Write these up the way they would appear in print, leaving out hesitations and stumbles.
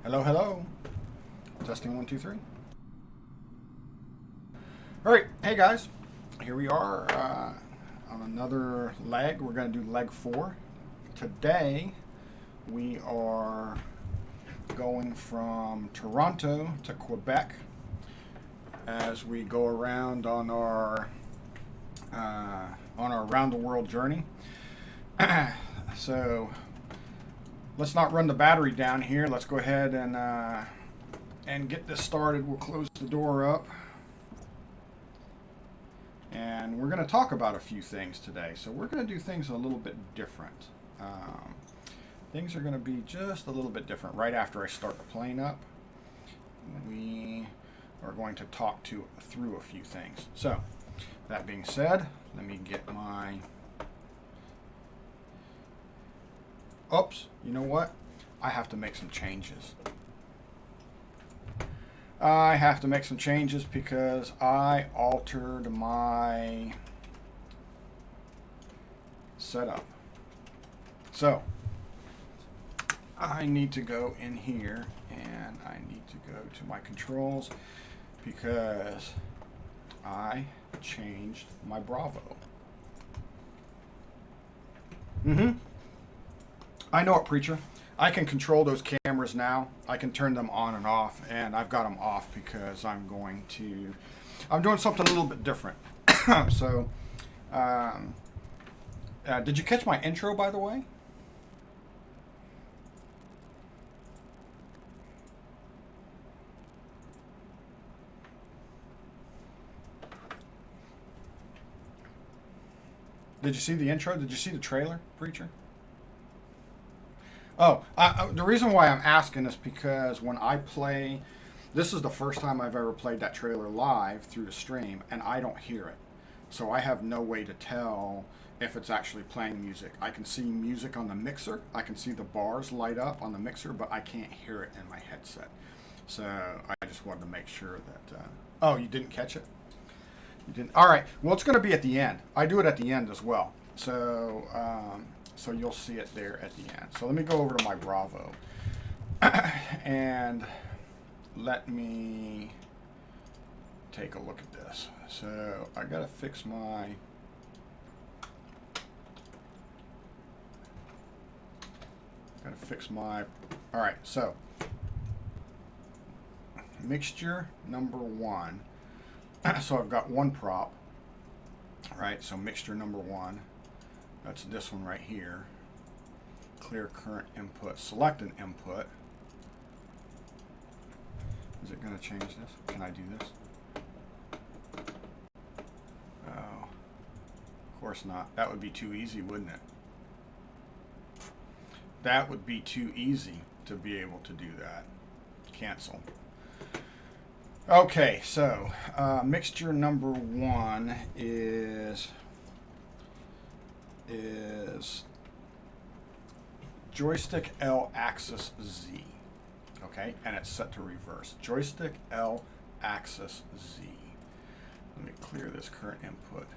Hello, hello. Testing 1, 2, 3. All right, hey guys. Here we are on another leg. We're going to do leg 4. Today we are going from Toronto to Quebec as we go around on our around the world journey. So let's not run the battery down here. Let's go ahead and get this started. We'll close the door up. And we're going to talk about a few things today. So we're going to do things a little bit different. Things are going to be just a little bit different. Right after I start the plane up, we are going to talk through a few things. So that being said, let me get my... Oops, you know what? I have to make some changes. I have to make some changes because I altered my setup. So I need to go in here and I need to go to my controls because I changed my Bravo. I know it, preacher. I can control those cameras now. I can turn them on and off, and I've got them off because I'm doing something a little bit different. So, did you catch my intro, by the way? Did you see the intro? Did you see the trailer, preacher? Oh, the reason why I'm asking is because when I play, this is the first time I've ever played that trailer live through the stream, and I don't hear it. So I have no way to tell if it's actually playing music. I can see music on the mixer. I can see the bars light up on the mixer, but I can't hear it in my headset. So I just wanted to make sure that... oh, you didn't catch it? You didn't? All right. Well, it's going to be at the end. I do it at the end as well. So... so you'll see it there at the end. So let me go over to my Bravo and let me take a look at this. So I gotta fix my all right, so mixture number 1. So I've got one prop. All right, so mixture number 1. That's this one right here. Clear current input. Select an input. Is it going to change this? Can I do this? Oh, of course not. That would be too easy, wouldn't it? That would be too easy to be able to do that. Cancel. Okay, so mixture number 1 is joystick L axis Z. Okay, and it's set to reverse. Joystick L axis Z. Let me clear this current input.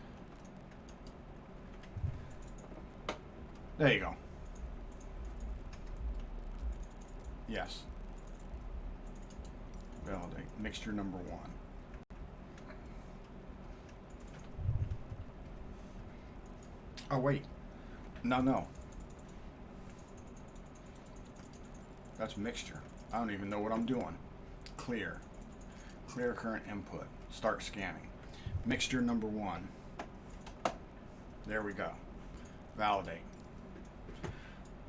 There you go. Yes. Validate. Mixture number 1. Oh, wait. No. That's mixture. I don't even know what I'm doing. Clear. Clear current input. Start scanning. Mixture number 1. There we go. Validate.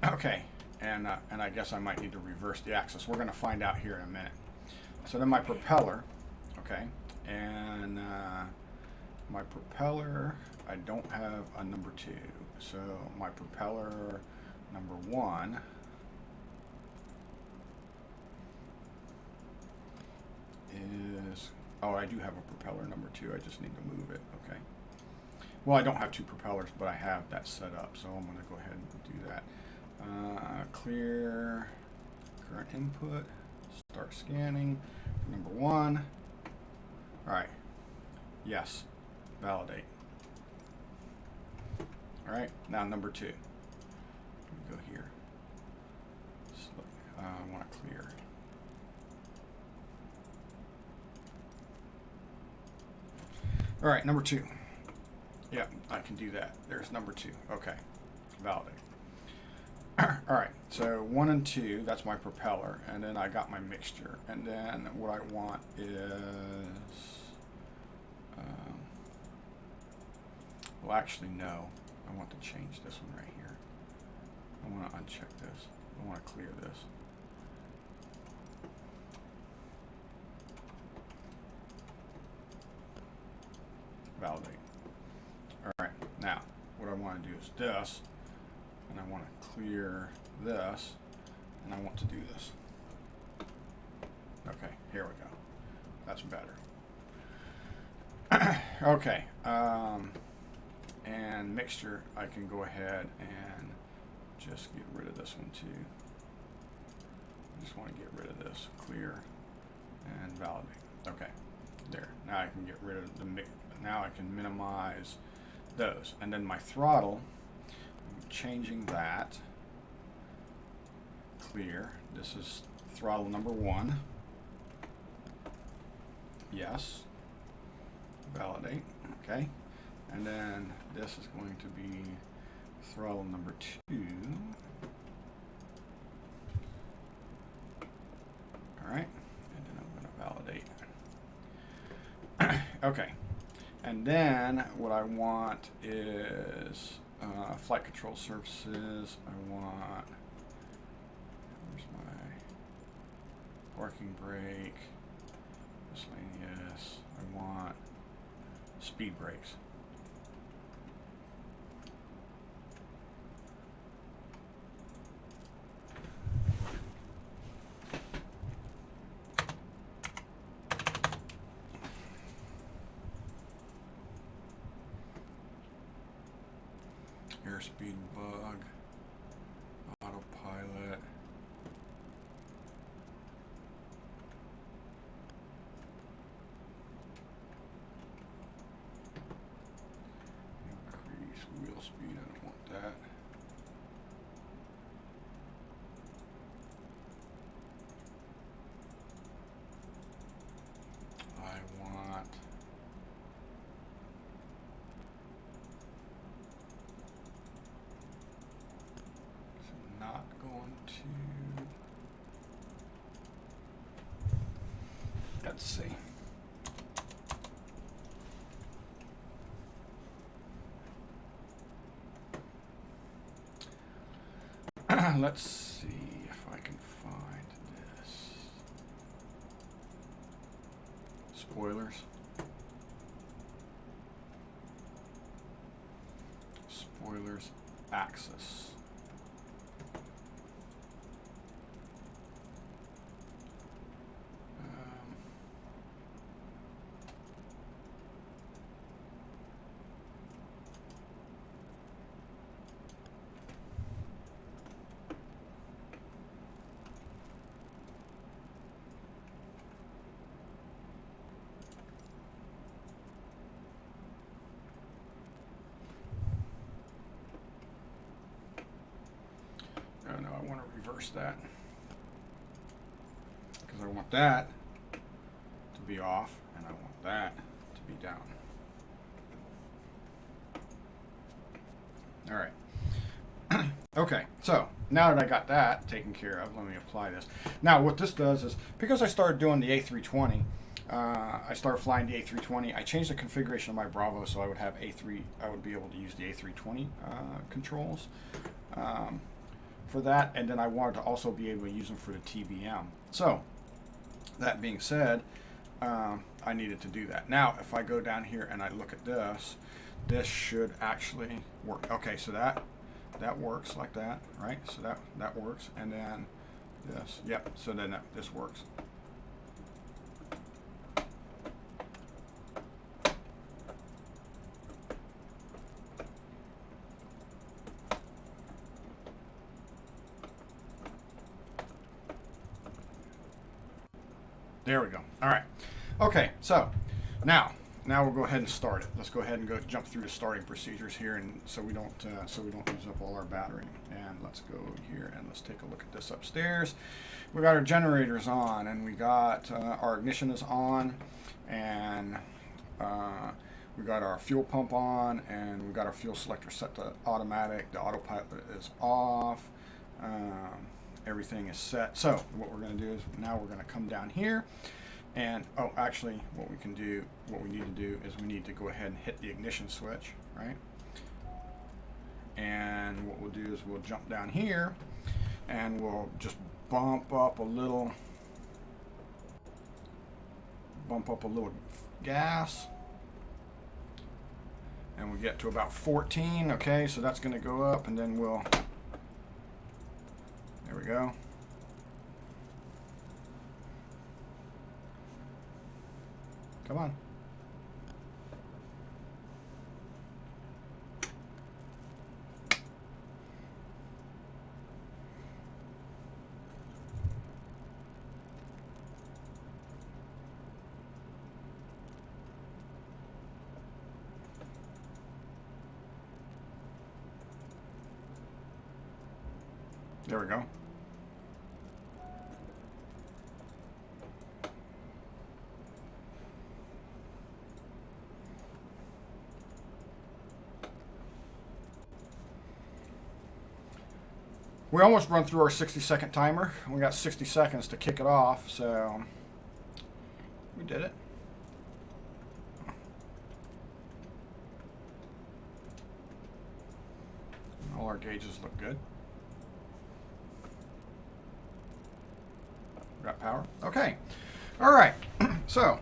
Okay. And I guess I might need to reverse the axis. We're going to find out here in a minute. So then my propeller. Okay. And my propeller... I don't have a number 2, so my propeller number 1 is, oh, I do have a propeller number 2, I just need to move it, okay. Well, I don't have 2 propellers, but I have that set up, so I'm going to go ahead and do that. Clear current input, start scanning, number 1, all right, yes, validate. All right, now number 2. Let me go here. So, I want to clear. All right, number 2. Yep, I can do that. There's number 2. Okay, validate. All right, so 1 and 2, that's my propeller, and then I got my mixture, and then what I want is, well, actually, no, I want to change this one right here. I want to uncheck this. I want to clear this. Validate. All right, now what I want to do is this, and I want to clear this, and I want to do this. Okay, here we go. That's better. Okay, and mixture, I can go ahead and just get rid of this one too. I just want to get rid of this. Clear and validate. Okay, there. Now I can get rid of the mix. Now I can minimize those. And then my throttle, I'm changing that. Clear. This is throttle number 1. Yes. Validate. Okay. And then this is going to be throttle number 2. All right. And then I'm going to validate. Okay. And then what I want is flight control surfaces. I want, where's my parking brake, miscellaneous. I want speed brakes. Airspeed bug, autopilot, increase wheel speed, I don't want that. I want not going to, let's see. Let's see if I can find this. Spoilers. Spoilers axis. No, I want to reverse that because I want that to be off and I want that to be down. All right. Okay, so now that I got that taken care of, let me apply this. Now what this does is, because I started doing the A320, I started flying the A320. I changed the configuration of my Bravo so I would have I would be able to use the A320 controls for that, and then I wanted to also be able to use them for the TBM. So that being said, I needed to do that. Now if I go down here and I look at this, this should actually work. Okay, so that works like that, right? So that works, and then this, yep. So then this works. There we go. All right. Okay, so now we'll go ahead and start it. Let's go ahead and jump through the starting procedures here, and so we don't use up all our battery. And let's go here and let's take a look at this upstairs. We got our generators on, and we got our ignition is on, and We got our fuel pump on, and we got our fuel selector set to automatic. The autopilot is off. Everything is set. So what we're going to do is now we're going to come down here, and oh, actually, what we need to do is we need to go ahead and hit the ignition switch, right? And what we'll do is we'll jump down here, and we'll just bump up a little gas, and we get to about 14. Okay, so that's going to go up, and then we'll, there we go. Come on. There we go. We almost run through our 60-second timer. We got 60 seconds to kick it off, so we did it. All our gauges look good. Got power. Okay. All right. So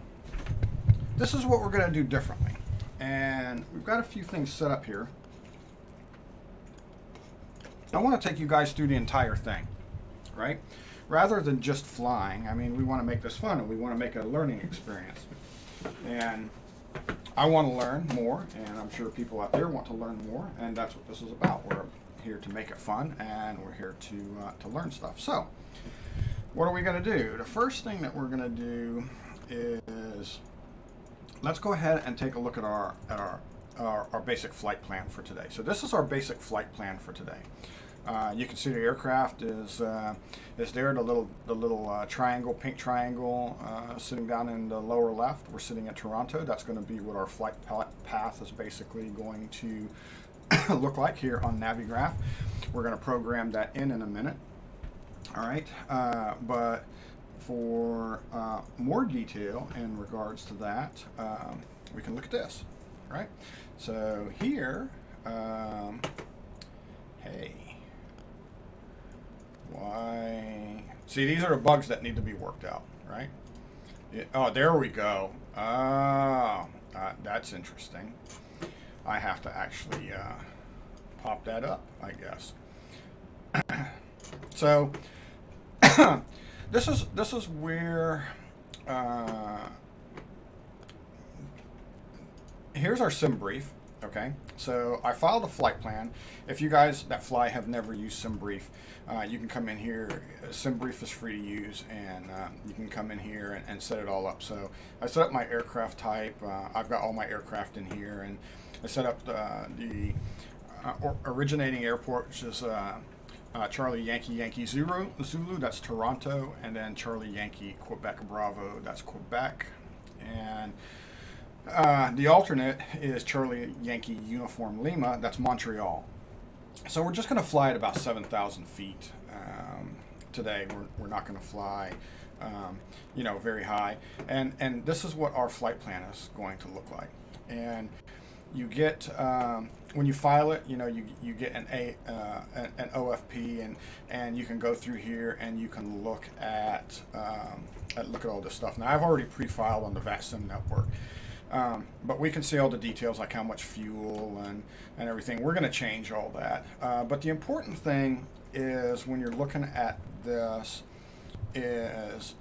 this is what we're going to do differently. And we've got a few things set up here. I want to take you guys through the entire thing, right? Rather than just flying. I mean, we want to make this fun, and we want to make it a learning experience. And I want to learn more, and I'm sure people out there want to learn more, and that's what this is about. We're here to make it fun, and we're here to learn stuff. So what are we going to do? The first thing that we're going to do is let's go ahead and take a look at our basic flight plan for today. So this is our basic flight plan for today. You can see the aircraft is there. The little triangle, pink triangle, sitting down in the lower left. We're sitting at Toronto. That's going to be what our flight path is basically going to look like here on Navigraph. We're going to program that in a minute. All right, but for more detail in regards to that, we can look at this. Right, so here, hey, why? See, these are the bugs that need to be worked out, right? Oh, there we go. That's interesting. I have to actually pop that up, I guess. So this is where. Here's our sim brief. Okay, so I filed a flight plan. If you guys that fly have never used SimBrief, you can come in here. SimBrief is free to use, and you can come in here and set it all up. So I set up my aircraft type. I've got all my aircraft in here, and I set up the originating airport, which is Charlie Yankee Yankee Zulu, that's Toronto, and then Charlie Yankee Quebec Bravo, that's Quebec, and the alternate is Charlie Yankee Uniform Lima, that's Montreal. So we're just going to fly at about 7,000 feet today. We're not going to fly, very high. And this is what our flight plan is going to look like. And you get when you file it, you get an OFP, and you can go through here and you can look at all this stuff. Now I've already pre-filed on the VATSIM network. But we can see all the details, like how much fuel and everything. We're going to change all that. But the important thing is when you're looking at this is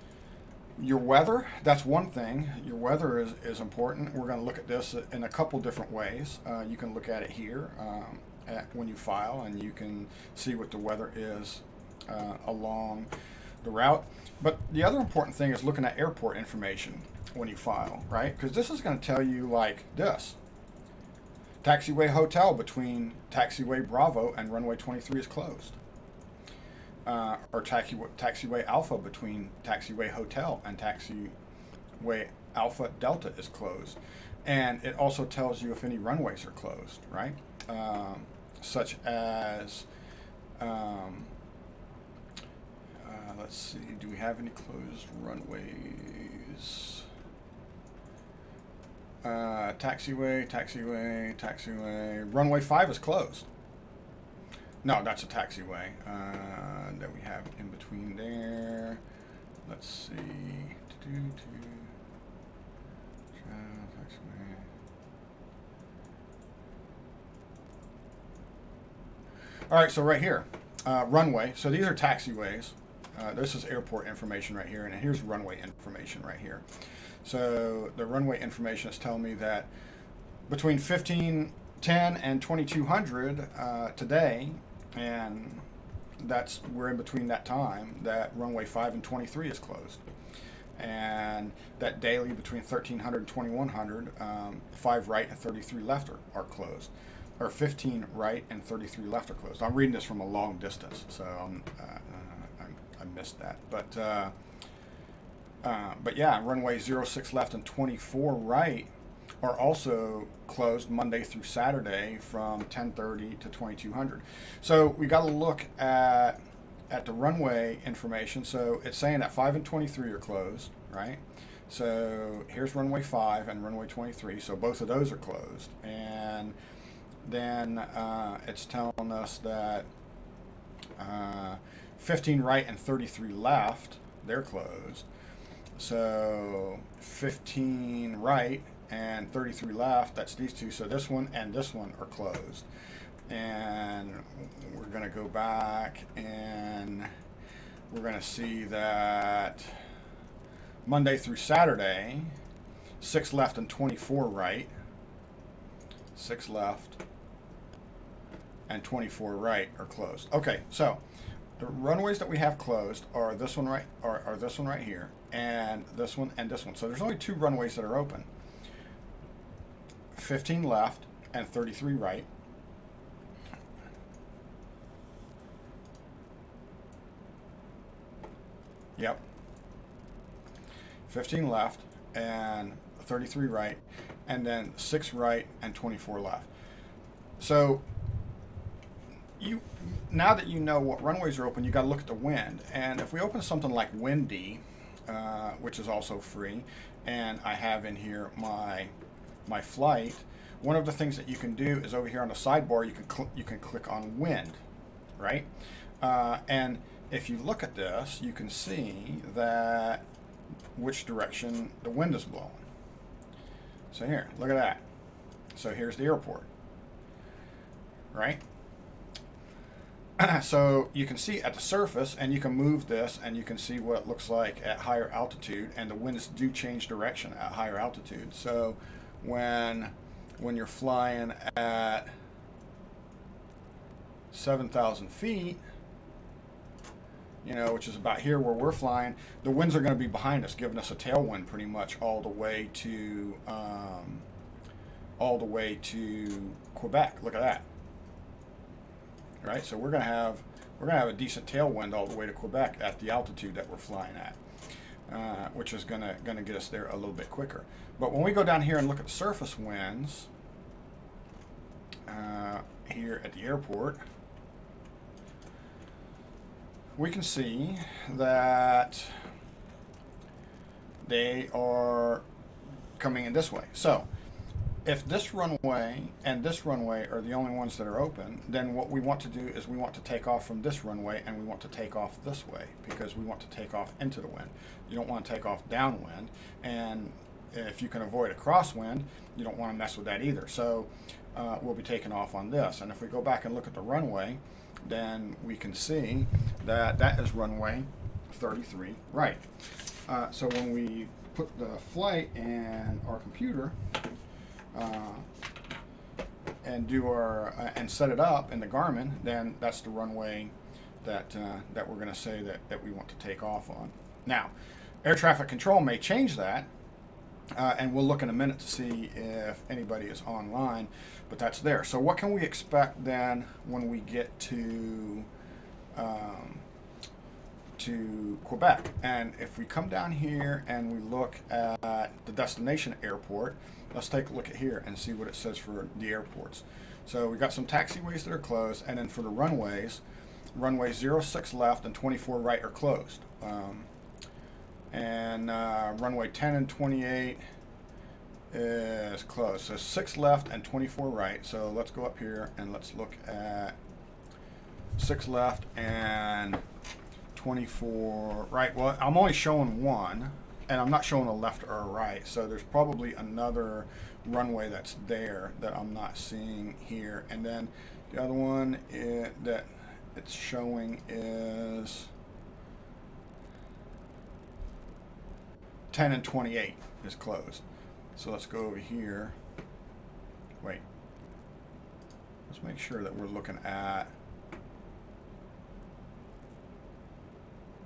your weather. That's one thing. Your weather is important. We're going to look at this in a couple different ways. You can look at it here when you file, and you can see what the weather is along the route. But the other important thing is looking at airport information when you file, right? Because this is going to tell you like this. Taxiway Hotel between Taxiway Bravo and Runway 23 is closed. Or Taxiway Alpha between Taxiway Hotel and Taxiway Alpha Delta is closed. And it also tells you if any runways are closed, right? Such as, um, let's see, do we have any closed runways? Taxiway, taxiway, taxiway. Runway 5 is closed. No, that's a taxiway that we have in between there. Let's see. Taxiway. All right, so right here, runway. So these are taxiways. This is airport information right here, and here's runway information right here. So the runway information is telling me that between 1510 and 2200 today, and we're in between that time, that runway 5 and 23 is closed. And that daily between 1300 and 2100, 5 right and 33 left are closed. Or 15 right and 33 left are closed. I'm reading this from a long distance, so I missed that. But yeah, runway 06 left and 24 right are also closed Monday through Saturday from 10:30 to 2200. So we got to look at the runway information. So it's saying that 5 and 23 are closed, right? So here's runway 5 and runway 23. So both of those are closed. And then it's telling us that 15 right and 33 left, they're closed. So 15 right and 33 left, that's these two. So this one and this one are closed. And we're going to go back and we're going to see that Monday through Saturday, 6 left and 24 right, 6 left and 24 right are closed. Okay, so the runways that we have closed are this one right, are this one right here, and this one and this one. So there's only 2 runways that are open. 15 left and 33 right. Yep. 15 left and 33 right, and then 6 right and 24 left. So now that you know what runways are open, you got to look at the wind. And if we open something like Windy, which is also free, and I have in here my flight, one of the things that you can do is over here on the sidebar you can click on wind, right? And if you look at this, you can see that which direction the wind is blowing. So here, look at that. So here's the airport, right? So you can see at the surface, and you can move this, and you can see what it looks like at higher altitude, and the winds do change direction at higher altitude. So when you're flying at 7,000 feet, you know, which is about here where we're flying, the winds are going to be behind us, giving us a tailwind pretty much all the way to Quebec. Look at that. Right, so we're gonna have a decent tailwind all the way to Quebec at the altitude that we're flying at, which is gonna get us there a little bit quicker. But when we go down here and look at the surface winds here at the airport, we can see that they are coming in this way. So if this runway and this runway are the only ones that are open, then what we want to do is we want to take off from this runway, and we want to take off this way because we want to take off into the wind. You don't want to take off downwind, and if you can avoid a crosswind, you don't want to mess with that either. So we'll be taking off on this. And if we go back and look at the runway, then we can see that that is runway 33 right. So when we put the flight in our computer, and do our and set it up in the Garmin, then that's the runway that we're going to say that we want to take off on. Now, air traffic control may change that, and we'll look in a minute to see if anybody is online, but that's there. So what can we expect then when we get to Quebec? And if we come down here and we look at the destination airport, let's take a look at here and see what it says for the airports. So we got some taxiways that are closed, and then for the runways, runway 06 left and 24 right are closed. Runway 10 and 28 is closed. So 6 left and 24 right. So let's go up here and let's look at 6 left and 24 right. Well, I'm only showing one, and I'm not showing a left or a right. So there's probably another runway that's there that I'm not seeing here. And then the other one that it's showing is 10 and 28 is closed. So let's go over here. Wait. Let's make sure that we're looking at,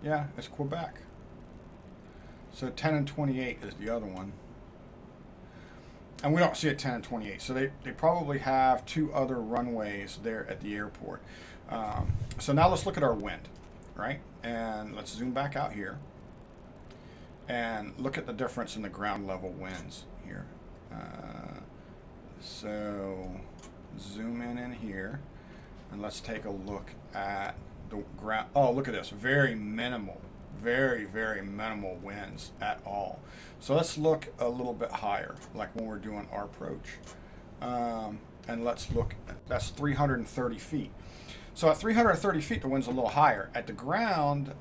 yeah, it's Quebec. So 10 and 28 is the other one. And we don't see it 10 and 28. So they probably have two other runways there at the airport. So now let's look at our wind, right? And let's zoom back out here and look at the difference in the ground level winds here. So zoom in here, and let's take a look at the ground. Oh, look at this, very minimal, very minimal winds at all. So let's look a little bit higher, like when we're doing our approach. And let's look, that's 330 feet. So at 330 feet, the wind's a little higher. At the ground,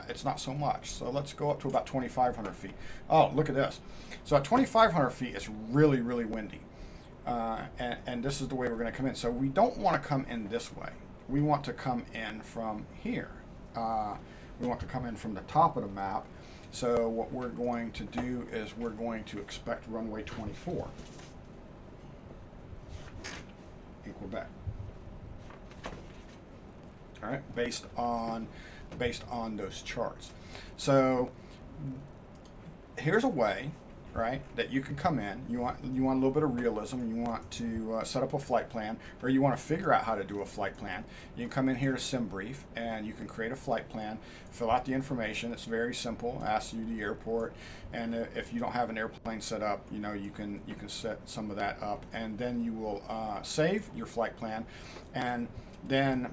it's not so much. So let's go up to about 2,500 feet. Oh, look at this. So at 2,500 feet, it's really windy. And this is the way we're going to come in. So we don't want to come in this way. We want to come in from here. We want to come in from the top of the map. So what we're going to do is we're going to expect runway 24 in Quebec. All right, based on those charts. So here's a way, right, that you can come in. You want a little bit of realism. You want to set up a flight plan, or you want to figure out how to do a flight plan. You can come in here to SimBrief, and you can create a flight plan, fill out the information. It's very simple. Asks you the airport, and if you don't have an airplane set up, you can set some of that up, and then you will save your flight plan, and then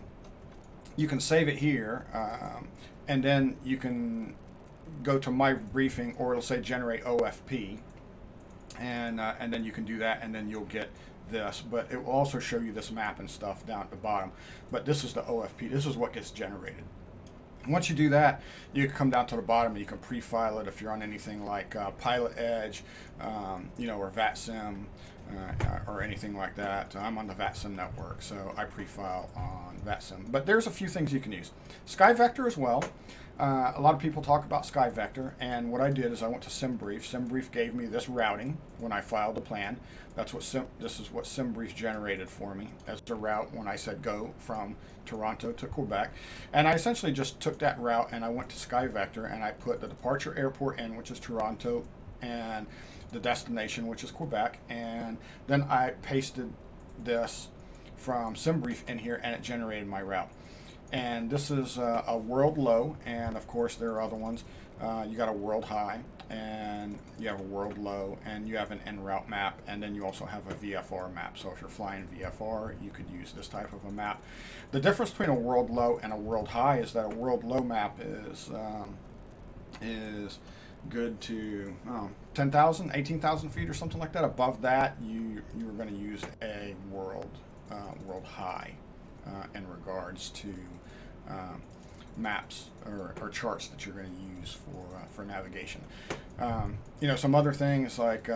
you can save it here, and then you can go to my briefing, or it'll say generate OFP, and then you can do that, and then you'll get this. But it will also show you this map and stuff down at the bottom. But this is the OFP. This is what gets generated. Once you do that, you can come down to the bottom and you can pre-file it if you're on anything like Pilot Edge, or VATSIM, or anything like that. I'm on the VATSIM network, so I pre-file on VATSIM. But there's a few things you can use. SkyVector as well. A lot of people talk about SkyVector, and what I did is I went to SimBrief. SimBrief gave me this routing when I filed the plan. This is what SimBrief generated for me as the route when I said go from Toronto to Quebec. And I essentially just took that route and I went to SkyVector and I put the departure airport in, which is Toronto, and the destination, which is Quebec, and then I pasted this from SimBrief in here and it generated my route. And this is a world low, and of course there are other ones. You got a world high, and you have a world low, and you have an en route map, and then you also have a VFR map. So if you're flying VFR, you could use this type of a map. The difference between a world low and a world high is that a world low map is good to 10,000, 18,000 feet or something like that. Above that, you're going to use a world high in regards to maps or charts that you're going to use for navigation. Some other things like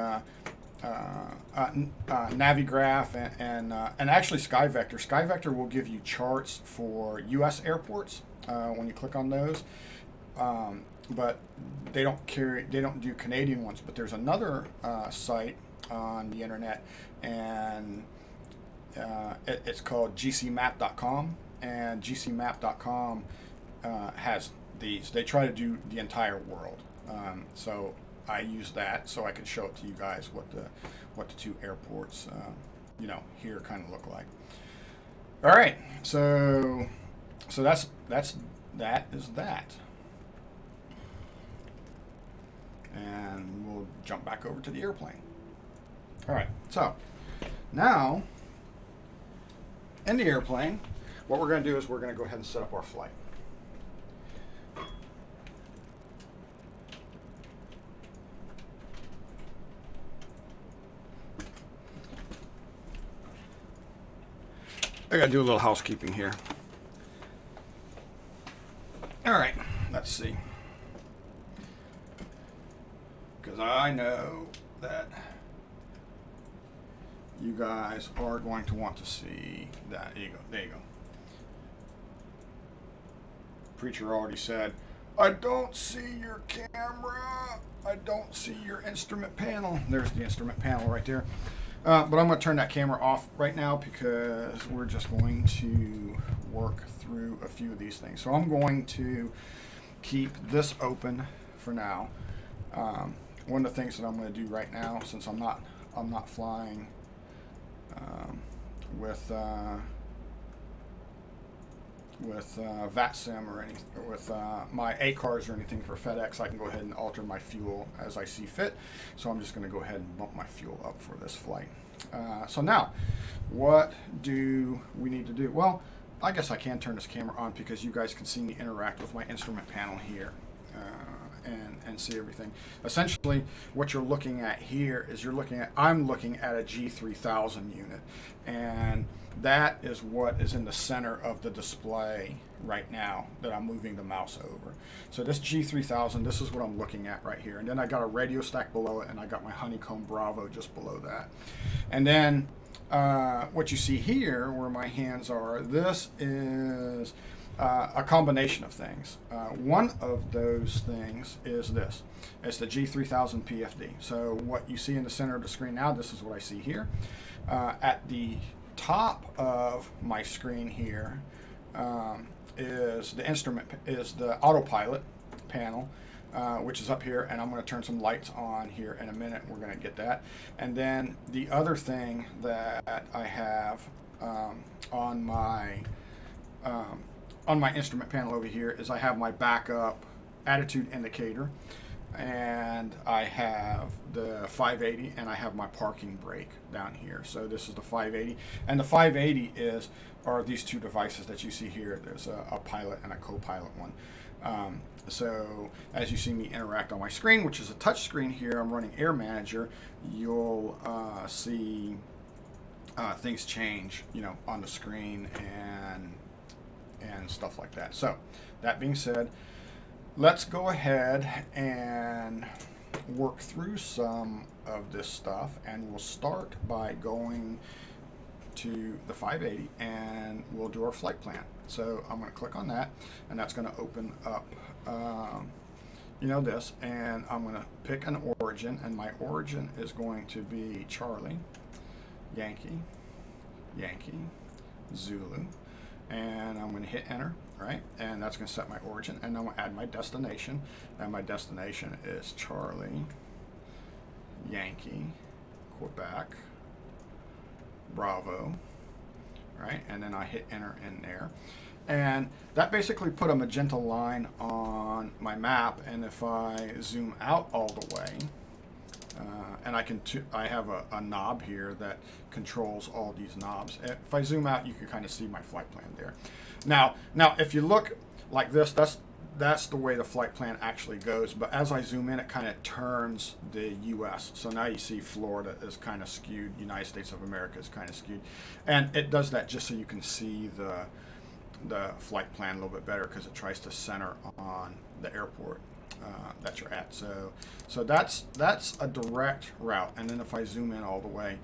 Navigraph and actually SkyVector. SkyVector will give you charts for U.S. airports when you click on those. But they don't do Canadian ones. But there's another site on the internet, and it's called gcmap.com, and gcmap.com has these. They try to do the entire world. So I use that so I can show it to you guys what the two airports here kind of look like. All right, so that is that. And we'll jump back over to the airplane. All right, so now in the airplane, what we're going to do is we're going to go ahead and set up our flight. I got to do a little housekeeping here. All right, let's see. Because I know that you guys are going to want to see that. There you go. There you go. Preacher already said, I don't see your camera. I don't see your instrument panel. There's the instrument panel right there. But I'm going to turn that camera off right now because we're just going to work through a few of these things. So I'm going to keep this open for now. One of the things that I'm going to do right now, since I'm not flying with VATSIM or anything, with my ACARS or anything for FedEx, I can go ahead and alter my fuel as I see fit. So I'm just going to go ahead and bump my fuel up for this flight. So now, what do we need to do? Well, I guess I can turn this camera on because you guys can see me interact with my instrument panel here. And see everything. Essentially, what you're looking at here is I'm looking at a G3000 unit, and that is what is in the center of the display right now that I'm moving the mouse over. So this G3000, this is what I'm looking at right here. And then I got a radio stack below it, and I got my Honeycomb Bravo just below that. And then what you see here, where my hands are, this is a combination of things. One of those things is this. It's the G3000 PFD. So what you see in the center of the screen now, this is what I see here. At the top of my screen here is the autopilot panel, which is up here, and I'm going to turn some lights on here in a minute. We're going to get that. And then the other thing that I have on my instrument panel over here is I have my backup attitude indicator, and I have the 580, and I have my parking brake down here. So this is the 580, and the 580 are these two devices that you see here. There's a pilot and a co-pilot one. So as you see me interact on my screen, which is a touch screen here, I'm running Air Manager, you'll see things change, on the screen and stuff like that. So that being said, let's go ahead and work through some of this stuff, and we'll start by going to the 580 and we'll do our flight plan. So I'm going to click on that, and that's going to open up this, and I'm going to pick an origin, and my origin is going to be Charlie, Yankee, Zulu, and I'm going to hit enter, right? And that's going to set my origin, and I'm going to add my destination, and my destination is Charlie, Yankee, Quebec, Bravo, right? And then I hit enter in there. And that basically put a magenta line on my map, and if I zoom out all the way, and I have a knob here that controls all these knobs. If I zoom out, you can kind of see my flight plan there. Now, if you look like this, that's the way the flight plan actually goes. But as I zoom in, it kind of turns the U.S. So now you see Florida is kind of skewed. United States of America is kind of skewed, and it does that just so you can see the flight plan a little bit better, because it tries to center on the airport that you're at. So that's a direct route. And then if I zoom in all the way,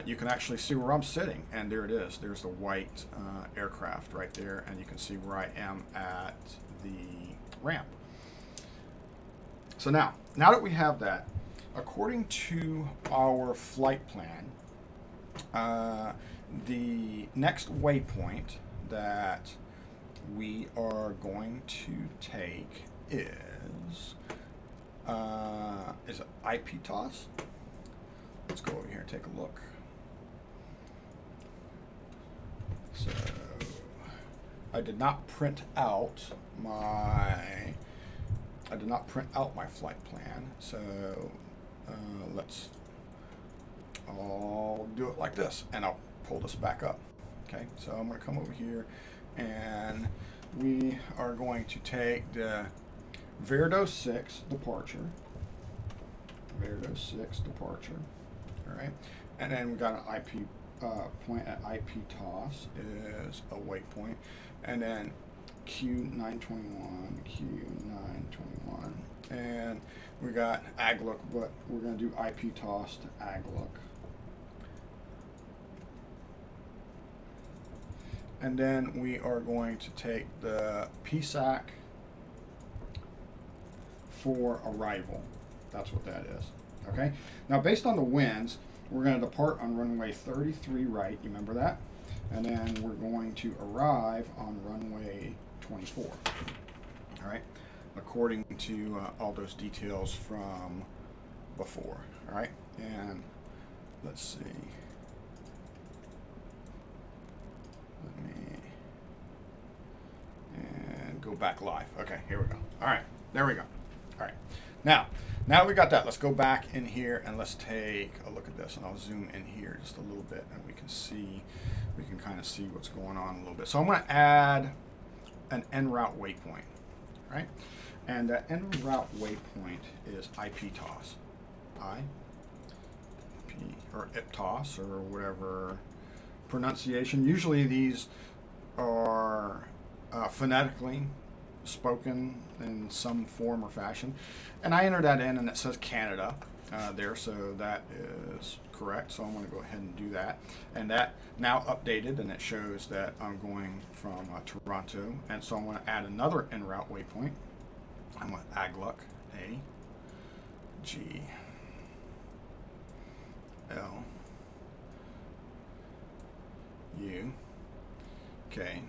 you can actually see where I'm sitting, and there it is. There's the white aircraft right there, and you can see where I am at the ramp. So now that we have that, according to our flight plan, the next waypoint that we are going to take is it IPTOS? Let's go over here and take a look. So I did not print out my flight plan. So let's I'll do it like this, and I'll pull this back up. Okay, so I'm going to come over here, and we are going to take the Verdo 6 departure. Verdo 6 departure. All right, and then we got an IP point at IP toss is a waypoint, and then Q921, Q921, and we got ag look, but we're going to do IP toss to ag look. And then we are going to take the PSAC for arrival. That's what that is. Okay. Now, based on the winds, we're going to depart on runway 33 right. You remember that? And then we're going to arrive on runway 24. All right. According to all those details from before. All right. And let's see. And go back live. Okay, here we go. All right, there we go. All right, now we got that. Let's go back in here and let's take a look at this. And I'll zoom in here just a little bit, and we can kind of see what's going on a little bit. So I'm going to add an en route waypoint, right? And that en route waypoint is IP toss, IP or IPTOS or whatever pronunciation. Usually these are phonetically spoken in some form or fashion, and I enter that in, and it says Canada there, so that is correct. So I'm going to go ahead and do that, and that now updated, and it shows that I'm going from Toronto, and so I'm going to add another en route waypoint. I'm with AGLUC, A G L U K.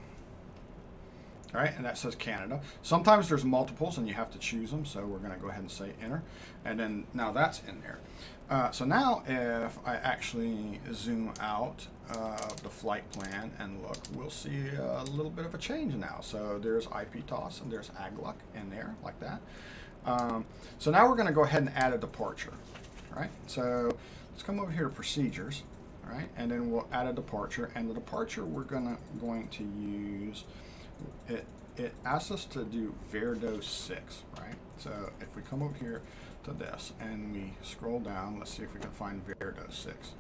All right, and that says Canada. Sometimes there's multiples and you have to choose them, so we're going to go ahead and say enter. And then now that's in there. So now if I actually zoom out the flight plan and look, we'll see a little bit of a change now. So there's IP toss and there's AGLUC in there like that. So now we're going to go ahead and add a departure. All right, so let's come over here to procedures. All right, and then we'll add a departure, and the departure we're going to use. It asks us to do Verdo 6, right? So if we come over here to this and we scroll down, let's see if we can find Verdo 6.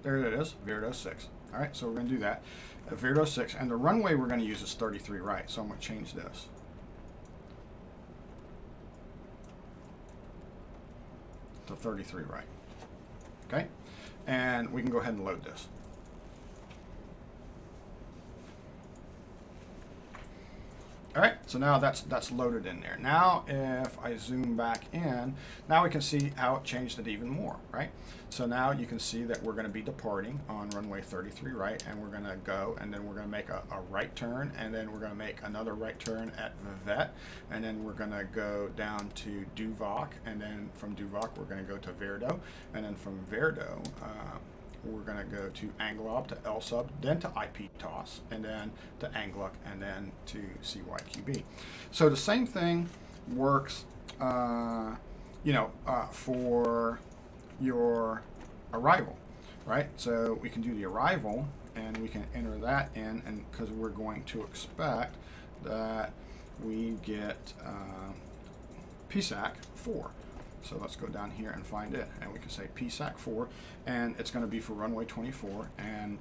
There it is, Verdo 6. All right, so we're going to do that. Verdo 6, and the runway we're going to use is 33 right, so I'm going to change this. To 33 right. Okay, and we can go ahead and load this. All right, so now that's loaded in there. Now if I zoom back in, now we can see how it changed it even more, right? So now you can see that we're going to be departing on runway 33 right, and we're going to go, and then we're going to make a right turn, and then we're going to make another right turn at Vivette, and then we're going to go down to Duvac, and then from Duvac we're going to go to Verdo, and then from Verdo we're going to go to Anglob, to L sub, then to IP toss, and then to Angluc, and then to CYQB. So the same thing works, for your arrival, right? So we can do the arrival, and we can enter that in, and because we're going to expect that we get PSAC 4. So let's go down here and find it, and we can say PSAC 4, and it's going to be for runway 24, and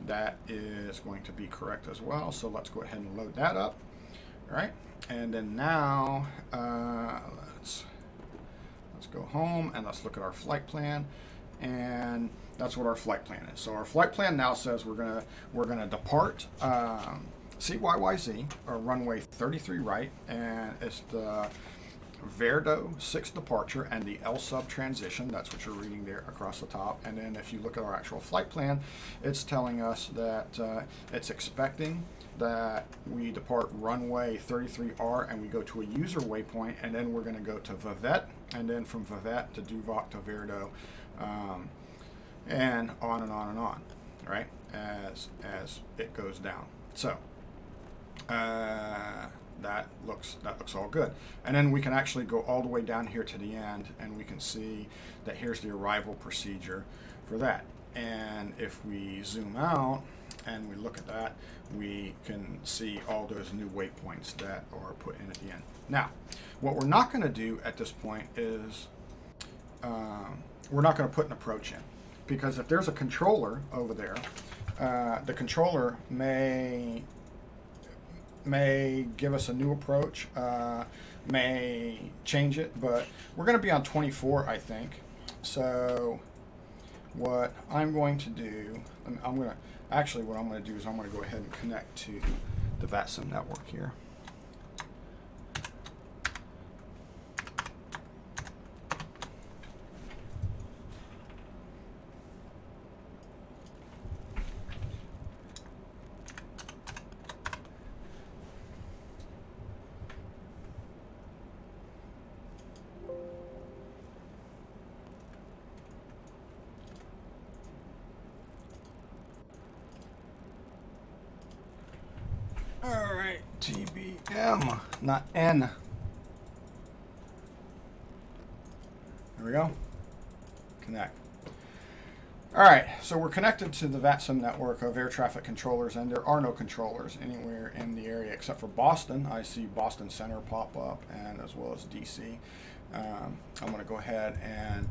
that is going to be correct as well. So let's go ahead and load that up. All right, and then now let's go home and let's look at our flight plan, and that's what our flight plan is. So our flight plan now says we're gonna depart CYYZ, or runway 33 right, and it's the Verdo 6 departure and the L sub transition. That's what you're reading there across the top. And then if you look at our actual flight plan, it's telling us that it's expecting that we depart runway 33R and we go to a user waypoint, and then we're going to go to Vivette, and then from Vivette to Duvac to Verdo, and on and on and on, right, as it goes down. So That looks all good. And then we can actually go all the way down here to the end, and we can see that here's the arrival procedure for that. And if we zoom out and we look at that, we can see all those new waypoints that are put in at the end. Now, what we're not going to do at this point is we're not going to put an approach in, because if there's a controller over there, the controller may give us a new approach, may change it, but we're going to be on 24, I think. So what I'm going to do, what I'm going to do is I'm going to go ahead and connect to the VATSIM network here. All right, TBM, not N. There we go. Connect. All right, so we're connected to the VATSIM network of air traffic controllers, and there are no controllers anywhere in the area except for Boston. I see Boston Center pop up, and as well as DC. I'm going to go ahead and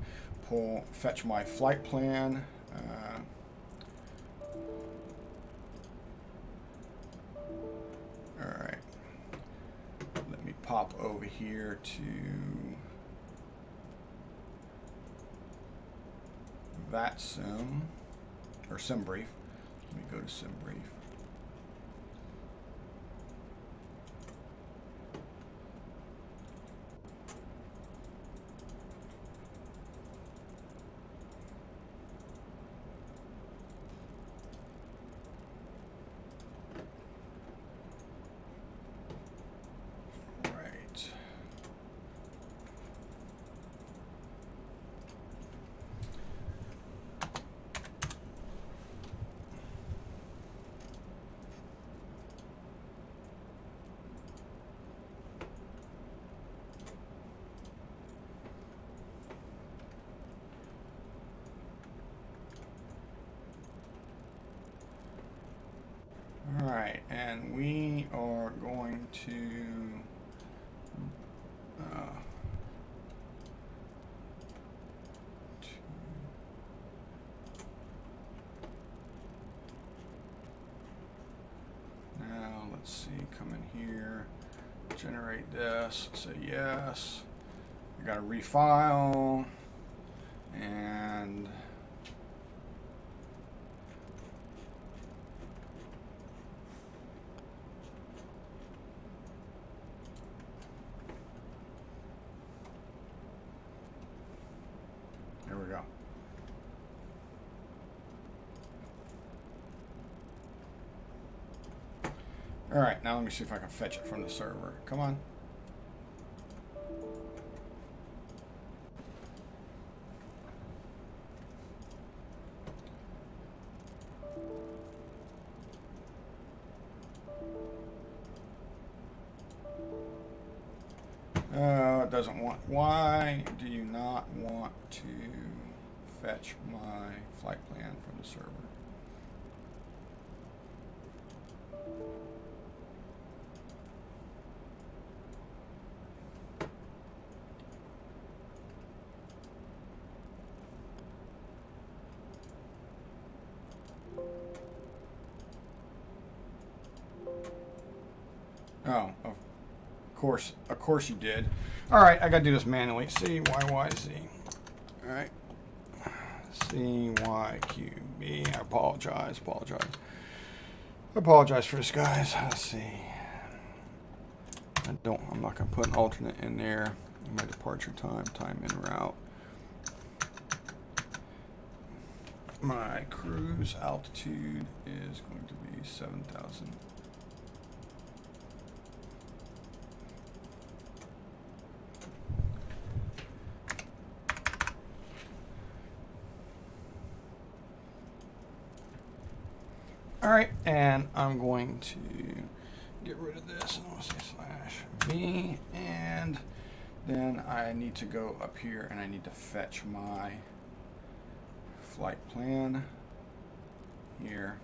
fetch my flight plan. All right, let me pop over here to VATSIM, or SimBrief. Let me go to SimBrief. All right, and we are going to now let's see, come in here, generate this, say yes. I got to refile, and there we go. All right, now let me see if I can fetch it from the server. Come on. It doesn't want. Why do you not want to fetch my flight plan from the server? Oh, of course you did. All right, I got to do this manually. CYYZ. All right. CYQB. I apologize. I apologize for this, guys. Let's see. I'm not going to put an alternate in there. My departure time en route. My cruise altitude is going to be 7,000. All right, and I'm going to get rid of this, and I'll say /V, and then I need to go up here and I need to fetch my flight plan here.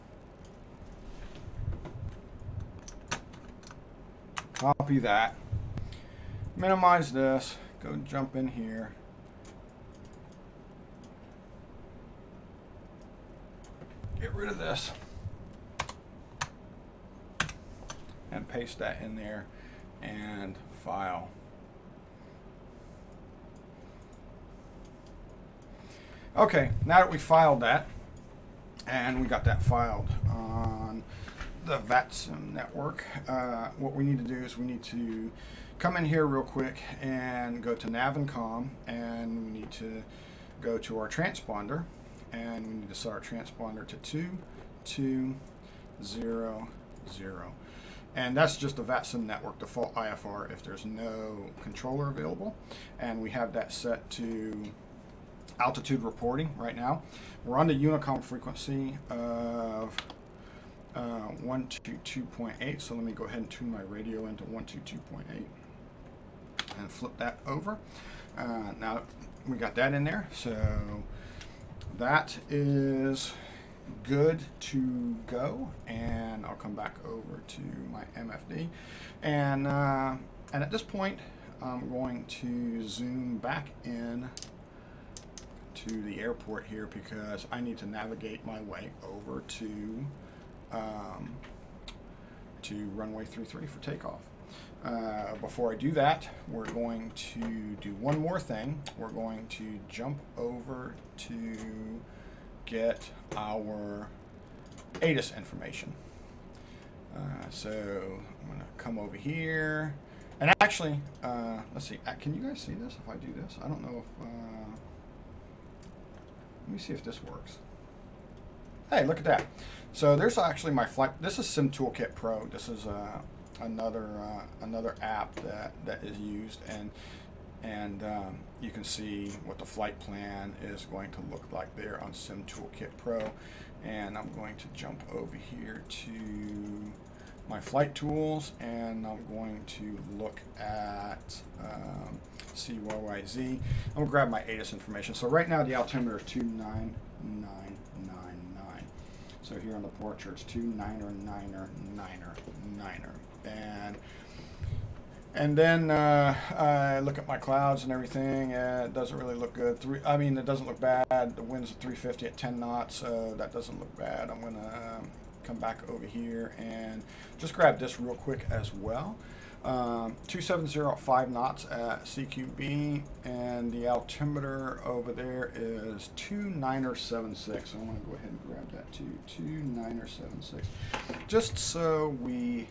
Copy that. Minimize this. Go jump in here. Get rid of this. And paste that in there and file. Okay, now that we filed that and we got that filed on the VATSIM network, what we need to do is we need to come in here real quick and go to nav and com, and we need to go to our transponder, and we need to set our transponder to 2200. And that's just a VATSIM network default IFR if there's no controller available. And we have that set to altitude reporting right now. We're on the Unicom frequency of 122.8. So let me go ahead and tune my radio into 122.8 and flip that over. Now we got that in there. So that is good to go, and I'll come back over to my MFD, and at this point I'm going to zoom back in to the airport here because I need to navigate my way over to runway 33 for takeoff. Before I do that, we're going to do one more thing. We're going to jump over to get our ATIS information. So I'm going to come over here, and actually, let's see. Can you guys see this? If I do this, I don't know if. Let me see if this works. Hey, look at that. So there's actually my flight. This is Sim Toolkit Pro. This is another app that is used, and you can see what the flight plan is going to look like there on Sim Toolkit Pro. And I'm going to jump over here to my flight tools, and I'm going to look at CYYZ. I'm going to grab my ATIS information. So right now the altimeter is 29999. So here on the portrait it's 29999. And then I look at my clouds and everything, and it doesn't really look good. It doesn't look bad. The wind's at 350 at 10 knots, so that doesn't look bad. I'm going to come back over here and just grab this real quick as well. 270 at 5 knots at CQB, and the altimeter over there is 29076. So I'm going to go ahead and grab that too, 29076, just so we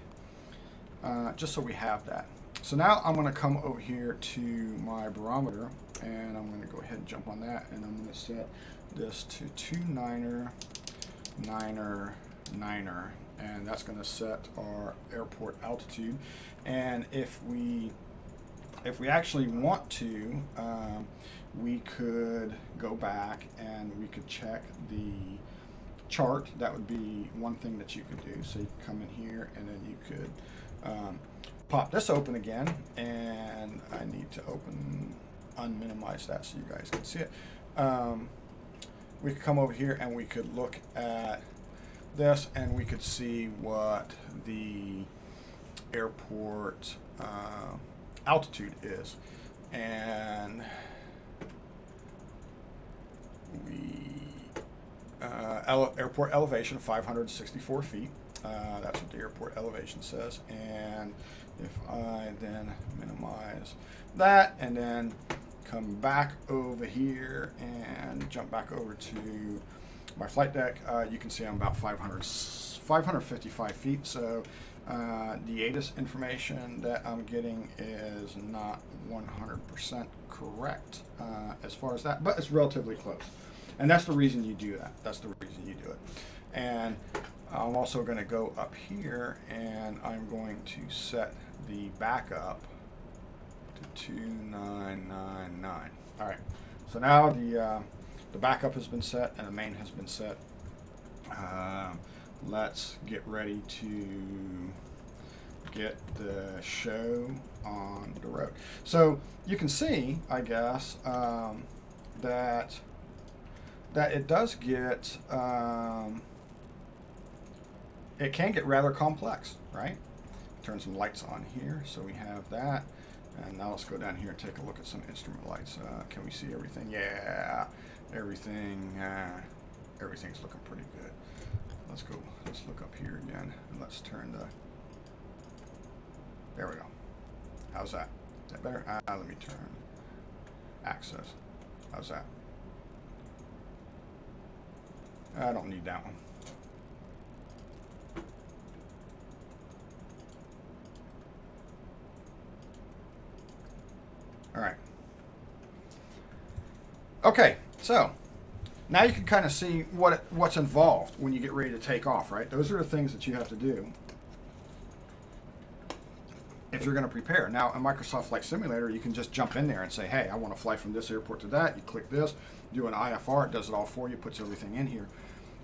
have that. So now I'm going to come over here to my barometer, and I'm going to go ahead and jump on that, and I'm going to set this to 29099, and that's going to set our airport altitude. And if we actually want to, we could go back and we could check the chart. That would be one thing that you could do. So you could come in here, and then you could pop this open again, and I need to unminimize that so you guys can see it. We could come over here and we could look at this, and we could see what the airport altitude is, and airport elevation 564 feet. That's what the airport elevation says. And if I then minimize that and then come back over here and jump back over to my flight deck, you can see I'm about 555 feet. So the ATIS information that I'm getting is not 100% correct as far as that, but it's relatively close. And that's the reason you do that. That's the reason you do it. And I'm also going to go up here, and I'm going to set the backup to 2999. All right. So now the backup has been set and the main has been set. Let's get ready to get the show on the road. So you can see, I guess, that it does get, it can get rather complex, right? Turn some lights on here, so we have that. And now let's go down here and take a look at some instrument lights. Can we see everything? Yeah, everything's looking pretty good. Let's look up here again, and let's turn the, there we go. How's that? Is that better? Let me turn access. How's that? I don't need that one. All right. Okay, so now you can kind of see what's involved when you get ready to take off, right? Those are the things that you have to do if you're going to prepare. Now, in Microsoft Flight Simulator, you can just jump in there and say, hey, I want to fly from this airport to that. You click this, do an IFR, it does it all for you, puts everything in here.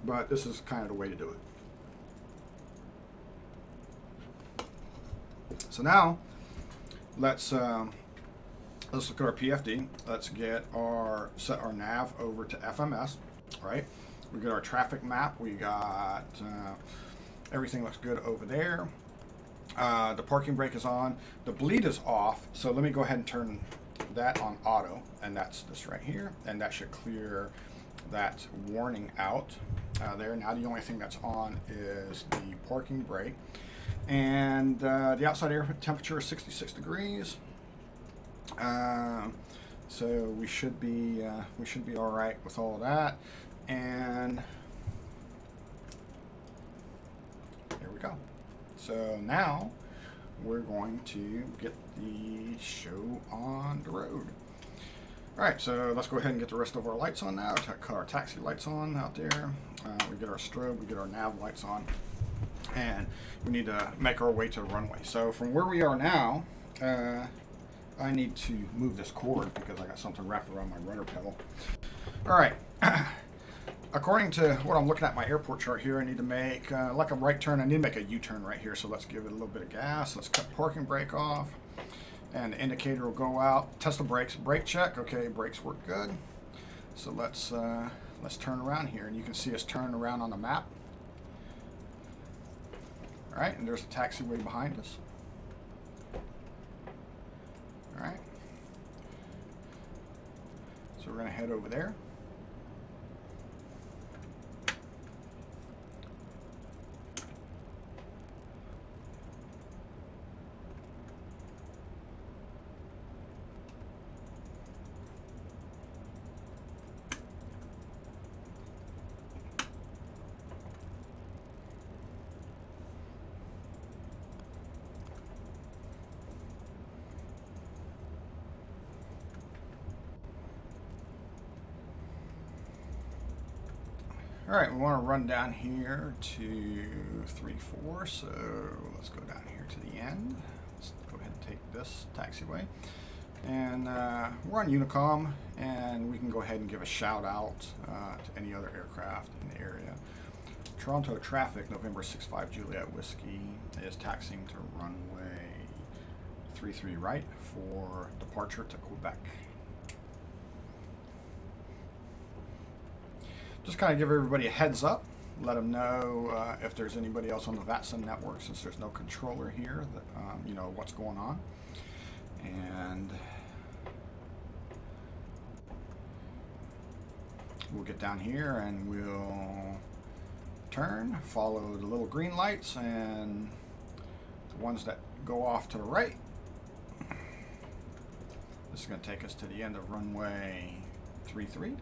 But this is kind of the way to do it. So now, let's look at our PFD. Let's set our nav over to FMS, right? We got our traffic map. We got everything looks good over there. The parking brake is on. The bleed is off. So let me go ahead and turn that on auto, and that's this right here, and that should clear that warning out there. Now the only thing that's on is the parking brake, and the outside air temperature is 66 degrees. So we should be all right with all of that, and there we go. So now we're going to get the show on the road. All right, so let's go ahead and get the rest of our lights on now. Cut our taxi lights on out there. We get our strobe, we get our nav lights on, and we need to make our way to the runway. So from where we are now, I need to move this cord because I got something wrapped around my rudder pedal. All right. According to what I'm looking at my airport chart here, I need to make like a right turn. I need to make a U-turn right here. So let's give it a little bit of gas. Let's cut parking brake off, and the indicator will go out. Test the brakes. Brake check. Okay, brakes work good. So let's turn around here, and you can see us turn around on the map. All right, and there's a taxiway behind us. All right. So we're going to head over there. All right, we want to run down here to 3-4, so let's go down here to the end. Let's go ahead and take this taxiway. And we're on Unicom, and we can go ahead and give a shout out to any other aircraft in the area. Toronto traffic, November 65 Juliet Whiskey, is taxiing to runway 33 right for departure to Quebec. Just kind of give everybody a heads up, let them know if there's anybody else on the VATSIM network, since there's no controller here, that you know what's going on. And we'll get down here and we'll turn, follow the little green lights and the ones that go off to the right. This is going to take us to the end of runway 33.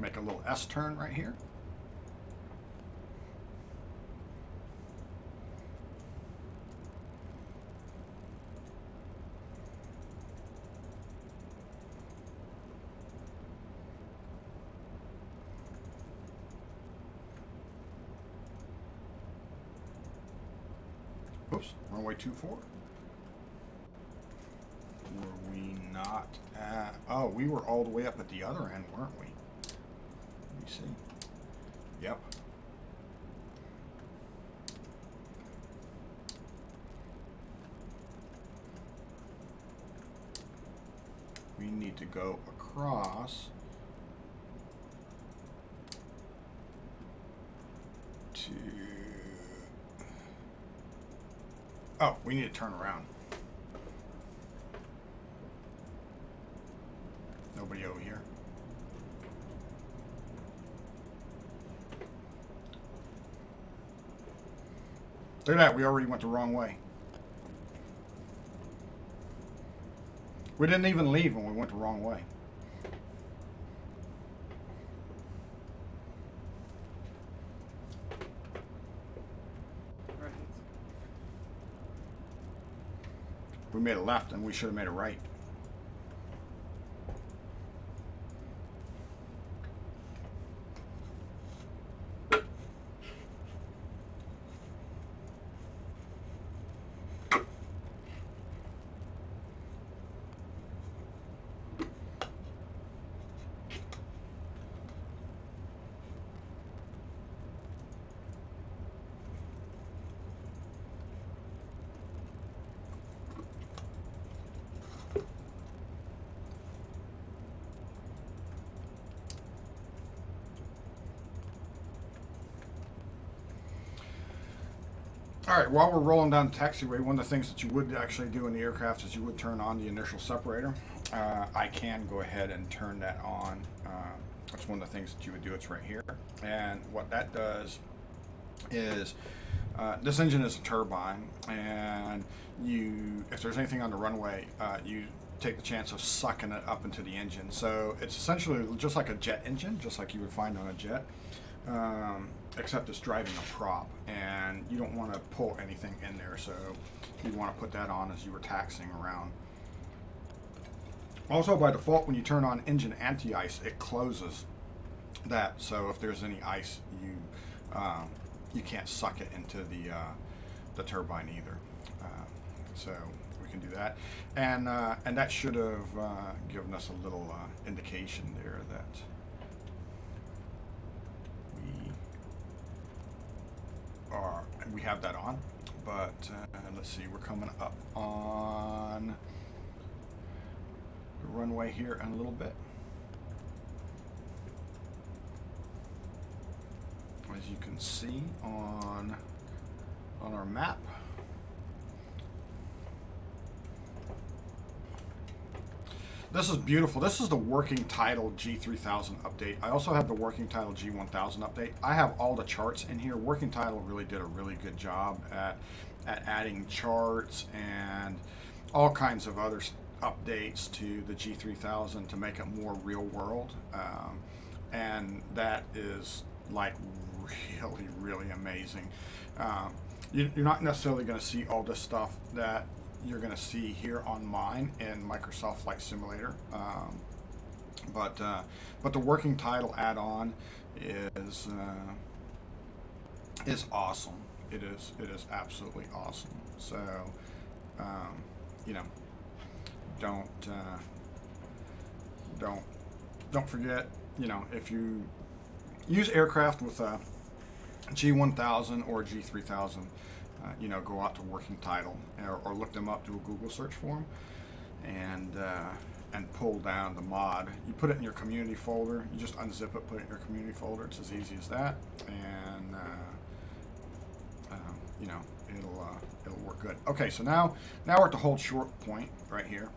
Make a little S turn right here. Oops, runway 24. Were we Oh, we were all the way up at the other end, weren't we? Let me see. Yep. We need to go across to... Oh, we need to turn around. Nobody over here. Look at that, we already went the wrong way. We didn't even leave when we went the wrong way. Right. We made a left and we should have made a right. All right, while we're rolling down the taxiway, one of the things that you would actually do in the aircraft is you would turn on the inertial separator. I can go ahead and turn that on. That's one of the things that you would do. It's right here. And what that does is this engine is a turbine, and if there's anything on the runway, you take the chance of sucking it up into the engine. So it's essentially just like a jet engine, just like you would find on a jet. Except it's driving a prop, and you don't want to pull anything in there, so you want to put that on as you were taxiing around. Also, by default, when you turn on engine anti-ice, it closes that, so if there's any ice, you can't suck it into the turbine either. So we can do that, and that should have given us a little indication there that we have that on, but let's see, we're coming up on the runway here in a little bit. As you can see on our map, this is beautiful. This is the Working Title G3000 update. I also have the Working Title G1000 update. I have all the charts in here. Working Title really did a really good job at adding charts and all kinds of other updates to the G3000 to make it more real world. And that is like really, really amazing. You're not necessarily going to see all this stuff that you're going to see here on mine in Microsoft Flight Simulator, but the Working Title add-on is awesome. It is absolutely awesome. So you know, don't forget, you know, if you use aircraft with a G1000 or G3000, you know, go out to Working Title or look them up, do a Google search for them, and pull down the mod. You put it in your community folder. You just unzip it, put it in your community folder. It's as easy as that, and you know, it'll work good. Okay, so now we're at the hold short point right here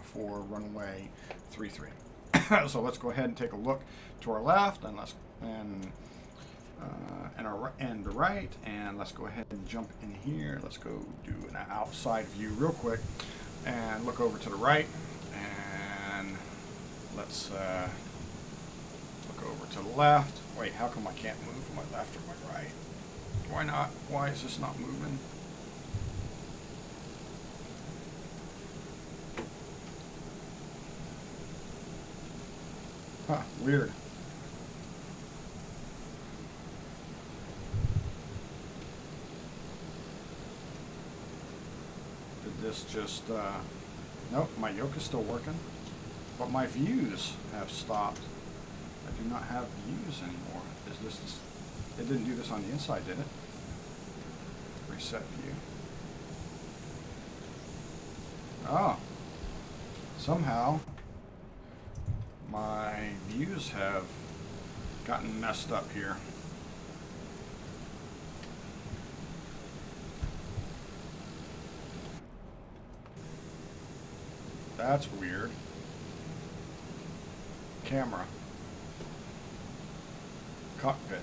for runway 33. So let's go ahead and take a look to our left, and and the right, and let's go ahead and jump in here. Let's go do an outside view real quick and look over to the right, and let's look over to the left. Wait, how come I can't move from my left or my right? Why not? Why is this not moving? Huh, weird. Did this just, nope, my yoke is still working. But my views have stopped. I do not have views anymore. Is this? It didn't do this on the inside, did it? Reset view. Oh. Somehow my views have gotten messed up here. That's weird. Camera. Cockpit.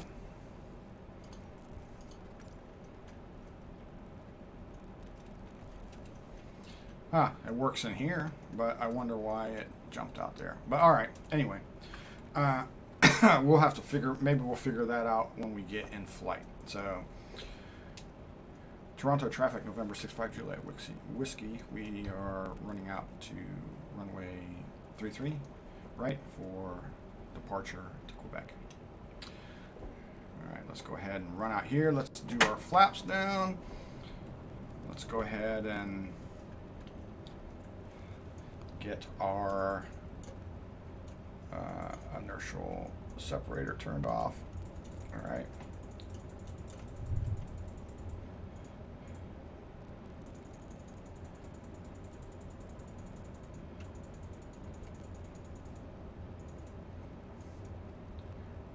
Ah, it works in here, but I wonder why it jumped out there. But all right, anyway, we'll have to maybe we'll figure that out when we get in flight. So, Toronto traffic, November 65 Juliet Whiskey. We are running out to runway 33, right, for departure to Quebec. All right, let's go ahead and run out here. Let's do our flaps down. Let's go ahead and get our inertial separator turned off. All right.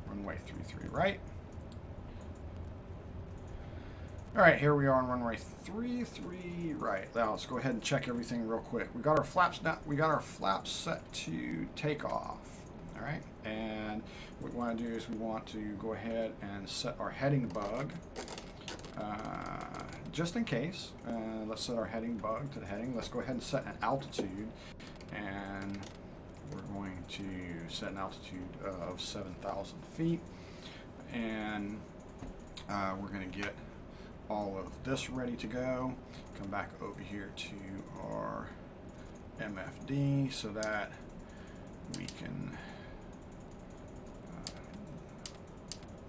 Runway 33 right. All right, here we are on runway 33 right. Now let's go ahead and check everything real quick. We got our flaps down. We got our flaps set to take off. All right, and what we want to do is we want to go ahead and set our heading bug, just in case. Let's set our heading bug to the heading. Let's go ahead and set an altitude, and we're going to set an altitude of 7,000 feet, and we're going to get all of this ready to go. Come back over here to our MFD so that we can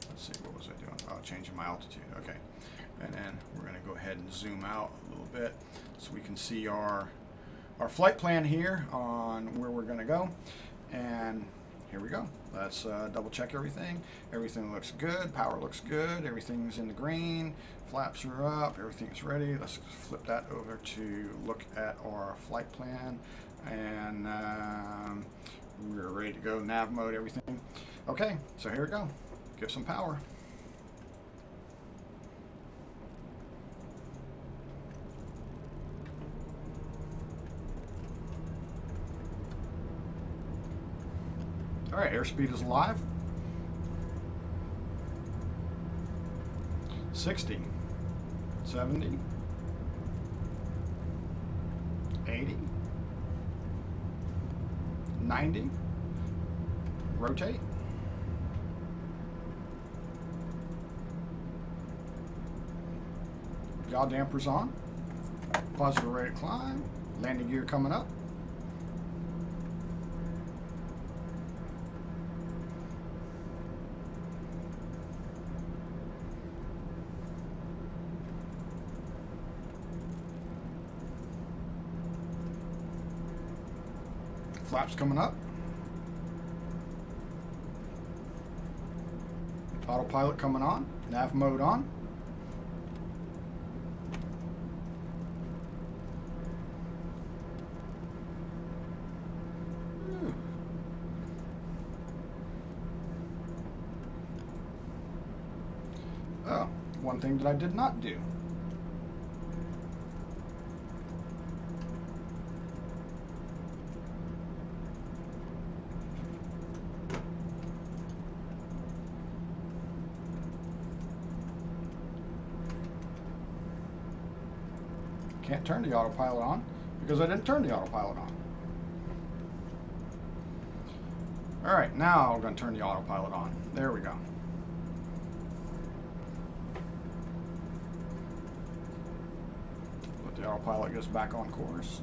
let's see, what was I doing? Oh, changing my altitude. Okay, and then we're going to go ahead and zoom out a little bit so we can see our flight plan here on where we're going to go. And here we go. Let's double check everything. Everything looks good. Power looks good. Everything's in the green. Flaps are up. Everything's ready. Let's flip that over to look at our flight plan. And we're ready to go. Nav mode, everything. Okay, so here we go. Give some power. All right, airspeed is alive. 60, 70, 80, 90, rotate. Yaw dampers on. Positive rate of climb. Landing gear coming up. Flaps coming up. Autopilot coming on. Nav mode on. Oh, one thing that I did not do. Can't turn the autopilot on because I didn't turn the autopilot on. All right, now I'm going to turn the autopilot on. There we go. Let the autopilot goes back on course.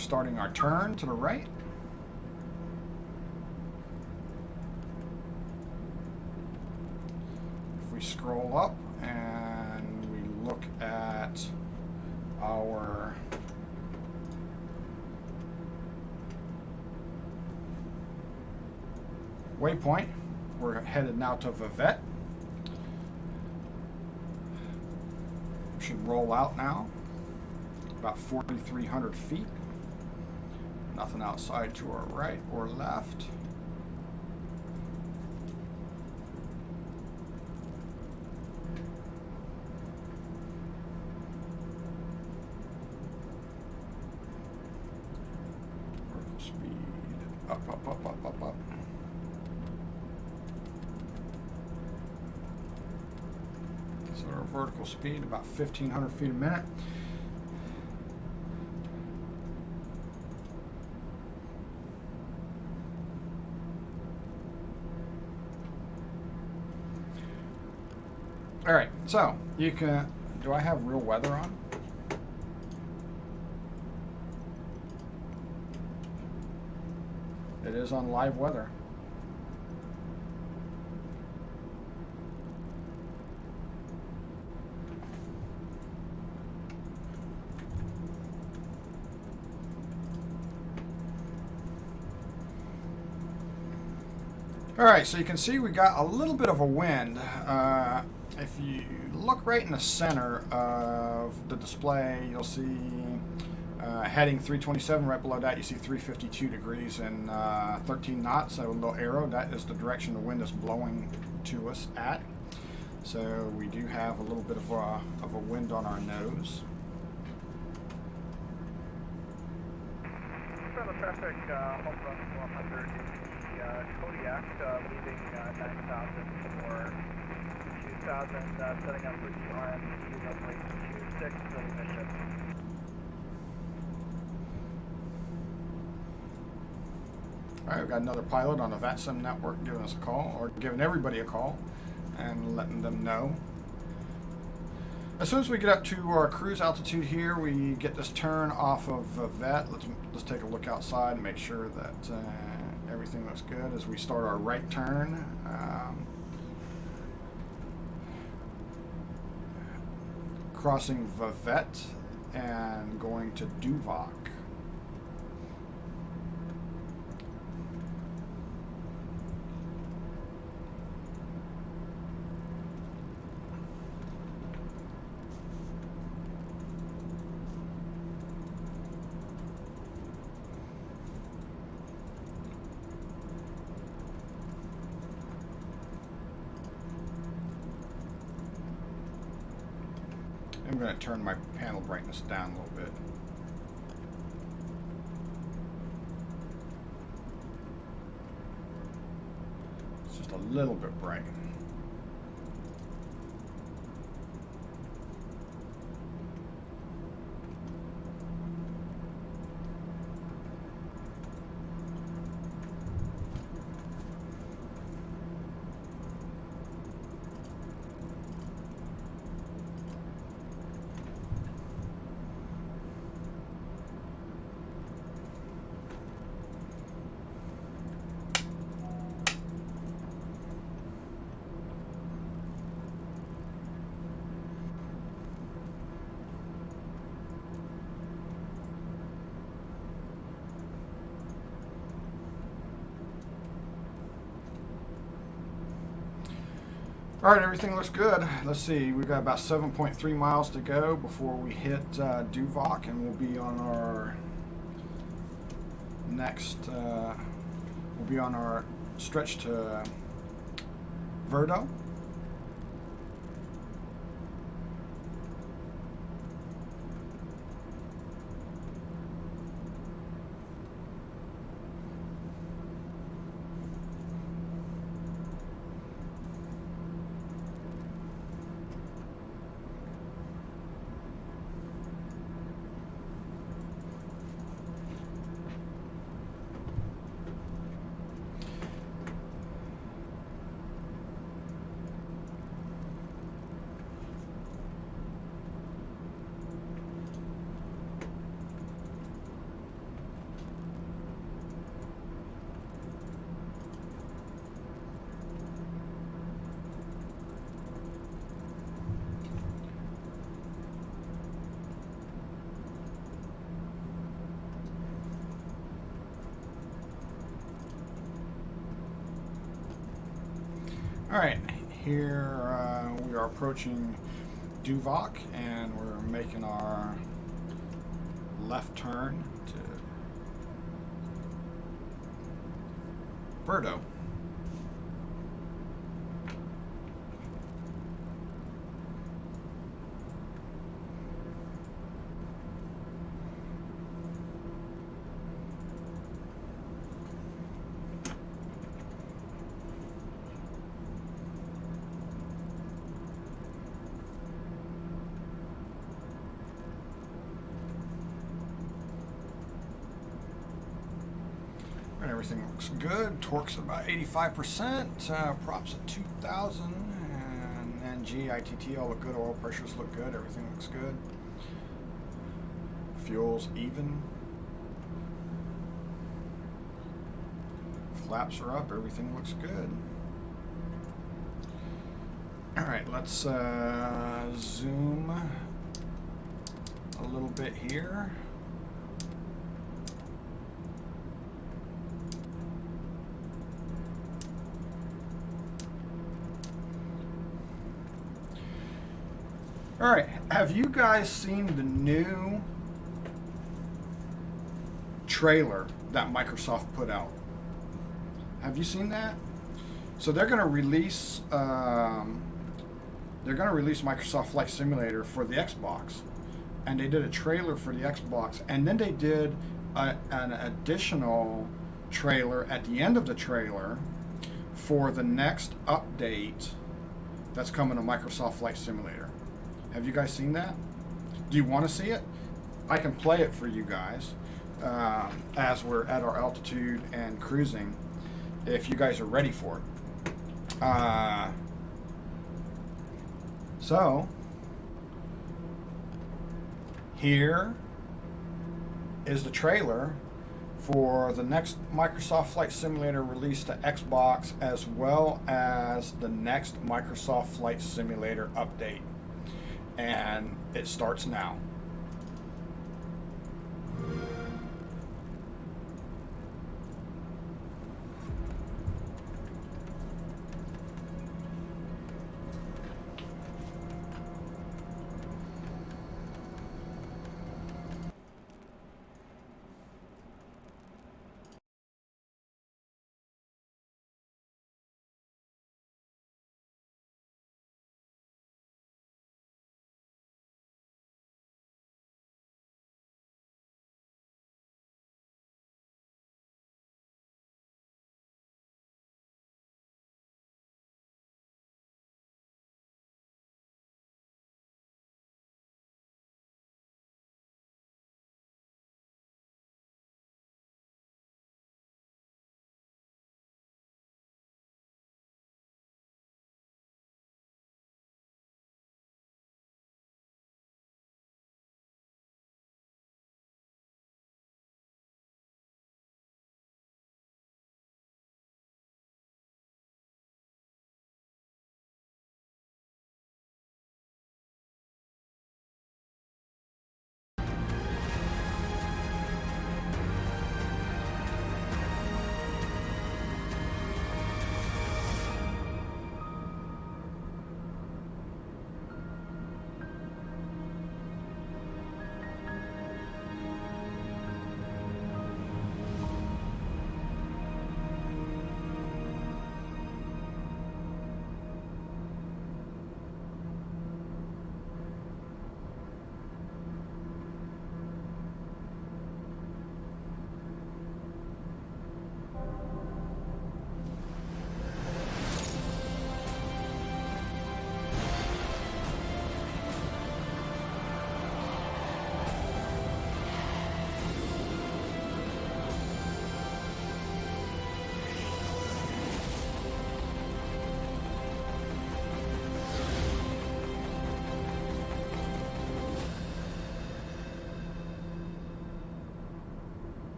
starting our turn to the right. If we scroll up and we look at our waypoint, we're headed now to VATSIM. Should roll out now, about 4,300 feet. Nothing outside to our right or left. Vertical speed, up, up, up, up, up, up. So our vertical speed about 1,500 feet a minute. All right, so you can, do I have real weather on? It is on live weather. All right, so you can see we got a little bit of a wind. If you look right in the center of the display, you'll see heading 327. Right below that, you see 352 degrees and 13 knots. So a little arrow, that is the direction the wind is blowing to us at. So we do have a little bit of a wind on our nose. Traffic, home run 100, Kodiak, leaving 9,000 for 2,000, setting up for TBM, runway 26 for the mission. All right, we've got another pilot on the VATSIM network giving us a call, or giving everybody a call and letting them know. As soon as we get up to our cruise altitude here, we get this turn off of VET. Let's take a look outside and make sure that everything looks good as we start our right turn. Crossing VET and going to Duvok. I'm going to turn my panel brightness down a little bit. It's just a little bit bright. All right, everything looks good. Let's see, we've got about 7.3 miles to go before we hit Duvok, and we'll be on our next, we'll be on our stretch to Verdo. All right, here we are approaching Duvok, and we're making our left turn to Birdo. Everything looks good. Torque's about 85%. Props at 2,000. And NG, ITT all look good. Oil pressures look good. Everything looks good. Fuel's even. Flaps are up. Everything looks good. All right, let's zoom a little bit here. All right, have you guys seen the new trailer that Microsoft put out? Have you seen that? So they're going to release Microsoft Flight Simulator for the Xbox, and they did a trailer for the Xbox, and then they did an additional trailer at the end of the trailer for the next update that's coming to Microsoft Flight Simulator. Have you guys seen that? Do you want to see it? I can play it for you guys as we're at our altitude and cruising, if you guys are ready for it. So, here is the trailer for the next Microsoft Flight Simulator release to Xbox, as well as the next Microsoft Flight Simulator update. And it starts now.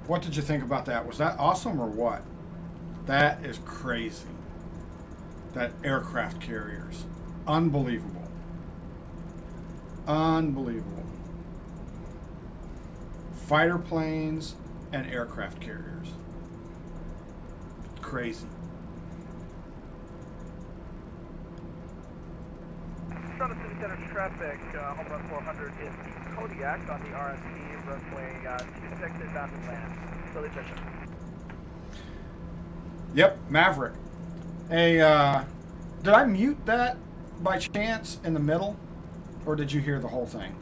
What did you think about that? Was that awesome or what? That is crazy. That aircraft carriers. Unbelievable. Unbelievable. Fighter planes and aircraft carriers. Crazy. Toronto City Center traffic, home run 400 is the Kodiak on the RMP, runway 26 inbound to land. Billy Bishop. Yep, Maverick. Did I mute that by chance in the middle? Or did you hear the whole thing?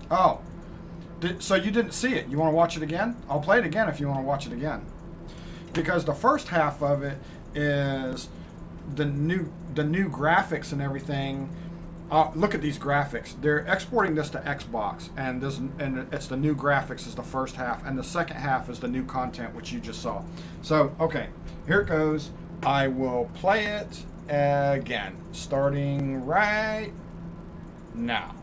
Oh, so you didn't see it. You want to watch it again? I'll play it again if you want to watch it again. Because the first half of it is the new graphics and everything. Look at these graphics. They're exporting this to Xbox, and it's the new graphics is the first half, and the second half is the new content which you just saw. So okay, here it goes. I will play it again, starting right now.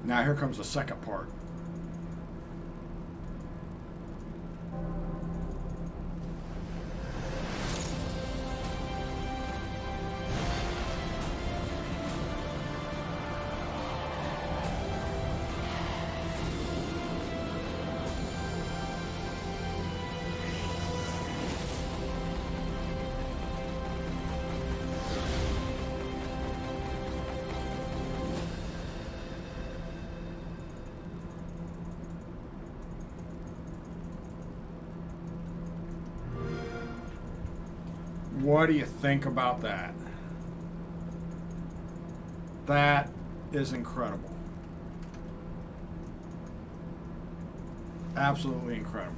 Now here comes the second part. What do you think about that? That is incredible. Absolutely incredible.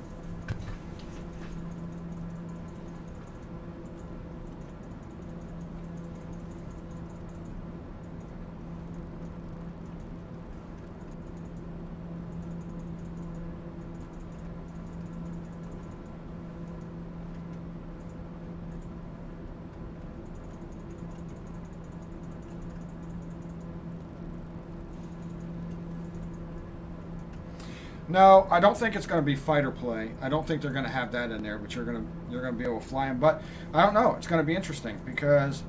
No, I don't think it's going to be fighter play. I don't think they're going to have that in there, but you're going to be able to fly them. But I don't know. It's going to be interesting because,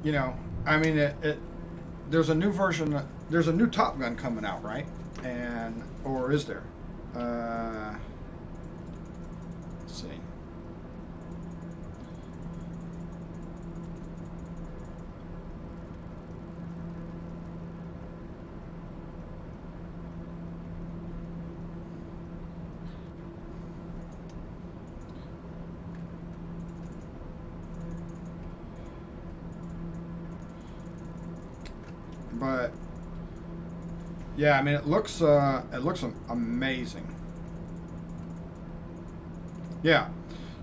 you know, I mean, there's a new version. There's a new Top Gun coming out, right? Or is there? Let's see. But yeah, I mean, it looks amazing. Yeah,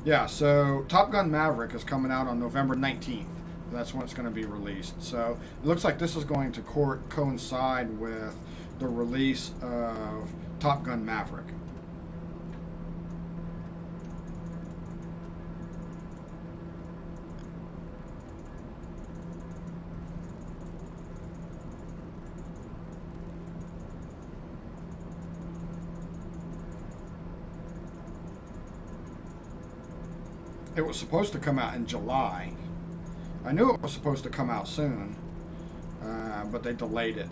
yeah. So Top Gun Maverick is coming out on November 19th. That's when it's going to be released. So it looks like this is going to coincide with the release of Top Gun Maverick. It was supposed to come out in July. I knew it was supposed to come out soon, but they delayed it.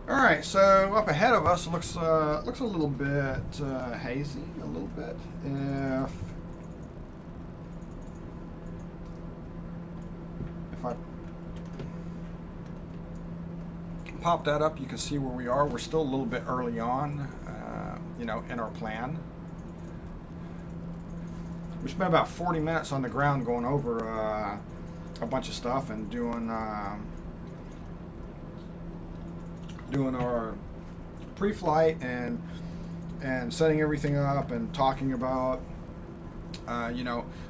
All right, so up ahead of us looks a little bit hazy, a little bit. If I pop that up, you can see where we are. We're still a little bit early on, in our plan. We spent about 40 minutes on the ground going over a bunch of stuff and doing our pre-flight and setting everything up and talking about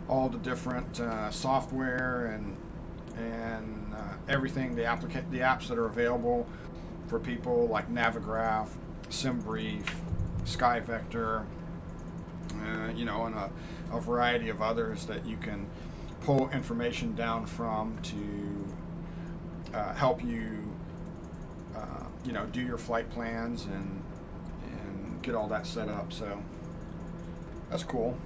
all the different software and everything, the apps that are available for people like Navigraph, SimBrief, SkyVector, and a variety of others that you can pull information down from to help you do your flight plans and get all that set up. So that's cool.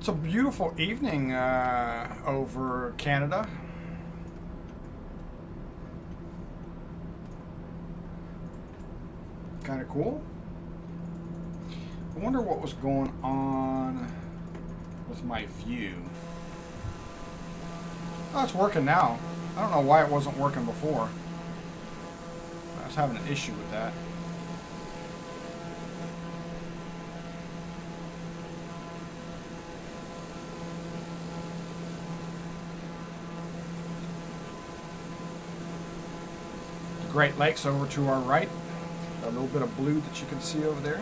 It's a beautiful evening over Canada. Kind of cool. I wonder what was going on with my view. Oh, it's working now. I don't know why it wasn't working before. I was having an issue with that. Great Lakes over to our right. A little bit of blue that you can see over there.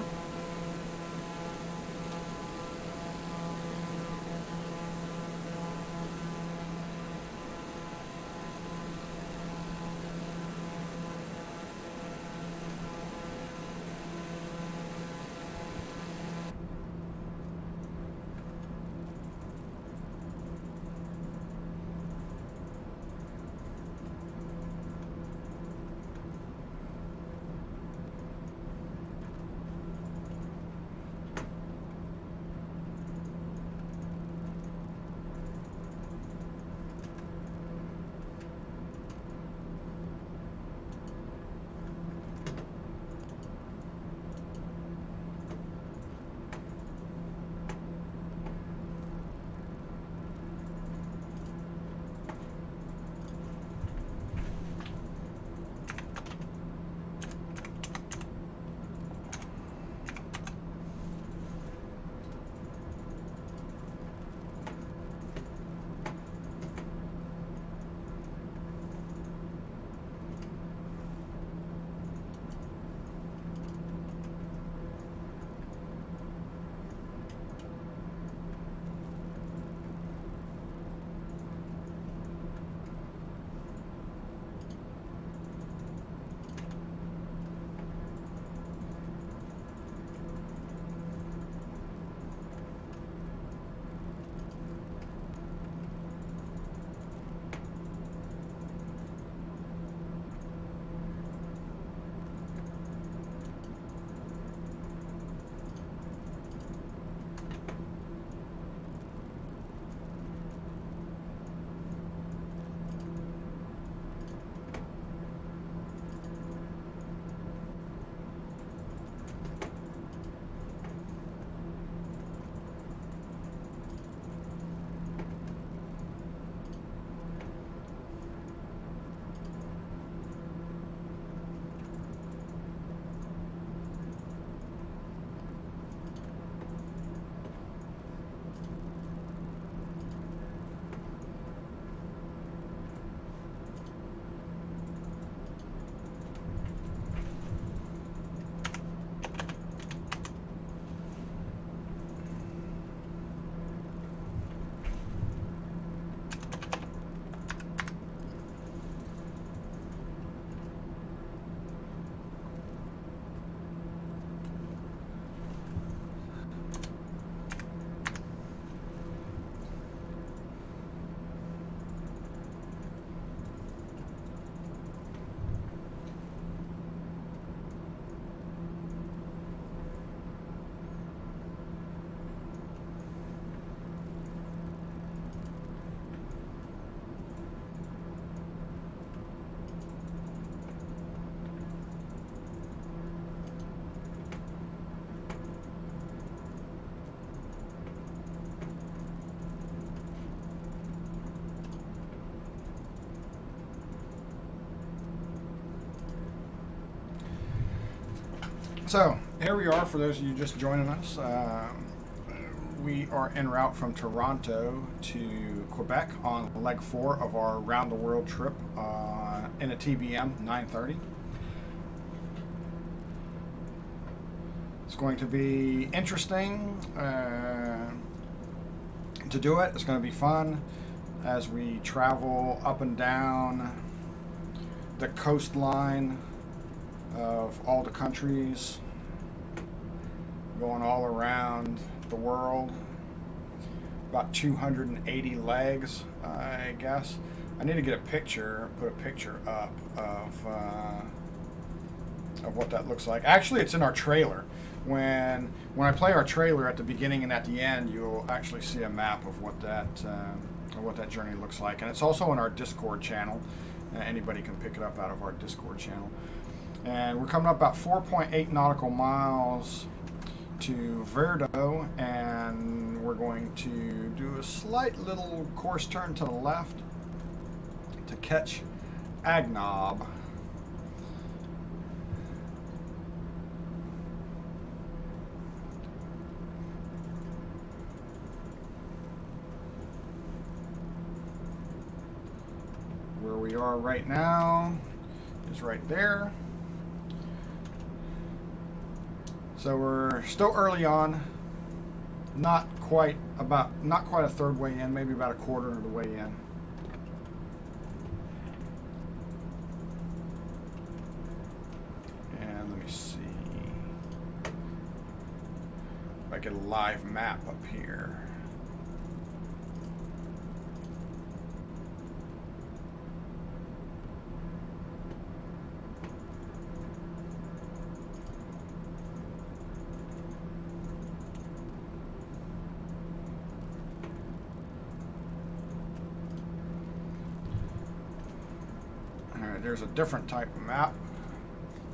So here we are for those of you just joining us. We are en route from Toronto to Quebec on leg 4 of our round the world trip in a TBM 930. It's going to be interesting to do it. It's going to be fun as we travel up and down the coastline of all the countries, going all around the world. About 280 legs, I guess. I need to get a picture, put a picture up of what that looks like. Actually, it's in our trailer. When I play our trailer at the beginning and at the end, you'll actually see a map of what that journey looks like, and it's also in our Discord channel. Anybody can pick it up out of our Discord channel. And we're coming up about 4.8 nautical miles to Verdo, and we're going to do a slight little course turn to the left to catch Agnob. Where we are right now is right there. So we're still early on, not quite a third way in, maybe about a quarter of the way in. And let me see if I get a live map up here. There's a different type of map,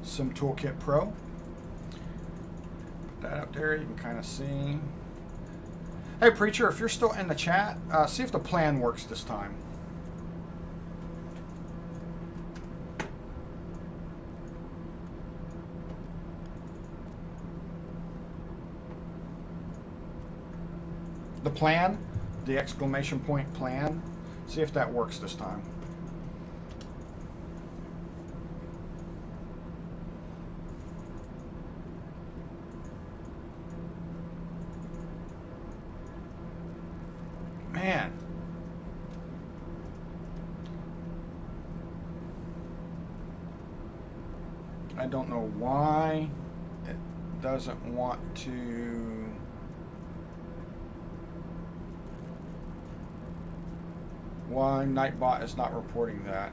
Sim Toolkit Pro. Put that up there, you can kind of see. Hey Preacher, if you're still in the chat, see if the plan works this time. The plan, the exclamation point plan, see if that works this time. Man, I don't know why it doesn't want to. Why Nightbot is not reporting that.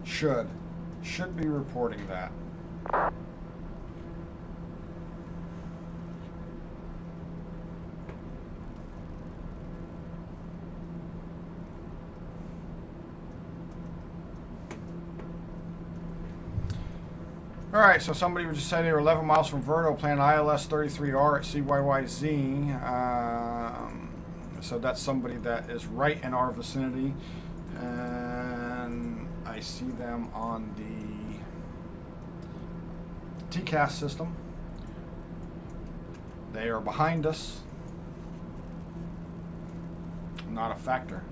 Should be reporting that. All right, so somebody would just say they were 11 miles from Verdo, playing ILS 33R at CYYZ. So that's somebody that is right in our vicinity, and I see them on the TCAS system. They are behind us. Not a factor.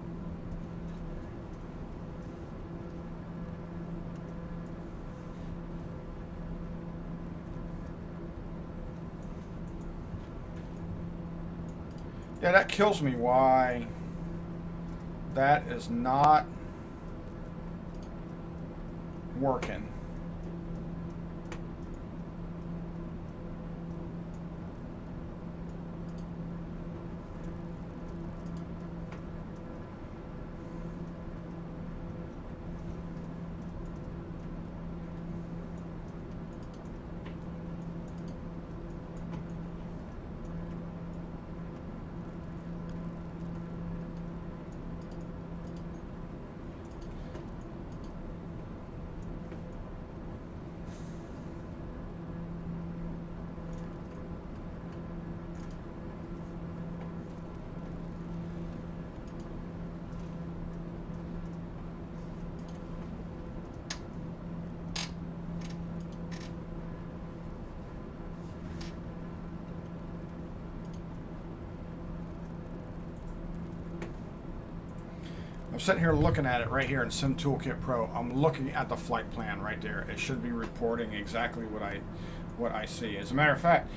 Yeah, that kills me why that is not working. I'm sitting here looking at it right here in Sim Toolkit Pro. I'm looking at the flight plan right there. It should be reporting exactly what I see. As a matter of fact,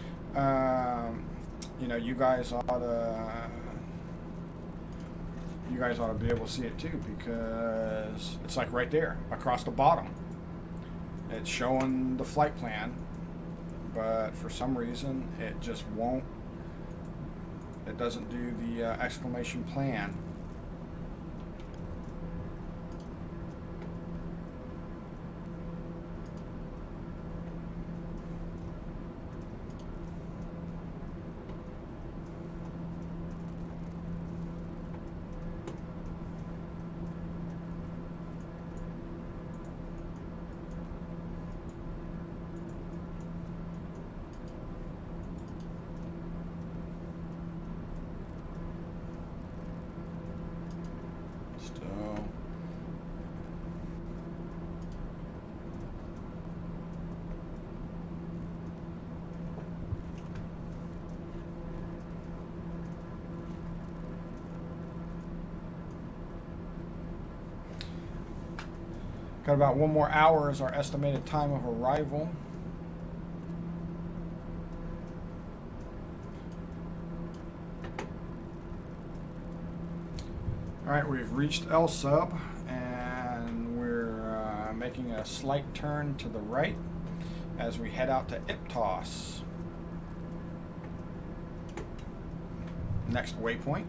you know, you guys ought to be able to see it too, because it's like right there across the bottom. It's showing the flight plan, but for some reason it just won't. It doesn't do the exclamation plan. Still. Got about 1 more hour as our estimated time of arrival. All right, we've reached L sub, and we're making a slight turn to the right as we head out to Iptos. Next waypoint.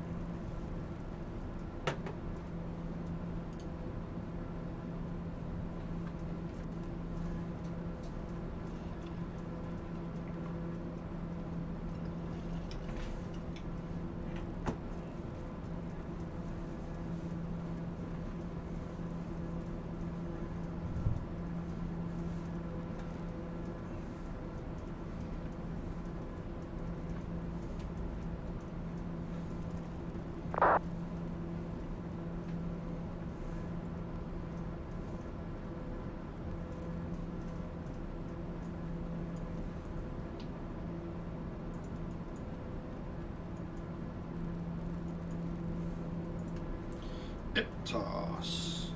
Iptos.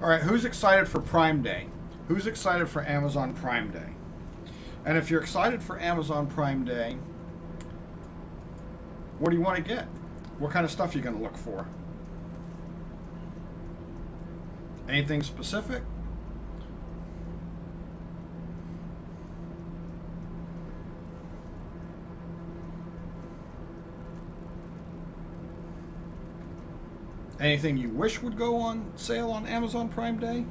All right, who's excited for Prime Day? Who's excited for Amazon Prime Day? And if you're excited for Amazon Prime Day, what do you want to get? What kind of stuff are you going to look for? Anything specific? Anything you wish would go on sale on Amazon Prime Day?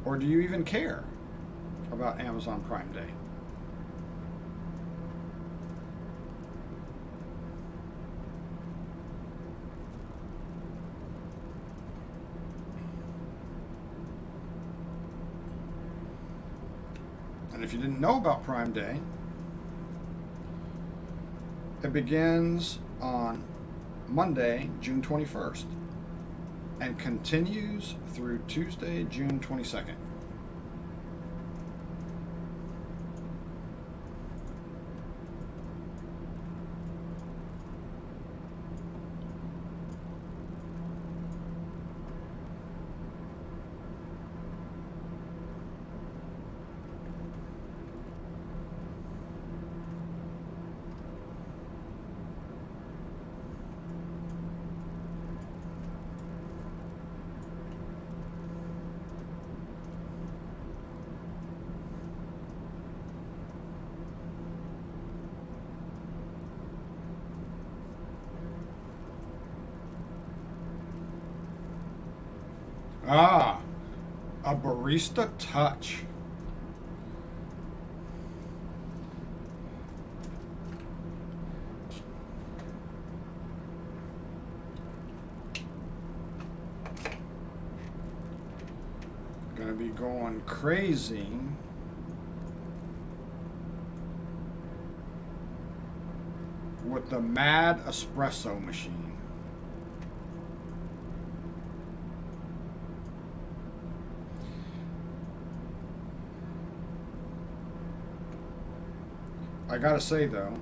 Or do you even care about Amazon Prime Day? And if you didn't know about Prime Day, it begins on Monday, June 21st, and continues through Tuesday, June 22nd. Ah, a Barista Touch. to be going crazy with the Mad Espresso machine. I gotta say though,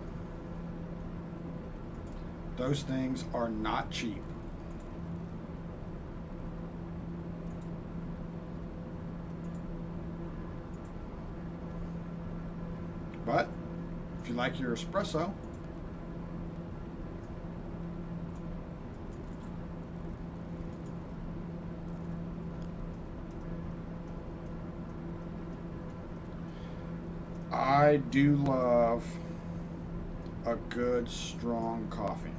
those things are not cheap. But if you like your espresso, I do love a good strong coffee.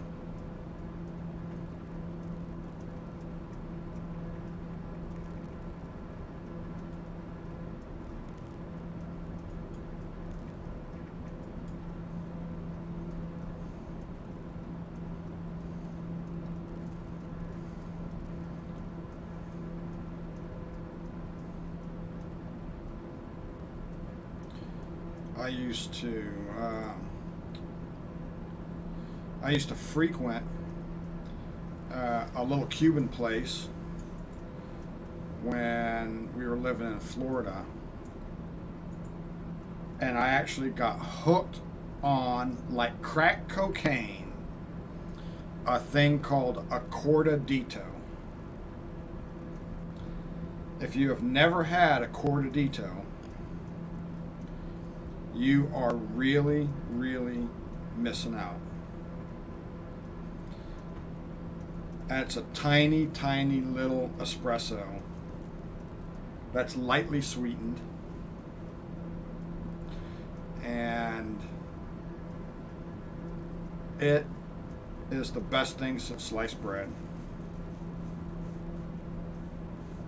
I used to frequent a little Cuban place when we were living in Florida, and I actually got hooked on, like crack cocaine, a thing called a cortadito. If you have never had a cortadito, you are really, really missing out. And it's a tiny, tiny little espresso that's lightly sweetened. And it is the best thing since sliced bread.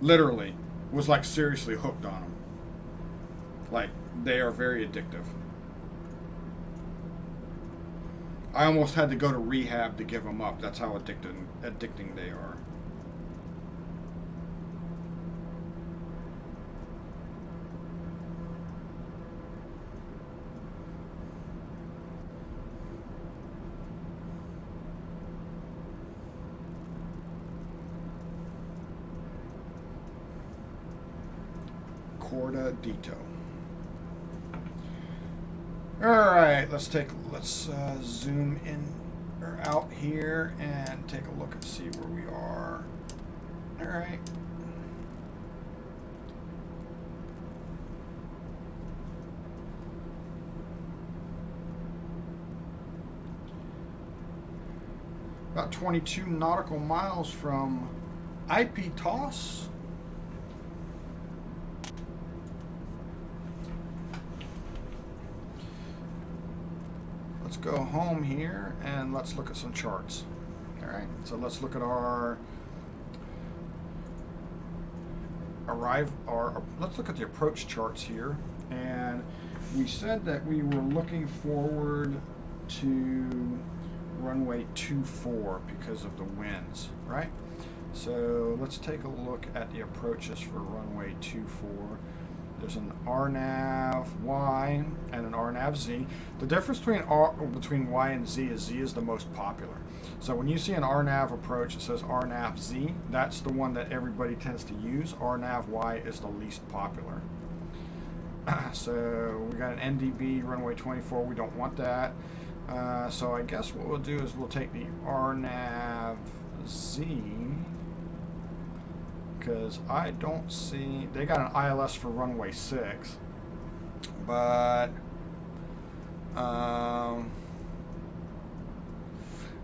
Literally, was like seriously hooked on them. Like, they are very addictive. I almost had to go to rehab to give them up. That's how addicting they are. Cortadito. All right, let's zoom in or out here and take a look and see where we are. All right. About 22 nautical miles from IP-TOS. Let's go home here and let's look at some charts. All right, so let's look at let's look at the approach charts here. And we said that we were looking forward to runway 24 because of the winds, right? So let's take a look at the approaches for runway 24. There's an RNAV Y and an RNAV Z. The difference between Y and Z is the most popular. So when you see an RNAV approach, it says RNAV Z. That's the one that everybody tends to use. RNAV Y is the least popular. So we got an NDB runway 24. We don't want that. So I guess what we'll do is we'll take the RNAV Z, because I don't see, they got an ILS for runway 6, but oh,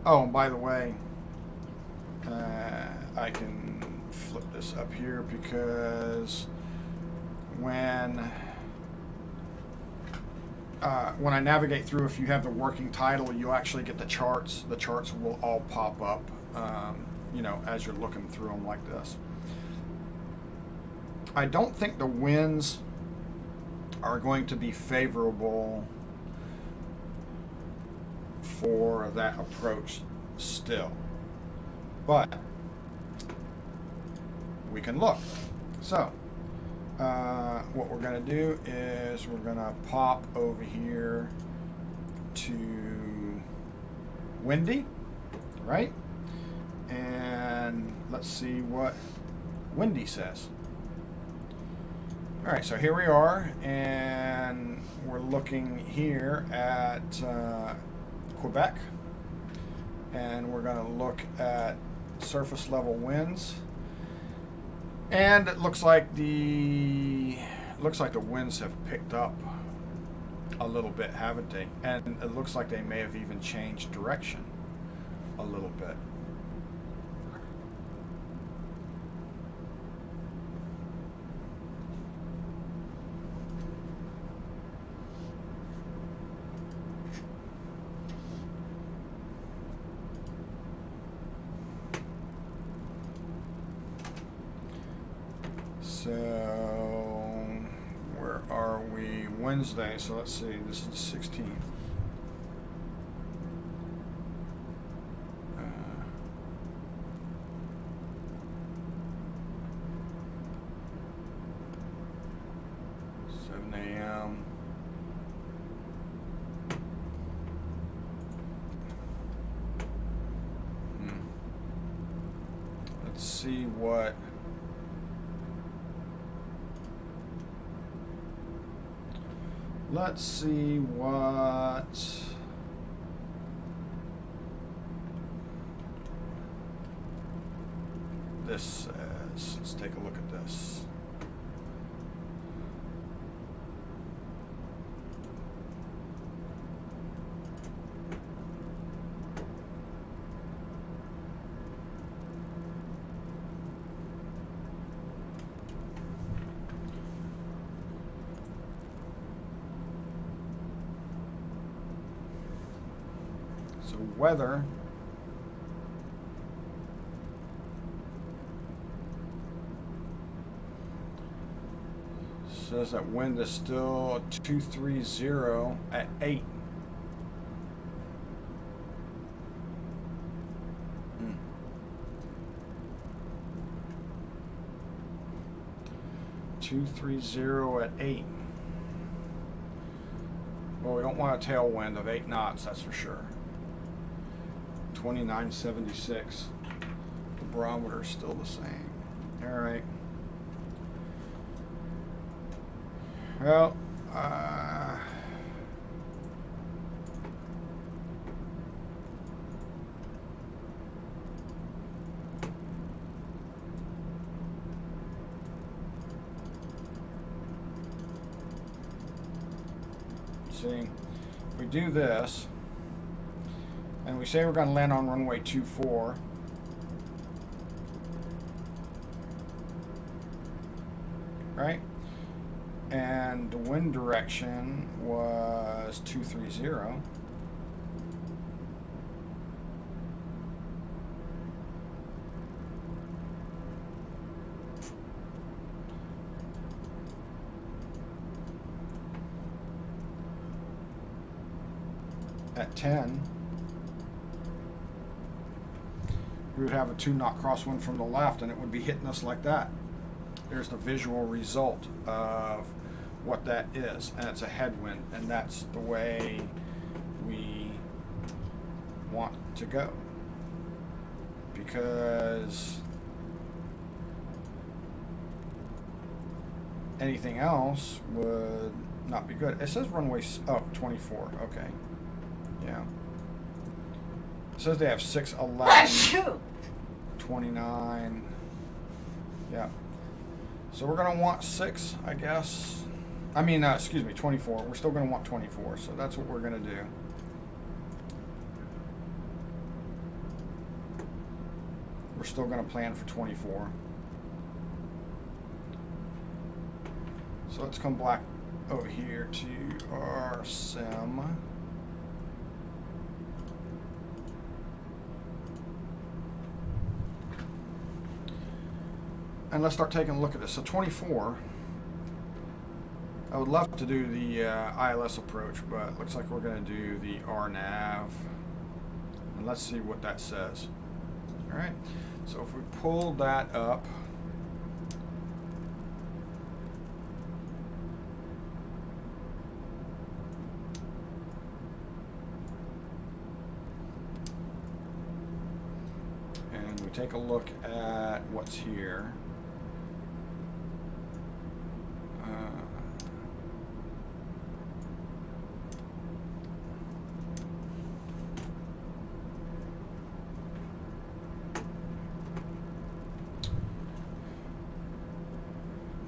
and by the way, I can flip this up here because when I navigate through, if you have the working title, you'll actually get the charts. The charts will all pop up, you know, as you're looking through them like this. I don't think the winds are going to be favorable for that approach still, but we can look. So what we're going to do is we're going to pop over here to windy, right? And let's see what windy says. All right, so here we are, and we're looking here at Quebec, and we're going to look at surface level winds. And it looks like the winds have picked up a little bit, haven't they? And it looks like they may have even changed direction a little bit. So, where are we? Wednesday. So let's see. This is the 16th. A.m. Let's see what. Let's see what this says. Let's take a look at this. So weather says that wind is still 230 at 8. Hmm. 230 at 8. Well, we don't want a tailwind of 8 knots, that's for sure. 2976. The barometer is still the same. All right. Well, see, if we do this, and we say we're going to land on runway 24, right? And the wind direction was 230. At 10, we would have a 2-knot crosswind from the left, and it would be hitting us like that. There's the visual result of what that is, and it's a headwind, and that's the way we want to go, because anything else would not be good. It says runway 24. Okay, yeah. It says they have 6, 11, 29. Yeah. So we're going to want 6, I guess. I mean, excuse me, 24. We're still going to want 24, so that's what we're going to do. We're still going to plan for 24. So let's come back over here to our sim. And let's start taking a look at this. So 24, I would love to do the ILS approach, but it looks like we're going to do the RNAV. And let's see what that says. All right, so if we pull that up, take a look at what's here.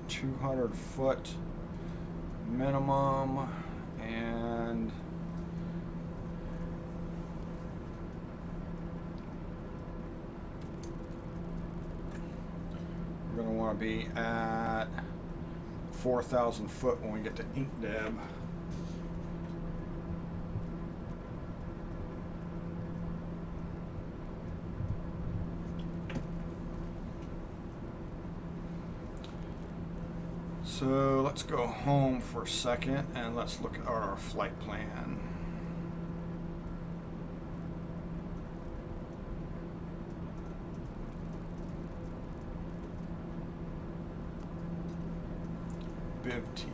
200-foot minimum, and we're going to want to be at 4,000 foot when we get to ink deb. So let's go home for a second and let's look at our flight plan. BIVT.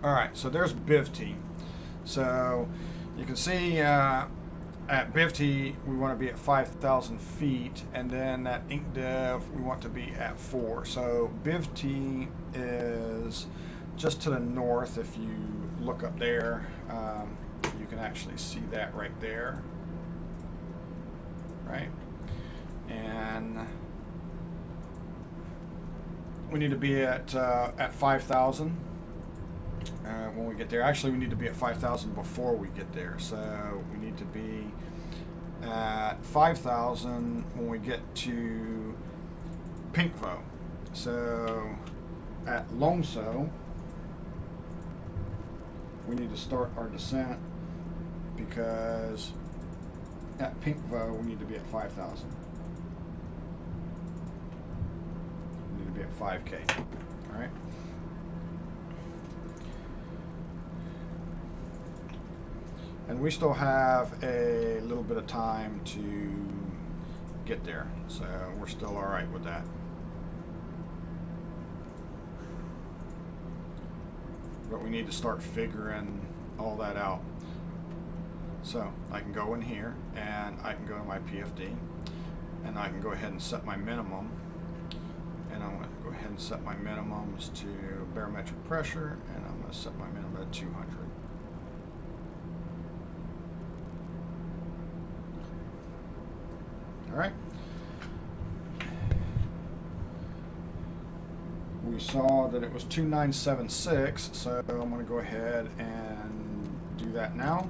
All right, so there's BIVT. So you can see at BIVT, we want to be at 5,000 feet, and then at ink dev, we want to be at 4. So BIVT is just to the north. If you look up there, you can actually see that right there, right? And we need to be at 5,000 when we get there. Actually, we need to be at 5,000 before we get there. So we need to be at 5,000 when we get to Pinkvo. So at Longso, we need to start our descent because at Pinkvo we need to be at 5,000. We need to be at 5K. All right. And we still have a little bit of time to get there, so we're still all right with that. But we need to start figuring all that out. So I can go in here and I can go to my PFD and I can go ahead and set my minimum. And I'm going to go ahead and set my minimums to barometric pressure, and I'm going to set my minimum at 200. All right. We saw that it was 2976, so I'm going to go ahead and do that now,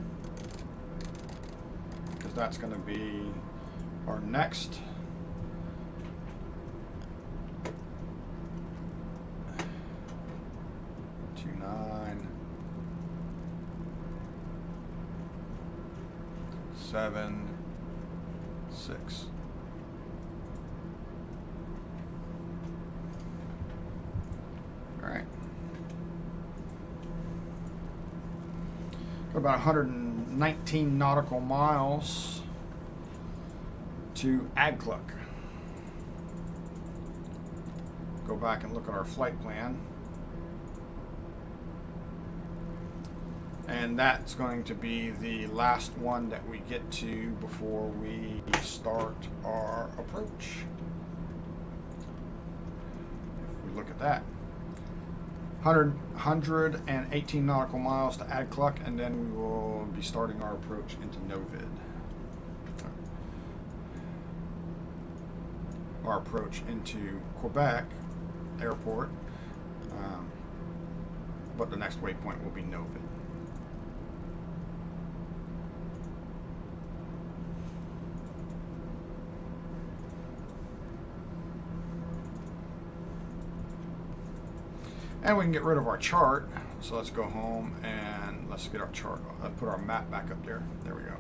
because that's going to be our next. Nine, 7, 6. All right. Got about 119 nautical miles to Agcluck. Go back and look at our flight plan. And that's going to be the last one that we get to before we start our approach. If we look at that, 118 nautical miles to Agcluck, and then we will be starting our approach into Novid. Our approach into Quebec Airport, but the next waypoint will be Novid. And we can get rid of our chart. So let's go home and let's get our chart. Let's put our map back up there. There we go.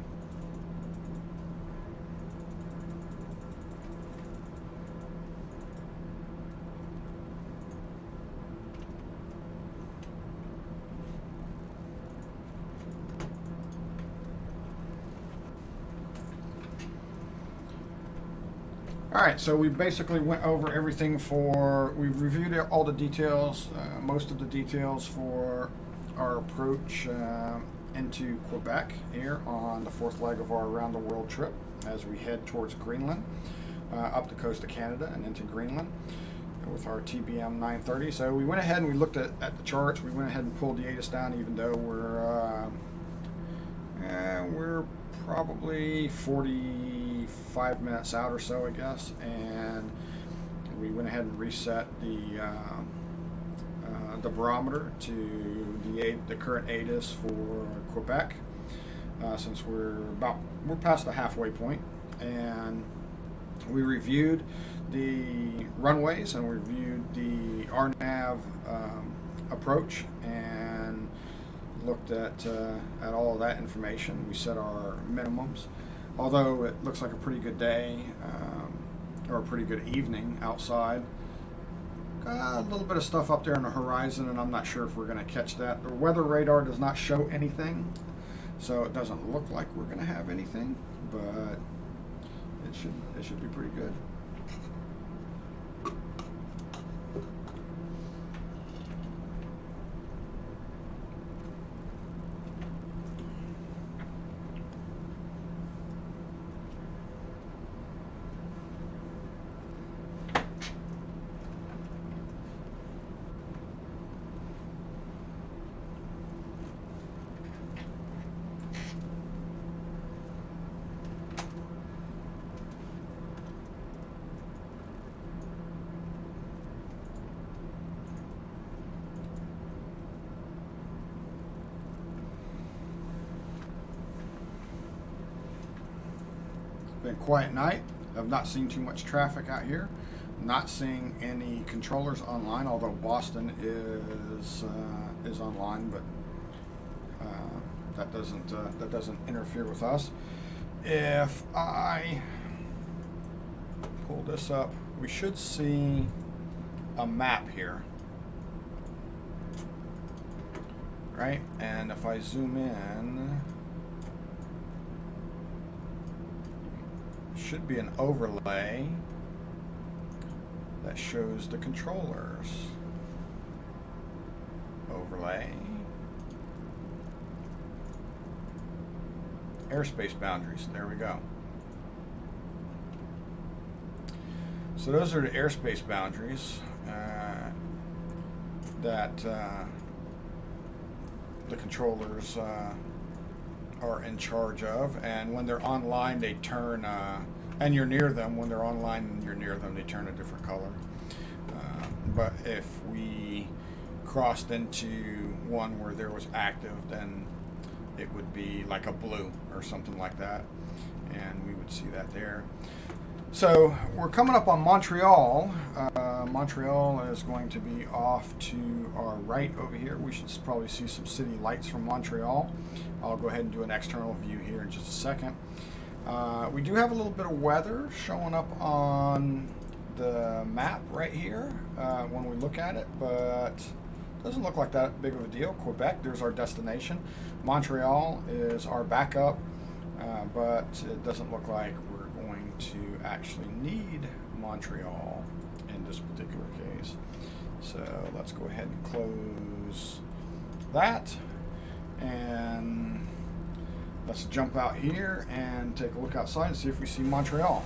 All right, so we basically went over everything we've reviewed all the details, most of the details for our approach into Quebec here on the fourth leg of our around the world trip as we head towards Greenland, up the coast of Canada and into Greenland with our TBM 930. So we went ahead and we looked at the charts. We went ahead and pulled the ATIS down, even though we're probably 45 minutes out or so, I guess, and we went ahead and reset the barometer to the current ATIS for Quebec, since we're past the halfway point, and we reviewed the runways and we reviewed the RNAV approach and looked at all of that information. We set our minimums. Although it looks like a pretty good day or a pretty good evening outside, a little bit of stuff up there on the horizon, and I'm not sure if we're going to catch that. The weather radar does not show anything, so it doesn't look like we're going to have anything, but it should be pretty good. Been a quiet night. I've not seen too much traffic out here. Not seeing any controllers online, although Boston is online, but that doesn't interfere with us. If I pull this up, we should see a map here, right? And if I zoom in, should be an overlay that shows the controllers. Overlay. Airspace boundaries. There we go. So those are the airspace boundaries that the controllers are in charge of, and when they're online they turn and you're near them. When they're online and you're near them, they turn a different color. But if we crossed into one where there was active, then it would be like a blue or something like that, and we would see that there. So we're coming up on Montreal. Montreal is going to be off to our right over here. We should probably see some city lights from Montreal. I'll go ahead and do an external view here in just a second. We do have a little bit of weather showing up on the map right here when we look at it, but doesn't look like that big of a deal. Quebec, there's our destination. Montreal is our backup, but it doesn't look like we're going to actually need Montreal in this particular case. So let's go ahead and close that, and let's jump out here and take a look outside and see if we see Montreal.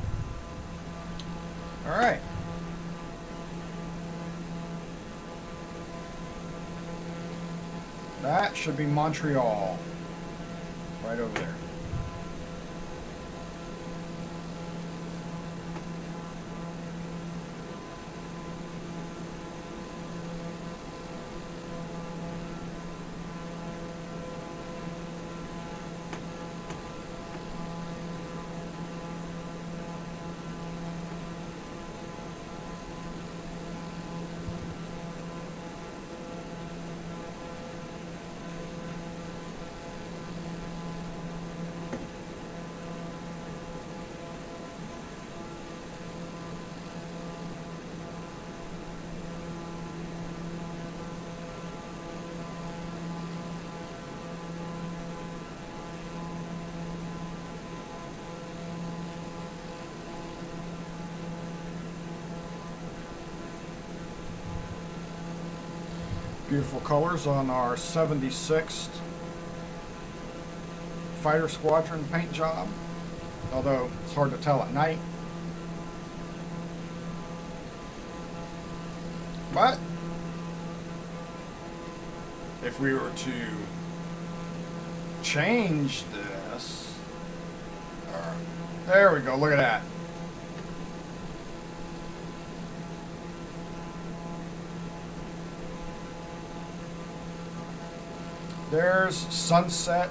All right. That should be Montreal, right over there. Beautiful colors on our 76th Fighter Squadron paint job, although it's hard to tell at night. But if we were to change this, there we go, look at that. There's sunset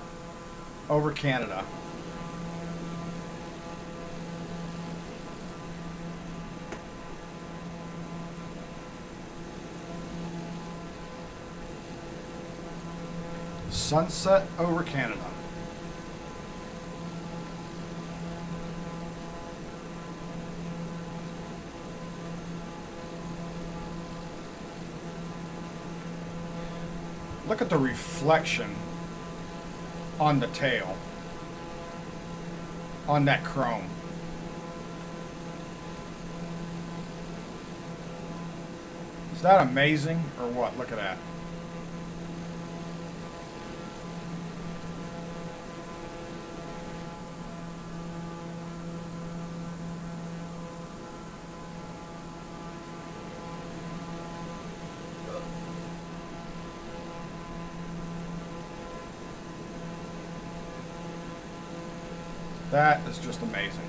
over Canada. Sunset over Canada. Look at the reflection on the tail, on that chrome. Is that amazing or what? Look at that. That is just amazing.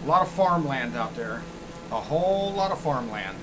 A lot of farmland out there. A whole lot of farmland.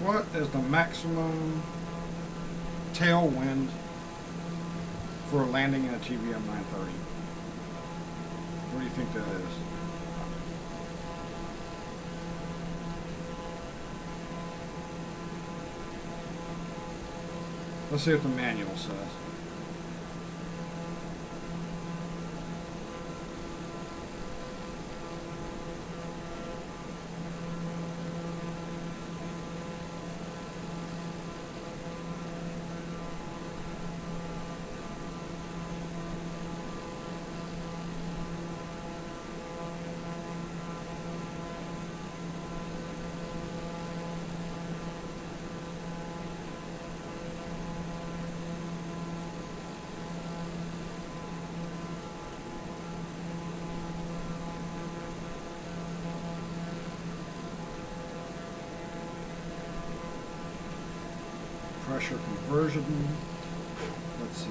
What is the maximum tailwind for landing in a TBM 930? What do you think that is? Let's see what the manual says. Pressure conversion. Let's see.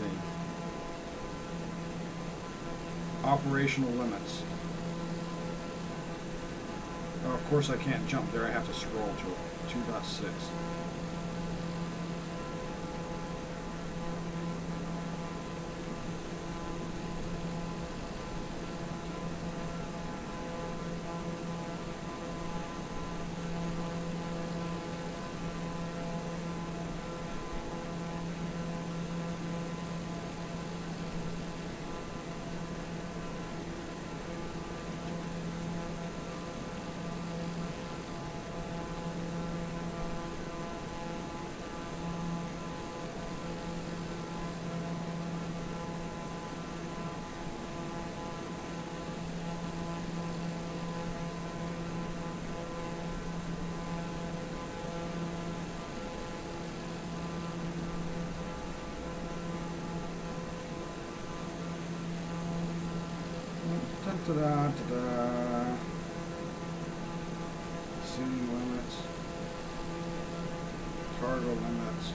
Operational limits. Oh, of course I can't jump there. I have to scroll to it. 2.6. Da-da-da-da. Seating limits. Cargo limits.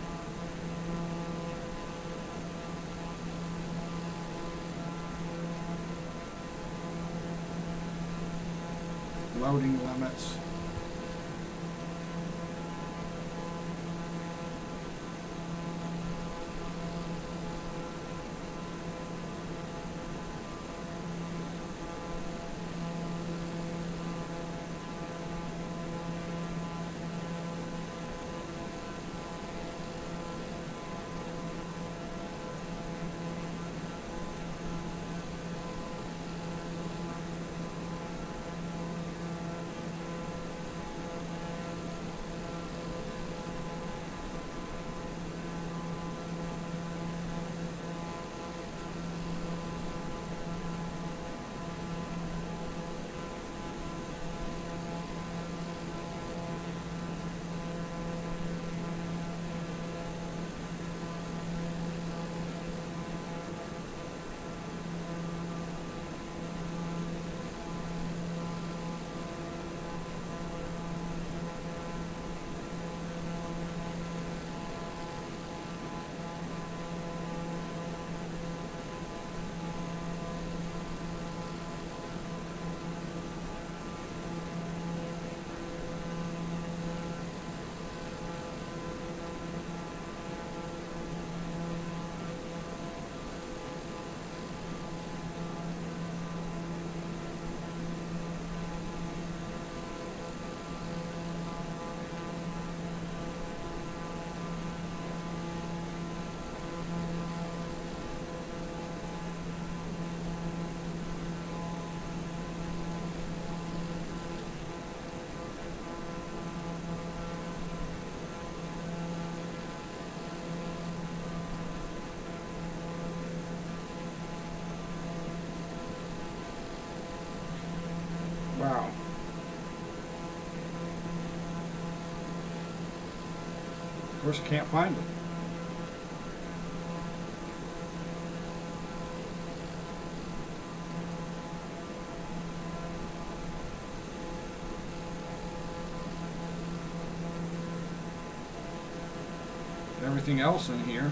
Loading limits. Wow. Of course, I can't find it. Everything else in here.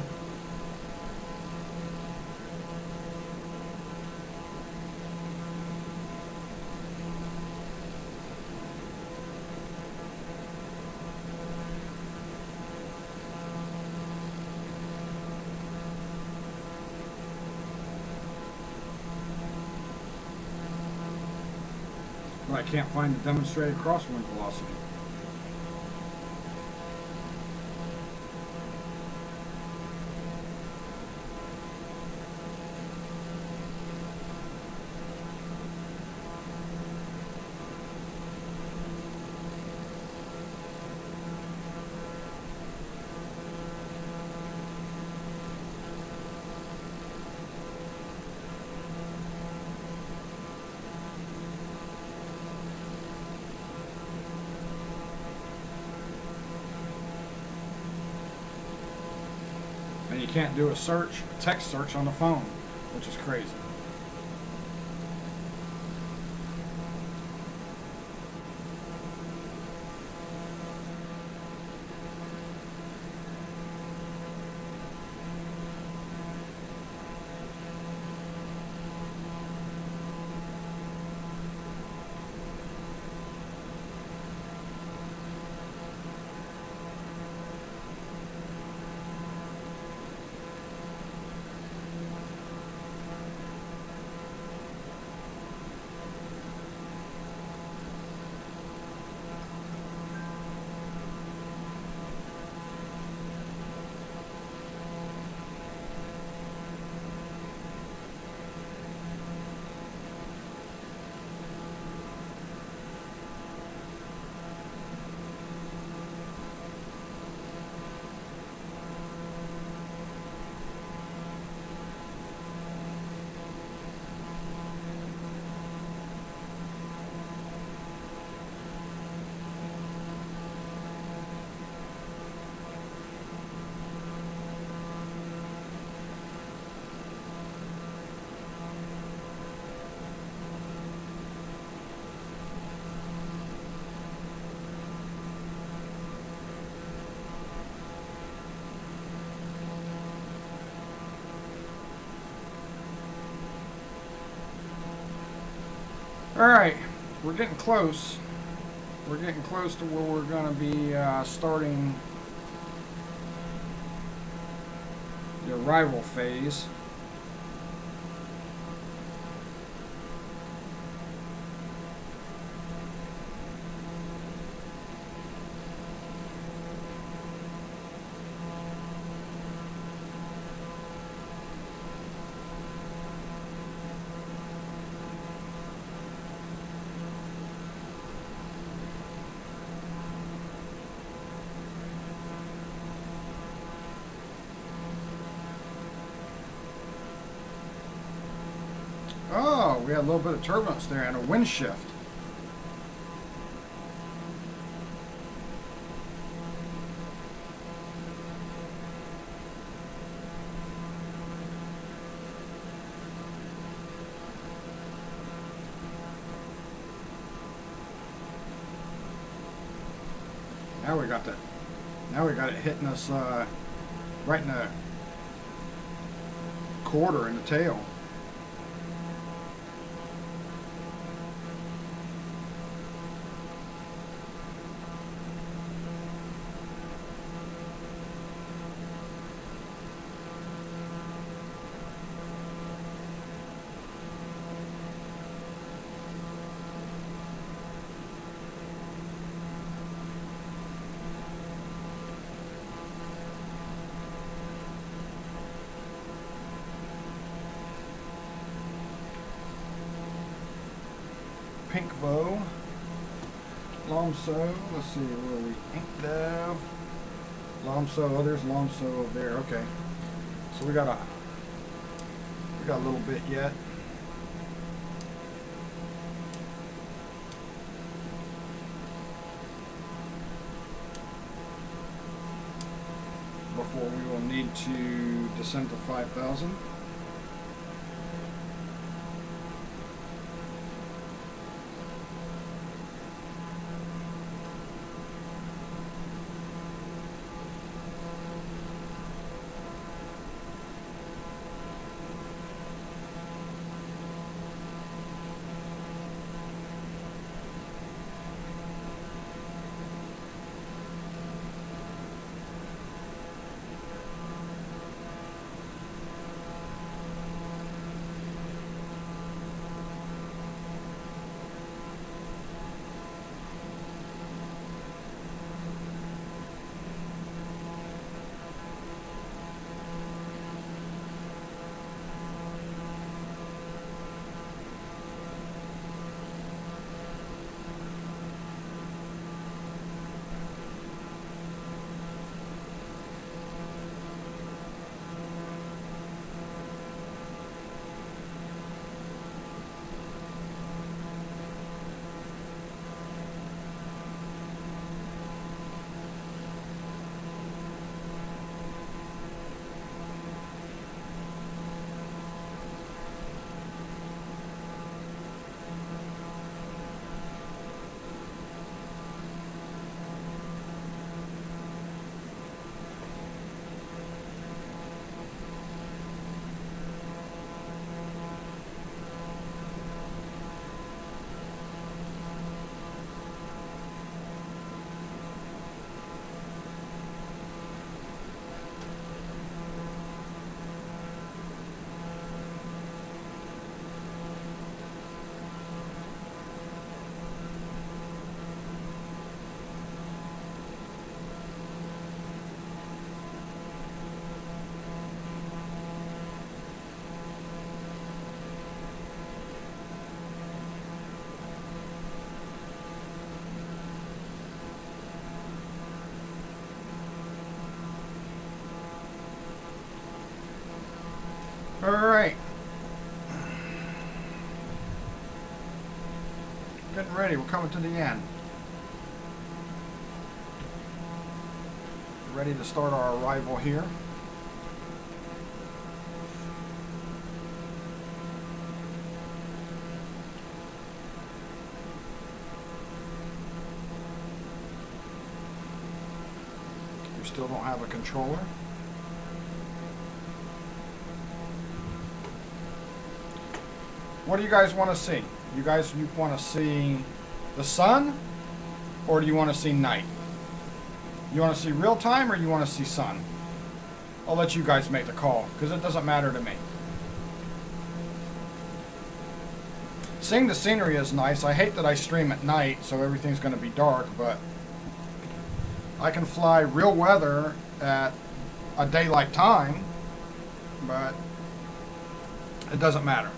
But I can't find the demonstrated crosswind velocity. And you can't do a search, text search on the phone, which is crazy. Alright, we're getting close. We're getting close to where we're going to be starting the arrival phase. Oh, we had a little bit of turbulence there and a wind shift. Now we got it hitting us right in the quarter in the tail. Pink Vo, Lomso, let's see where we Ink Dev, Lomso, oh there's Lomso over there, okay. So we got a little bit yet. Before we will need to descend to 5,000. All right. Getting ready. We're coming to the end. Ready to start our arrival here. We still don't have a controller. What do you guys want to see? You guys, you want to see the sun, or do you want to see night? You want to see real time, or you want to see sun? I'll let you guys make the call, because it doesn't matter to me. Seeing the scenery is nice. I hate that I stream at night, so everything's going to be dark, but I can fly real weather at a daylight time, but it doesn't matter.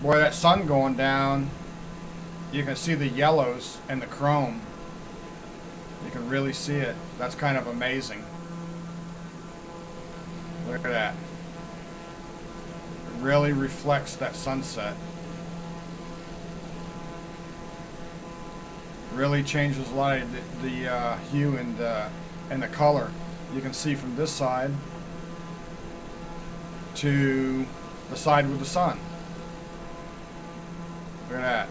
Boy, that sun going down, you can see the yellows and the chrome. You can really see it. That's kind of amazing. Look at that. It really reflects that sunset. Really changes a lot of the hue and the color. You can see from this side to the side with the sun. Look at that.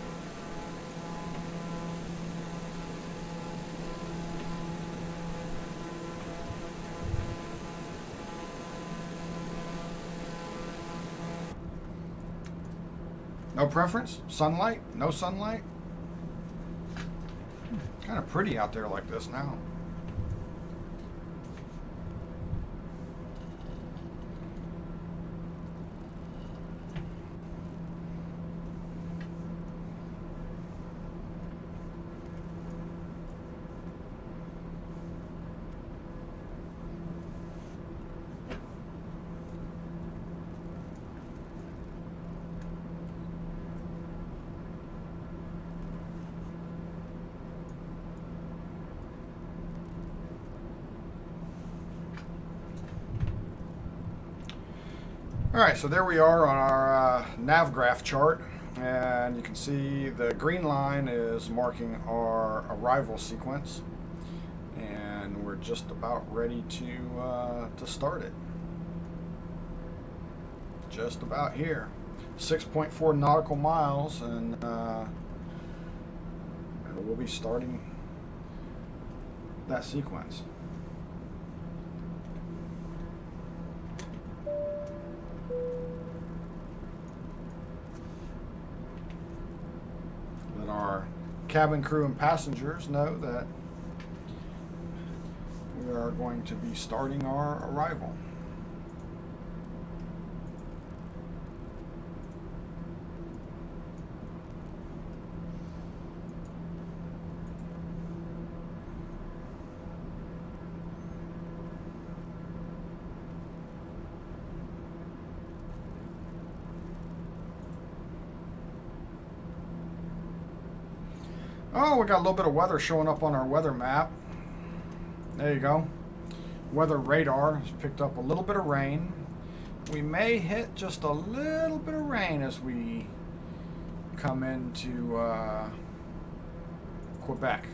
No preference? Sunlight? No sunlight? Kind of pretty out there like this now. Alright, so there we are on our nav graph chart, and you can see the green line is marking our arrival sequence, and we're just about ready to start it. Just about here. 6.4 nautical miles, and we'll be starting that sequence. Our cabin crew and passengers know that we are going to be starting our arrival. Oh, we got a little bit of weather showing up on our weather map. There you go. Weather radar has picked up a little bit of rain. We may hit just a little bit of rain as we come into Quebec.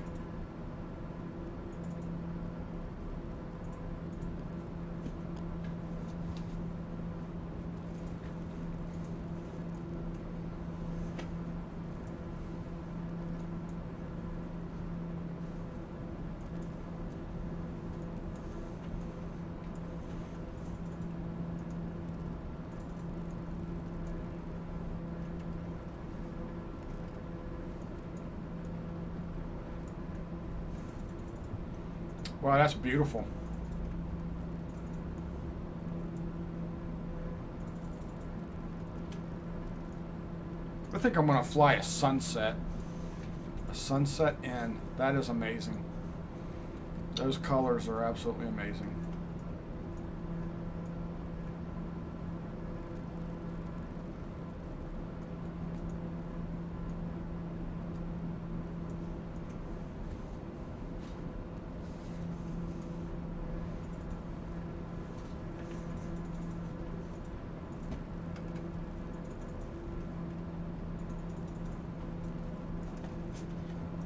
Wow, that's beautiful. I think I'm going to fly a sunset. A sunset, and that is amazing. Those colors are absolutely amazing.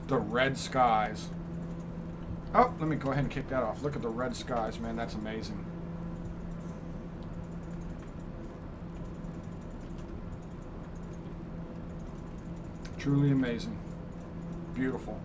The red skies. Oh, let me go ahead and kick that off. Look at the red skies, man. That's amazing. Truly amazing. Beautiful.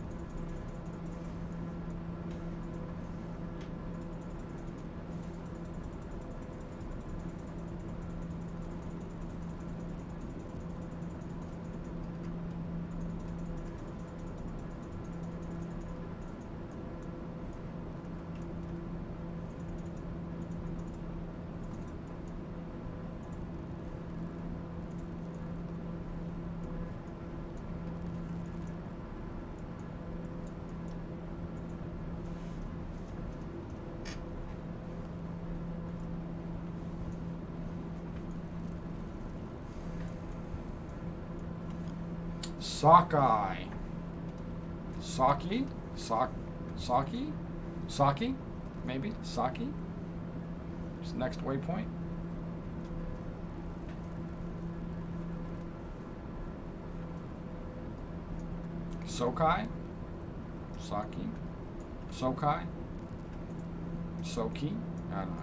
Sockeye. Saki? Saki? Saki? Maybe? Saki? It's the next waypoint. Sokai? Saki? Sokai? Soki? I don't know.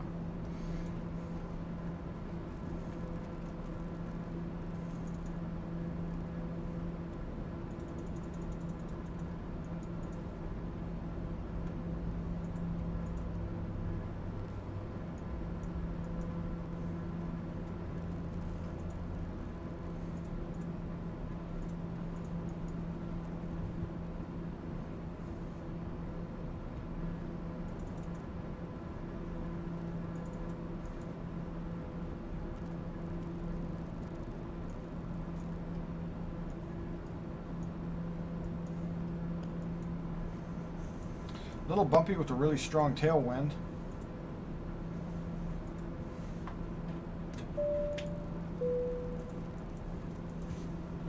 A little bumpy with a really strong tailwind.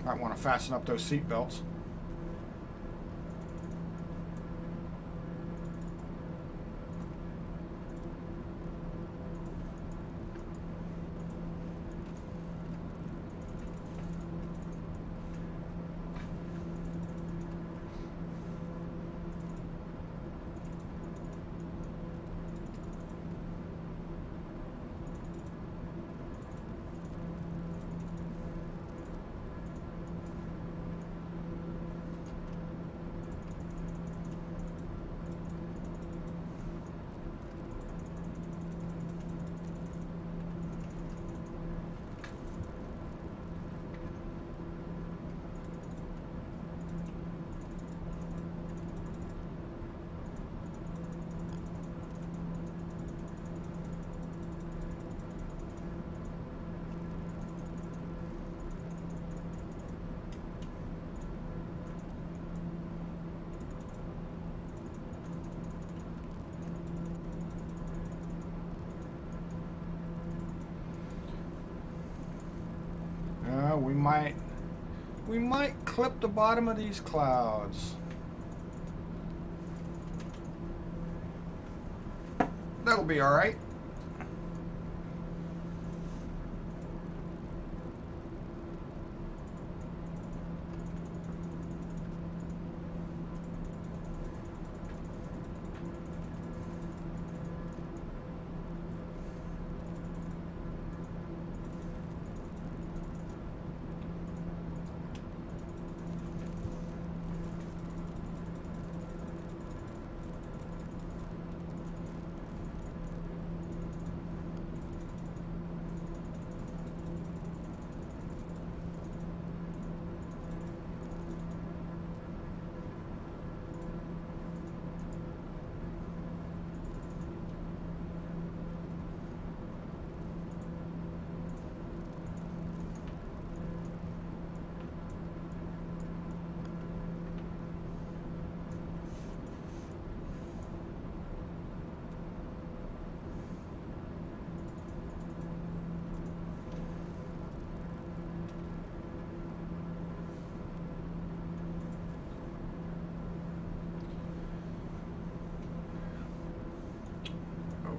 Might want to fasten up those seat belts. We might clip the bottom of these clouds. That'll be all right.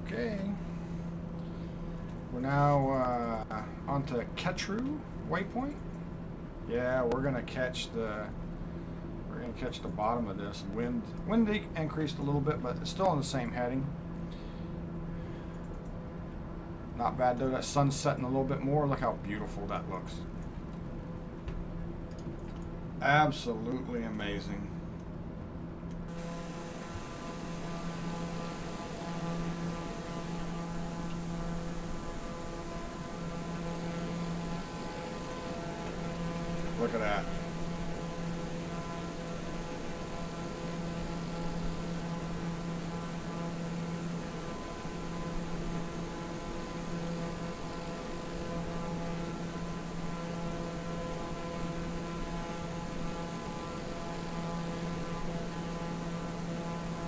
Okay. We're now onto Ketru waypoint. Yeah, we're gonna catch the bottom of this. Wind increased a little bit, but it's still on the same heading. Not bad though. That sun's setting a little bit more. Look how beautiful that looks. Absolutely amazing. Look at that.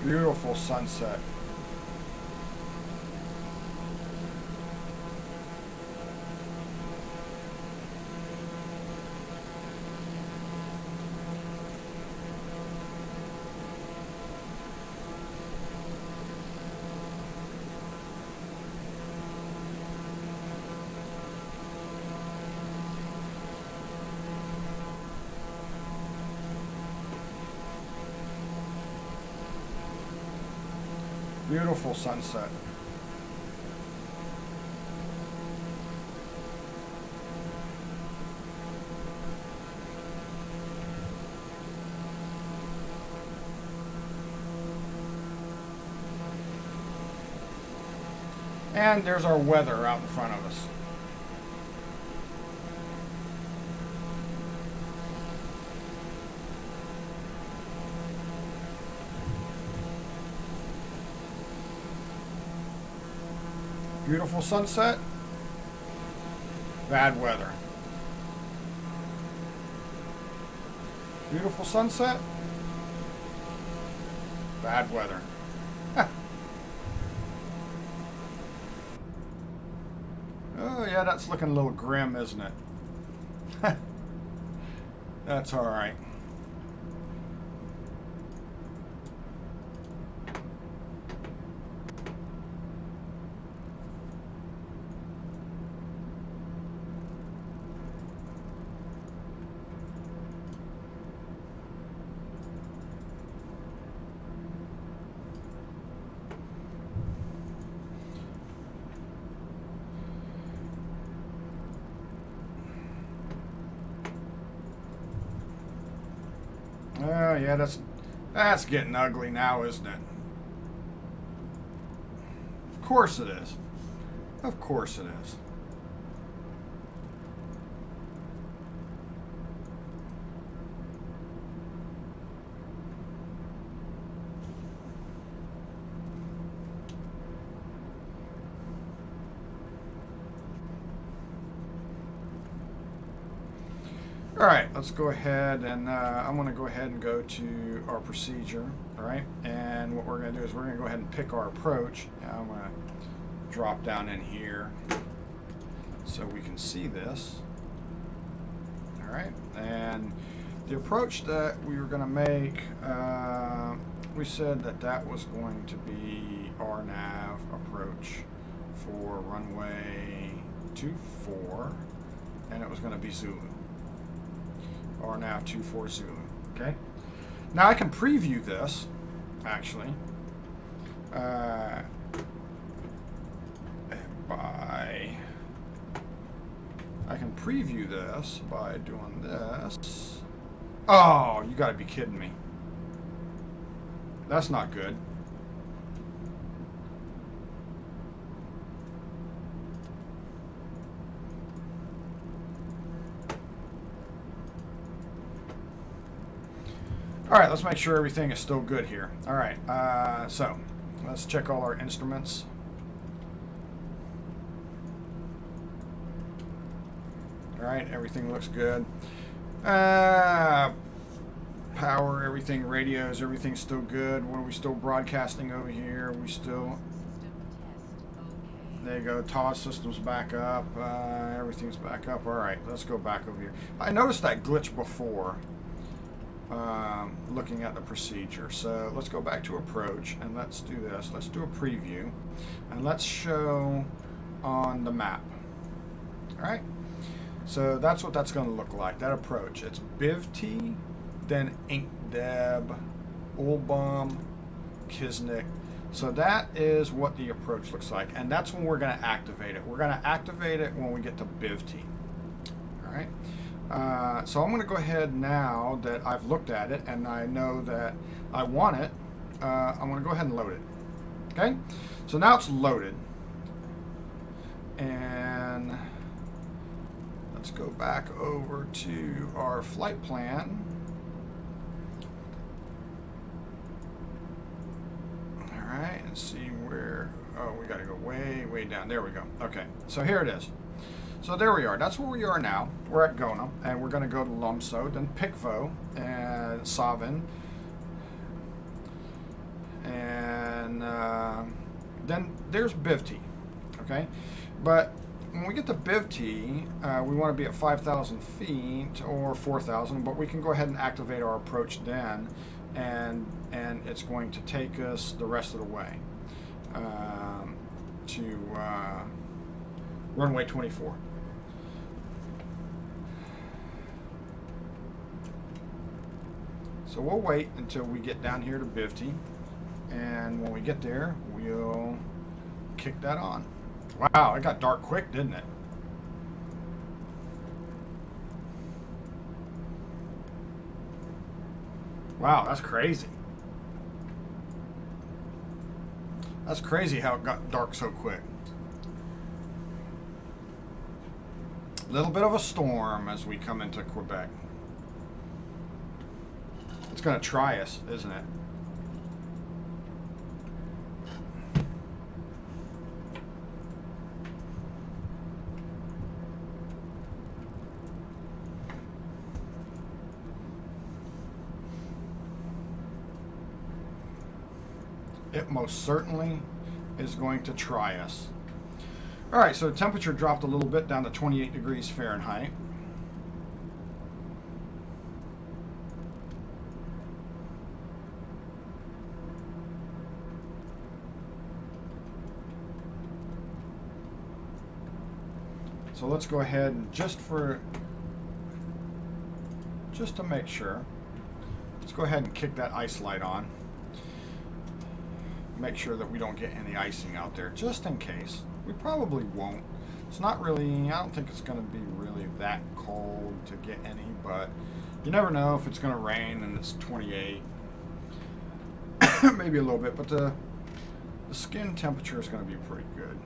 Beautiful sunset. Beautiful sunset. And there's our weather out in front of us. Beautiful sunset, bad weather. Beautiful sunset, bad weather. Oh yeah, that's looking a little grim, isn't it? That's all right. Oh yeah, that's getting ugly now, isn't it? Of course it is. Of course it is. All right, let's go ahead and I'm going to go ahead and go to our procedure. All right, and what we're going to do is we're going to go ahead and pick our approach. Now I'm going to drop down in here so we can see this. All right, and the approach that we were going to make, we said that that was going to be our nav approach for runway 24, and it was going to be Zulu. RNAV 24 Zulu. Okay. Now I can preview this, actually, I can preview this by doing this. Oh, you got to be kidding me. That's not good. All right, let's make sure everything is still good here. All right, so let's check all our instruments. All right, everything looks good. Power, everything, radios, everything's still good. What are we still broadcasting over here? We still, there you go, TAWS system's back up. Everything's back up. All right, let's go back over here. I noticed that glitch before. Looking at the procedure. So let's go back to approach and let's do this. Let's do a preview and let's show on the map. All right. So that's what that's going to look like. That approach. It's BivT, then InkDeb, Ulbum, Kisnik. So that is what the approach looks like, and that's when we're going to activate it. We're going to activate it when we get to BivT. All right. So I'm going to go ahead now that I've looked at it and I know that I want it. I'm going to go ahead and load it. Okay, so now it's loaded, and let's go back over to our flight plan. All right, and see where. Oh, we got to go way down. There we go. Okay, so here it is. So there we are. That's where we are now. We're at Gona, and we're going to go to Lumso, then Pikvo, and Savin, and then there's BivT. Okay, but when we get to BivT, we want to be at 5,000 feet or 4,000, but we can go ahead and activate our approach then, and it's going to take us the rest of the way to runway 24. So we'll wait until we get down here to BivT, and when we get there, we we'll kick that on. Wow, it got dark quick, didn't it? Wow, that's crazy. That's crazy how it got dark so quick. A little bit of a storm as we come into Quebec. It's going to try us, isn't it? It most certainly is going to try us. All right, so the temperature dropped a little bit down to 28 degrees Fahrenheit. So let's go ahead and just to make sure, let's go ahead and kick that ice light on. Make sure that we don't get any icing out there, just in case. We probably won't. It's not really, I don't think it's going to be really that cold to get any, but you never know if it's going to rain and it's 28. Maybe a little bit, but the skin temperature is going to be pretty good.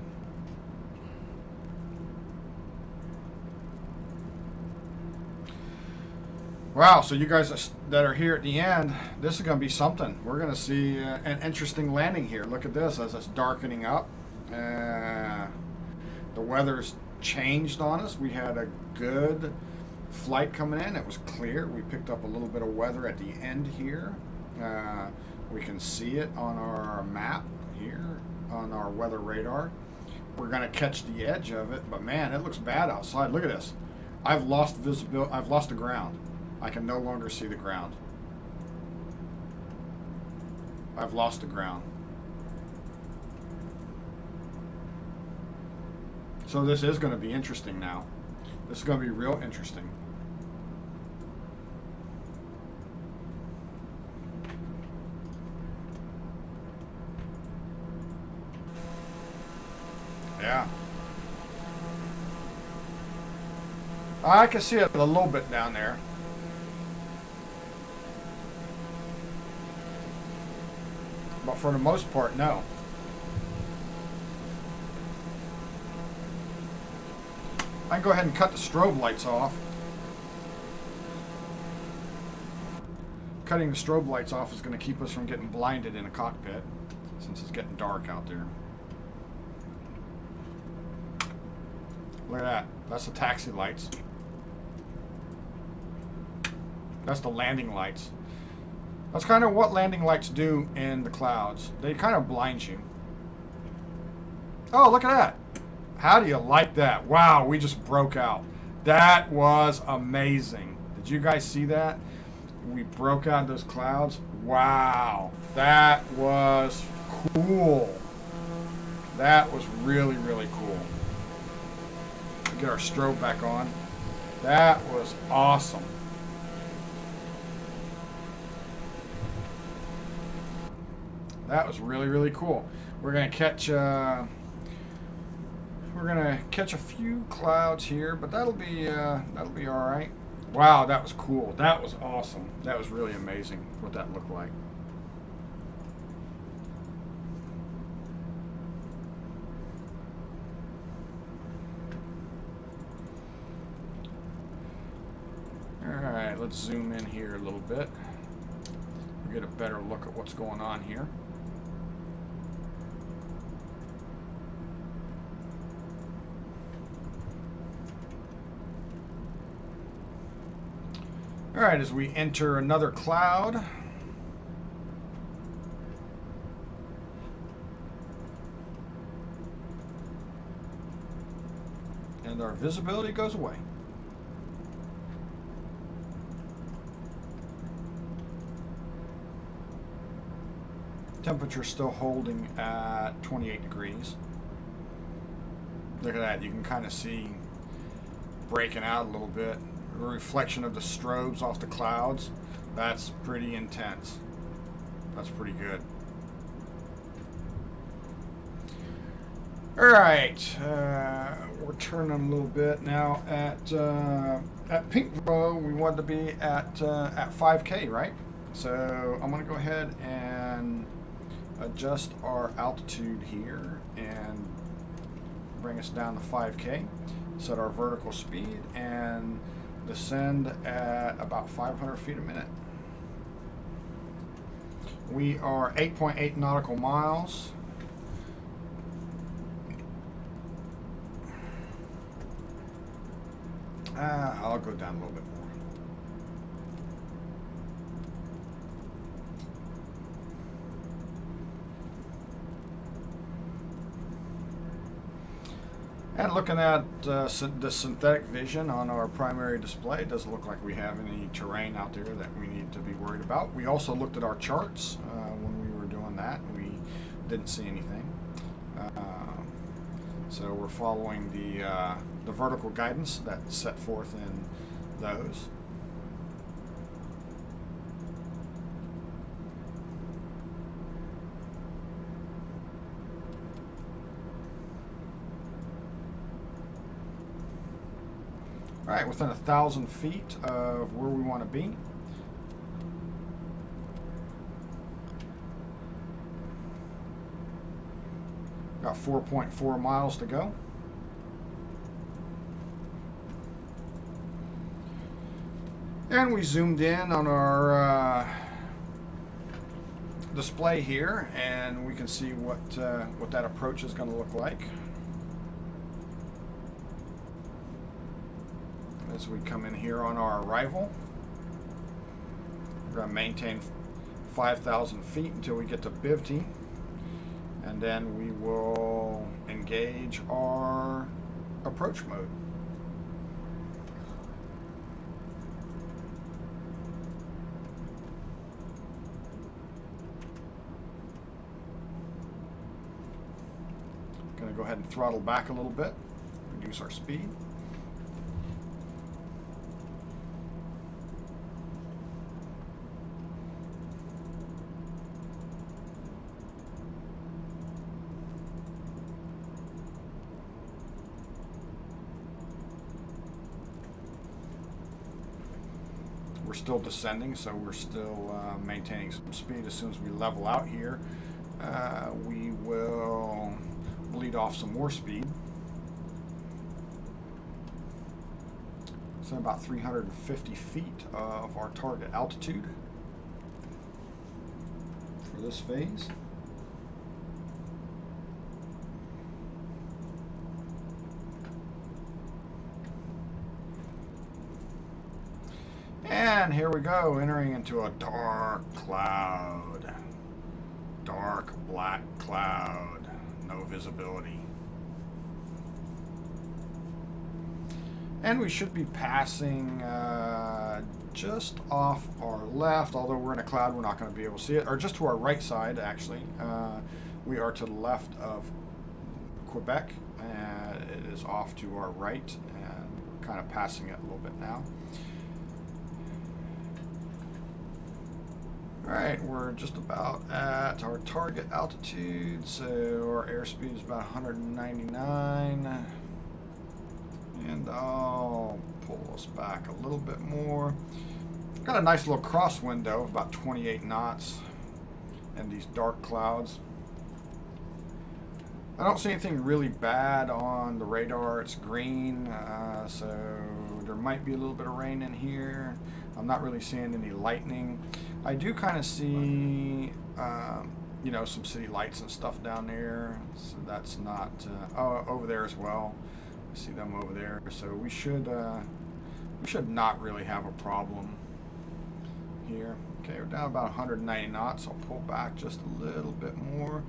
Wow, so you guys that are here at the end, this is going to be something. We're going to see an interesting landing here. Look at this as it's darkening up. The weather's changed on us. We had a good flight coming in. It was clear. We picked up a little bit of weather at the end here. We can see it on our map here on our weather radar. We're going to catch the edge of it, but man, it looks bad outside. Look at this. I've lost visibility. I've lost the ground. I can no longer see the ground. I've lost the ground. So this is going to be interesting now. This is going to be real interesting. Yeah. I can see it a little bit down there. But for the most part, no. I can go ahead and cut the strobe lights off. Cutting the strobe lights off is going to keep us from getting blinded in a cockpit, since it's getting dark out there. Look at that. That's the taxi lights. That's the landing lights. That's kind of what landing lights do in the clouds. They kind of blind you. Oh, look at that. How do you like that? Wow, we just broke out. That was amazing. Did you guys see that? We broke out those clouds. Wow, that was cool. That was really, really cool. Get our strobe back on. That was awesome. That was really, really cool. We're gonna catch a few clouds here, but that'll be all right. Wow, that was cool. That was awesome. That was really amazing what that looked like. All right, let's zoom in here a little bit. We'll get a better look at what's going on here. All right, as we enter another cloud, and our visibility goes away. Temperature still holding at 28 degrees. Look at that, you can kind of see breaking out a little bit. A reflection of the strobes off the clouds. That's pretty intense. That's pretty good. All right, we're turning a little bit now at Pinkville. We wanted to be at 5K, right? So I'm going to go ahead and adjust our altitude here and bring us down to 5K. Set our vertical speed and descend at about 500 feet a minute. We are 8.8 nautical miles. I'll go down a little bit more. And looking at the synthetic vision on our primary display, it doesn't look like we have any terrain out there that we need to be worried about. We also looked at our charts when we were doing that. We didn't see anything. So we're following the vertical guidance that's set forth in those. All right, within 1,000 feet of where we want to be. Got 4.4 miles to go. And we zoomed in on our display here, and we can see what that approach is going to look like. As we come in here on our arrival, we're going to maintain 5,000 feet until we get to Bivty, and then we will engage our approach mode. Going to go ahead and throttle back a little bit, reduce our speed. We're still descending, so we're still maintaining some speed. As soon as we level out here, we will bleed off some more speed. So about 350 feet of our target altitude for this phase. And here we go, entering into a dark cloud. Dark black cloud. No visibility. And we should be passing just off our left, although we're in a cloud, we're not going to be able to see it, or just to our right side, actually. We are to the left of Quebec, and it is off to our right, and we're kind of passing it a little bit now. Alright, we're just about at our target altitude, so our airspeed is about 199. And I'll pull us back a little bit more. Got a nice little cross window of about 28 knots and these dark clouds. I don't see anything really bad on the radar. It's green, so there might be a little bit of rain in here. I'm not really seeing any lightning. I do kind of see, you know, some city lights and stuff down there. So that's not, oh, over there as well. I see them over there. So we should not really have a problem here. Okay, we're down about 190 knots. I'll pull back just a little bit more.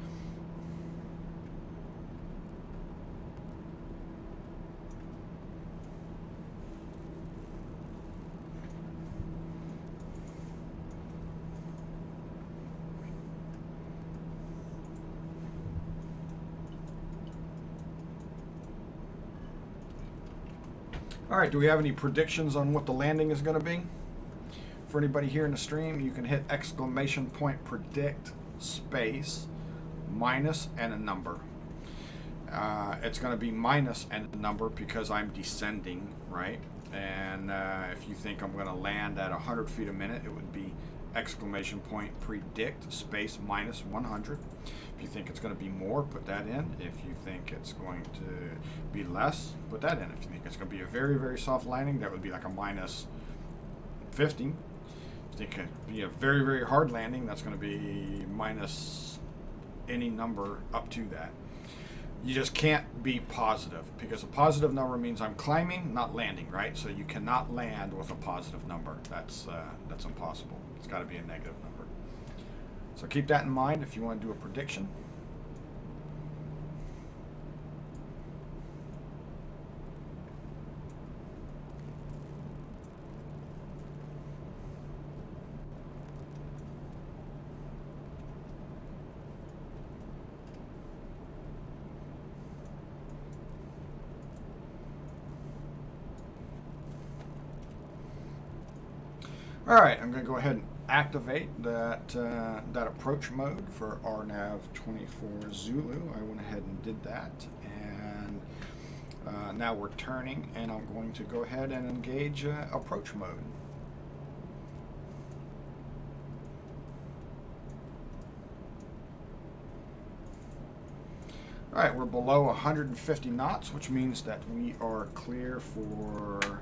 All right, do we have any predictions on what the landing is going to be? For anybody here in the stream, you can hit exclamation point predict space minus and a number. It's going to be minus a number because I'm descending, right? And if you think I'm going to land at 100 feet a minute, it would be exclamation point predict space minus 100. If you think it's going to be more, put that in. If you think it's going to be less, put that in. If you think it's going to be a very, very soft landing, that would be like a minus 50. If you think it could be a very, very hard landing, that's going to be minus any number up to that. You just can't be positive, because a positive number means I'm climbing, not landing, right? So you cannot land with a positive number. That's impossible. It's got to be a negative number. So keep that in mind if you want to do a prediction. All right, I'm going to go ahead and activate that approach mode for RNAV 24 Zulu. I went ahead and did that, and now we're turning, and I'm going to go ahead and engage approach mode. All right, we're below 150 knots, which means that we are clear for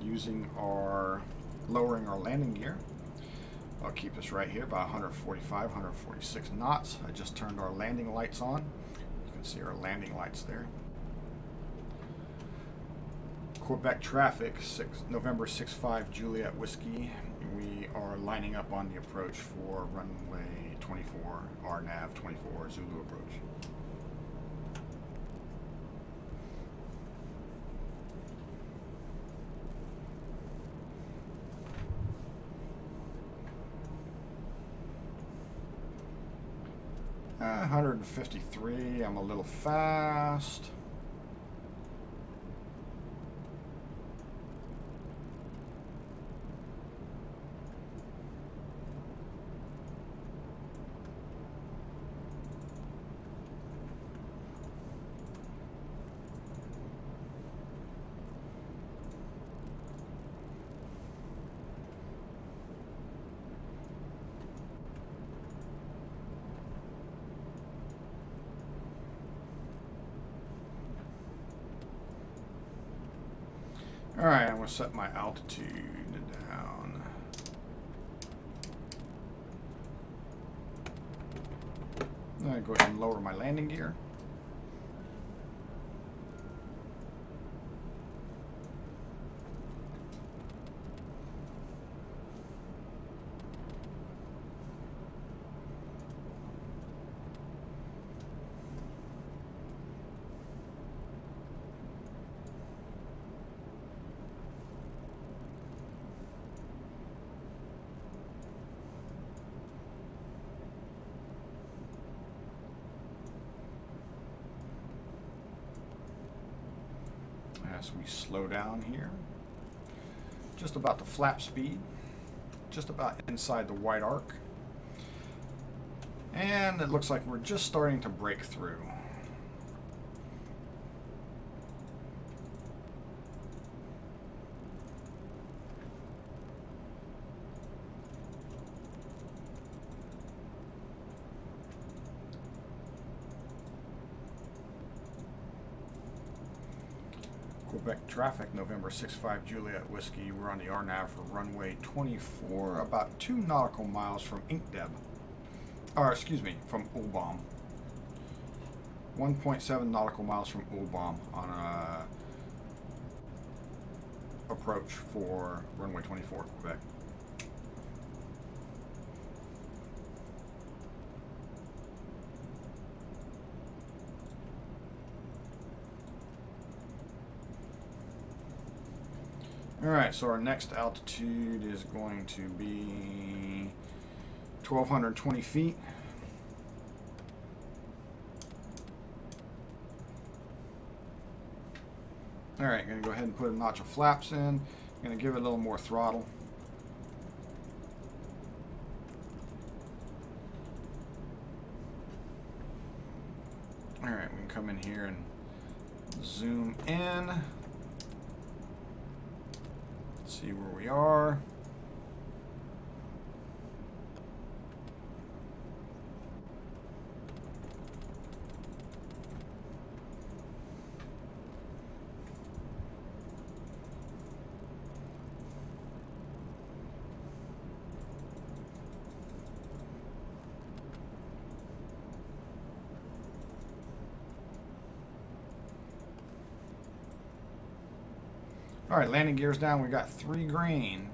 using our lowering our landing gear. I'll keep us right here about 145, 146 knots. I just turned our landing lights on. You can see our landing lights there. Quebec traffic, November 65 Juliet Whiskey. We are lining up on the approach for runway 24, RNAV 24 Zulu approach. Uh, 153, I'm a little fast. All right, I'm going to set my altitude down. I'm going to go ahead and lower my landing gear. As we slow down here, just about the flap speed, just about inside the white arc, and it looks like we're just starting to break through. Quebec traffic, November 65 Juliet Whiskey. We're on the RNAV for runway 24, about 2 nautical miles from Inkdeb. Or, excuse me, from Ulbom. 1.7 nautical miles from Ulbom on a approach for runway 24, Quebec. Alright, so our next altitude is going to be 1,220 feet. Alright, going to go ahead and put a notch of flaps in. Going to give it a little more throttle. All right, we can come in here and zoom in. See where we are. All right, landing gears down. We got 3 green.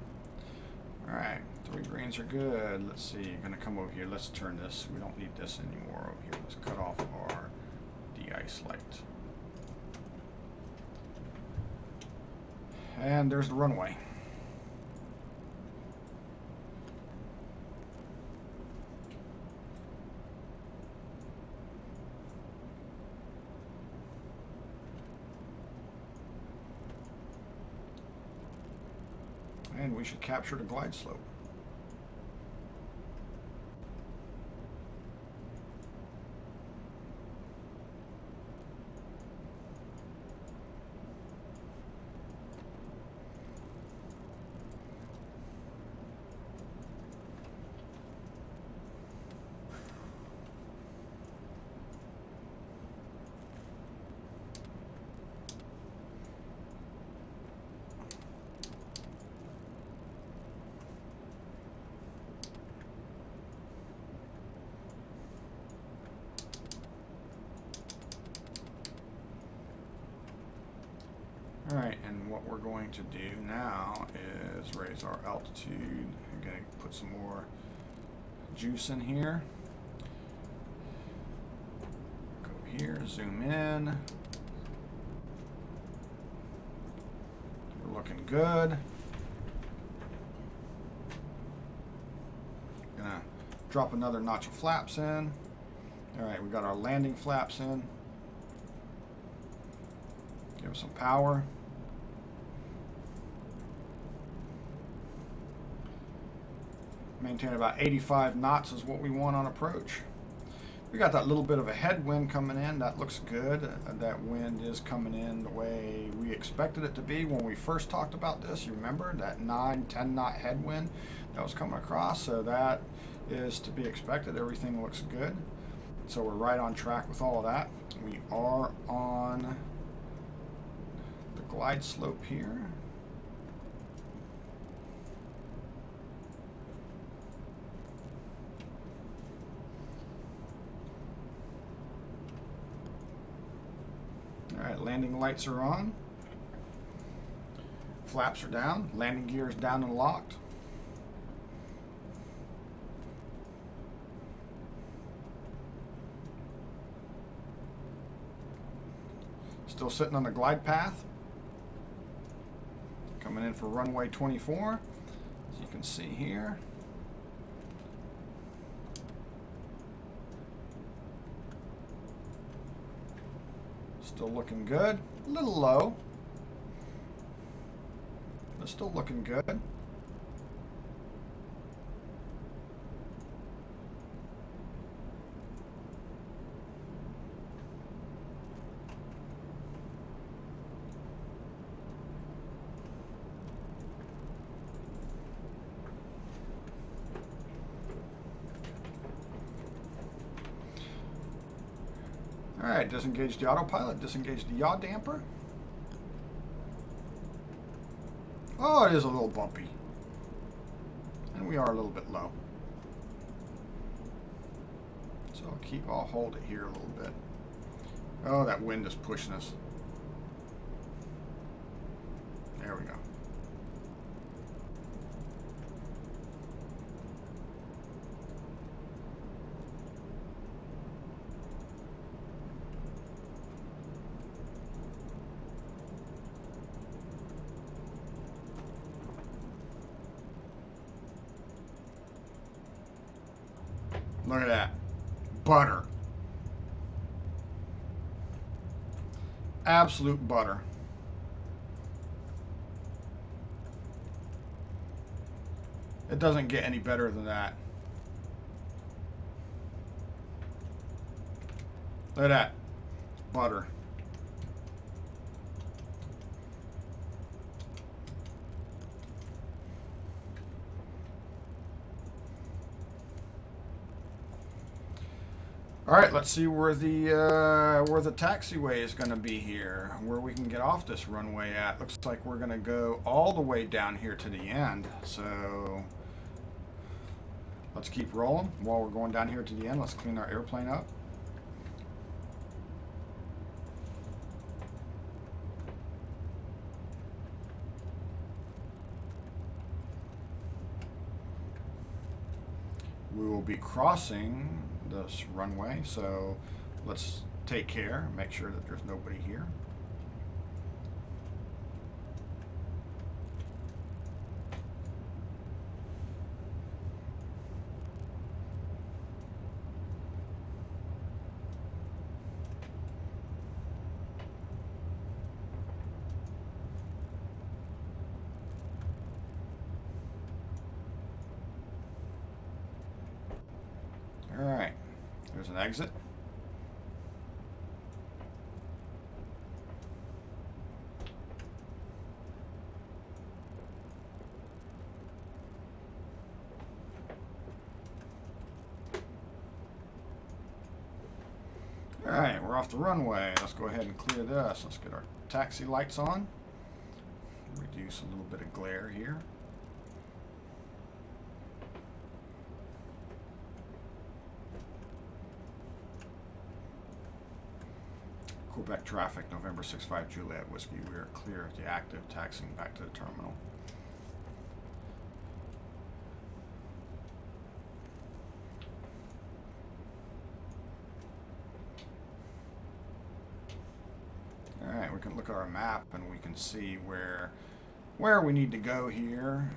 All right, 3 greens are good. Let's see, gonna come over here. Let's turn this. We don't need this anymore over here. Let's cut off our de-ice light. And there's the runway. And we should capture the glide slope. All right, and what we're going to do now is raise our altitude. I'm going to put some more juice in here. Go here, zoom in. We're looking good. Gonna drop another notch of flaps in. All right, we got our landing flaps in. Give us some power. Maintain about 85 knots is what we want on approach. We got that little bit of a headwind coming in. That looks good. That wind is coming in the way we expected it to be when we first talked about this. You remember that 9-10 knot headwind that was coming across? So that is to be expected. Everything looks good. So we're right on track with all of that. We are on the glide slope here. All right, landing lights are on. Flaps are down. Landing gears down and locked. Still sitting on the glide path. Coming in for runway 24, as you can see here. Still looking good. A little low, but still looking good. All right, disengage the autopilot, disengage the yaw damper. Oh, it is a little bumpy. And we are a little bit low. So I'll hold it here a little bit. Oh, that wind is pushing us. There we go. Look at that. Butter. Absolute butter. It doesn't get any better than that. Look at that. butter. All right, let's see where the taxiway is going to be here, where we can get off this runway at. Looks like we're going to go all the way down here to the end. So let's keep rolling. While we're going down here to the end, let's clean our airplane up. We will be crossing this runway, so let's take care, make sure that there's nobody here. All right, there's an exit. All right, we're off the runway. Let's go ahead and clear this. Let's get our taxi lights on. Reduce a little bit of glare here. Quebec traffic, November 65 Juliet Whiskey. We are clear of the active, taxiing back to the terminal. All right, we can look at our map and we can see where we need to go here.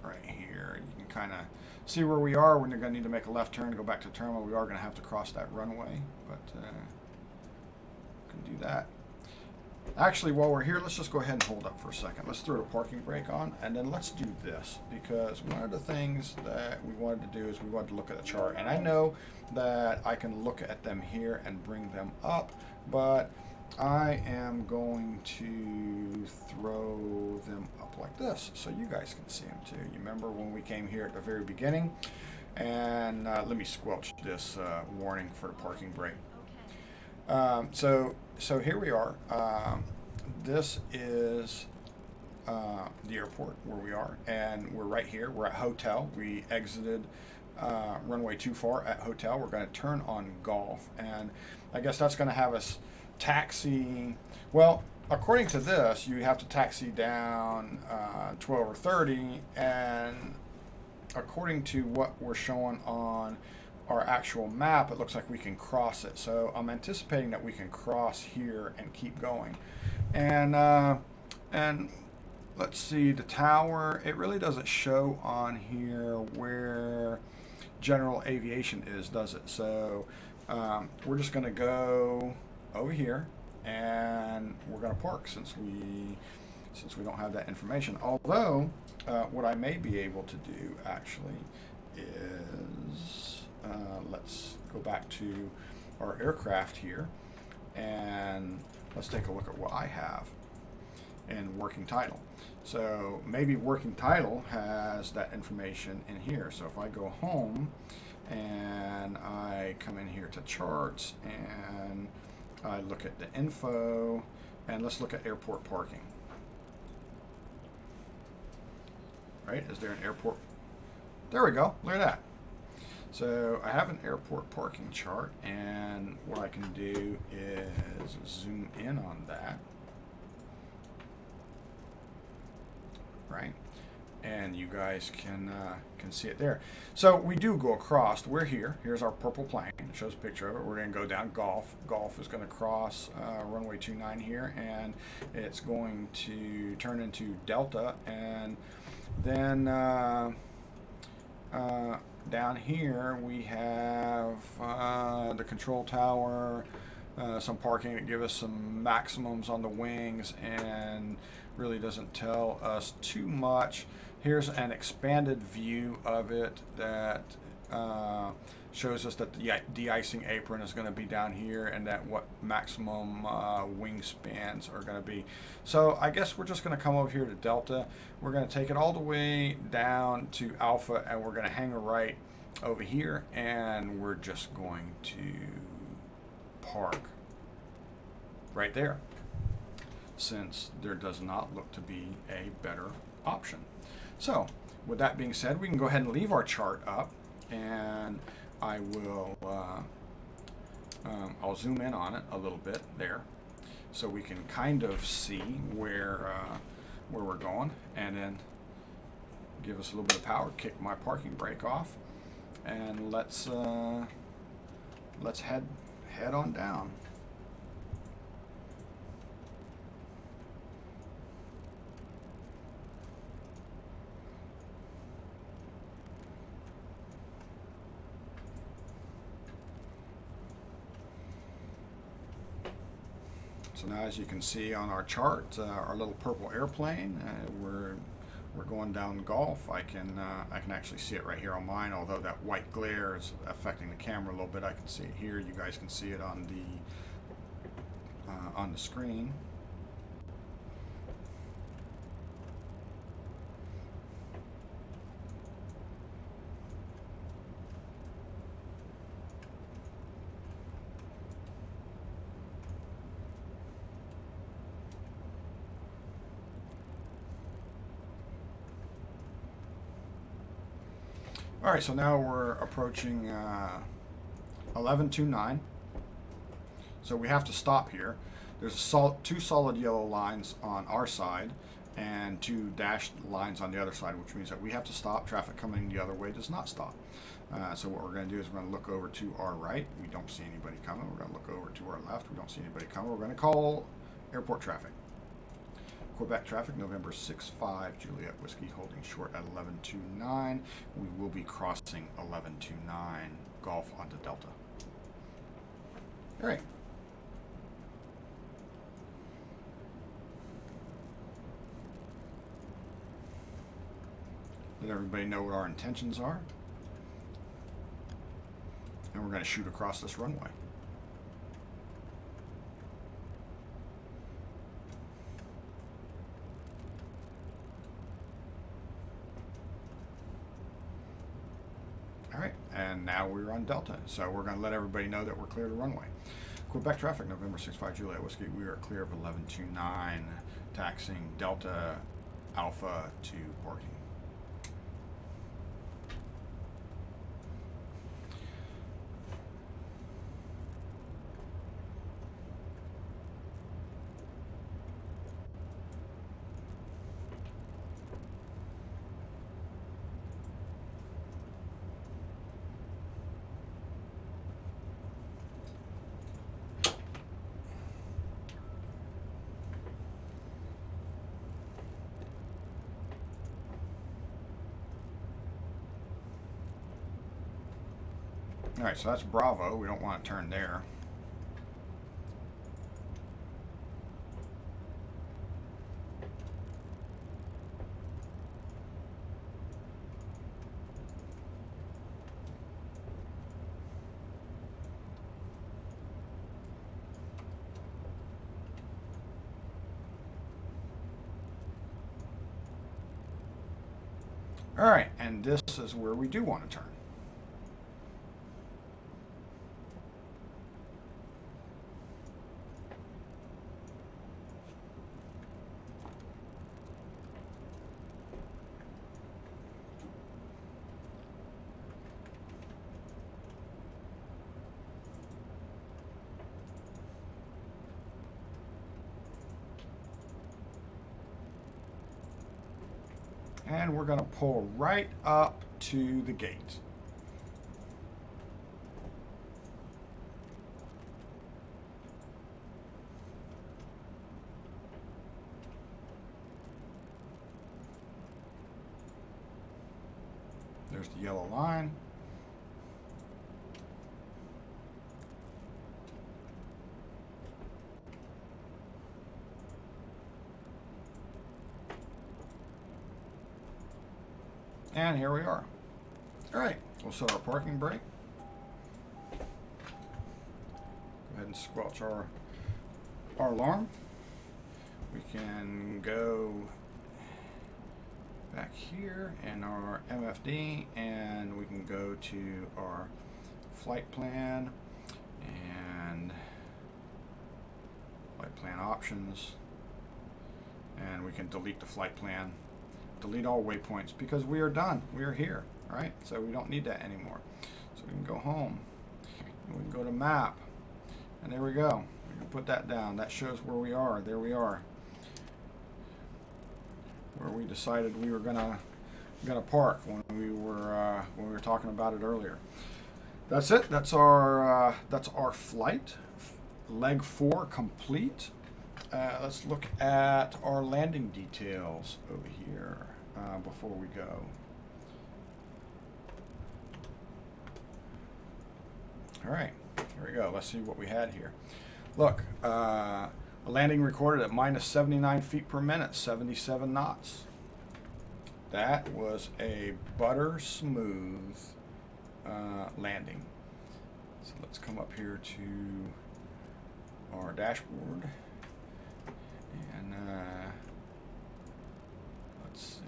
Right here, you can kind of see where we are. We're going to need to make a left turn to go back to the terminal. We are going to have to cross that runway, but can do that. Actually, while we're here, let's just go ahead and hold up for a second. Let's throw the parking brake on, and then let's do this, because one of the things that we wanted to do is we wanted to look at the chart. And I know that I can look at them here and bring them up, but I am going to throw them up like this so you guys can see them too. You remember when we came here at the very beginning? And let me squelch this warning for the parking brake. So here we are. This is the airport where we are, and we're right here. We're at hotel. We exited runway too far at hotel. We're going to turn on golf, and I guess that's going to have us taxi. Well, according to this, you have to taxi down 12 or 30, and according to what we're showing on our actual map, it looks like we can cross it. So I'm anticipating that we can cross here and keep going. And let's see, the tower, it really doesn't show on here where general aviation is, does it? So we're just going to go over here, and we're going to park since we don't have that information. Although what I may be able to do actually is let's go back to our aircraft here, and let's take a look at what I have in Working Title. So maybe Working Title has that information in here. So if I go home and I come in here to charts and I look at the info, and let's look at airport parking. Right, is there an airport? There we go, look at that. So I have an airport parking chart, and what I can do is zoom in on that. Right, and you guys can see it there. So we do go across. We're here. Here's our purple plane. It shows a picture of it. We're going to go down Golf. Golf is going to cross runway 29 here, and it's going to turn into Delta, and then down here we have the control tower, some parking that give us some maximums on the wings, and really doesn't tell us too much. Here's an expanded view of it that shows us that the de-icing apron is going to be down here, and that what maximum wingspans are going to be. So I guess we're just going to come over here to delta. We're going to take it all the way down to alpha, and we're going to hang a right over here, and we're just going to park right there, since there does not look to be a better option. So with that being said, we can go ahead and leave our chart up, and I will I'll zoom in on it a little bit there, so we can kind of see where we're going, and then give us a little bit of power, kick my parking brake off, and let's head on down. So now, as you can see on our chart, our little purple airplane, we're going down Gulf. I can actually see it right here on mine, although that white glare is affecting the camera a little bit. I can see it here. You guys can see it on the screen. All right, so now we're approaching 1129. So we have to stop here. There's two solid yellow lines on our side and two dashed lines on the other side, which means that we have to stop. Traffic coming the other way does not stop. So what we're going to do is we're going to look over to our right. We don't see anybody coming. We're going to look over to our left. We don't see anybody coming. We're going to call airport traffic. Quebec traffic, November 6-5, Juliet Whiskey, holding short at 1129. We will be crossing 1129 Golf onto Delta. All right. Let everybody know what our intentions are. And we're going to shoot across this runway. All right, and now we're on Delta, so we're going to let everybody know that we're clear to runway. Quebec traffic, November 6-5, Juliet Whiskey, we are clear of 1129, taxiing Delta Alpha to parking. All right, so that's Bravo. We don't want to turn there. All right, and this is where we do want to turn. And we're going to pull right up to the gate. There's the yellow line. And here we are. All right, we'll set our parking brake. and squelch our alarm. We can go back here in our MFD and we can go to our flight plan and flight plan options, and we can delete the flight plan, delete all waypoints, because we are done. We are here, right? So we don't need that anymore. So we can go home and we can go to map, and there we go. We can put that down. That shows where we are. There we are, where we decided we were gonna park when we were talking about it earlier. That's it. That's our flight. Leg 4 complete. Let's look at our landing details over here before we go. All right, here we go. Let's see what we had here. Look, a landing recorded at minus 79 feet per minute, 77 knots. That was a butter smooth landing. So let's come up here to our dashboard and let's see.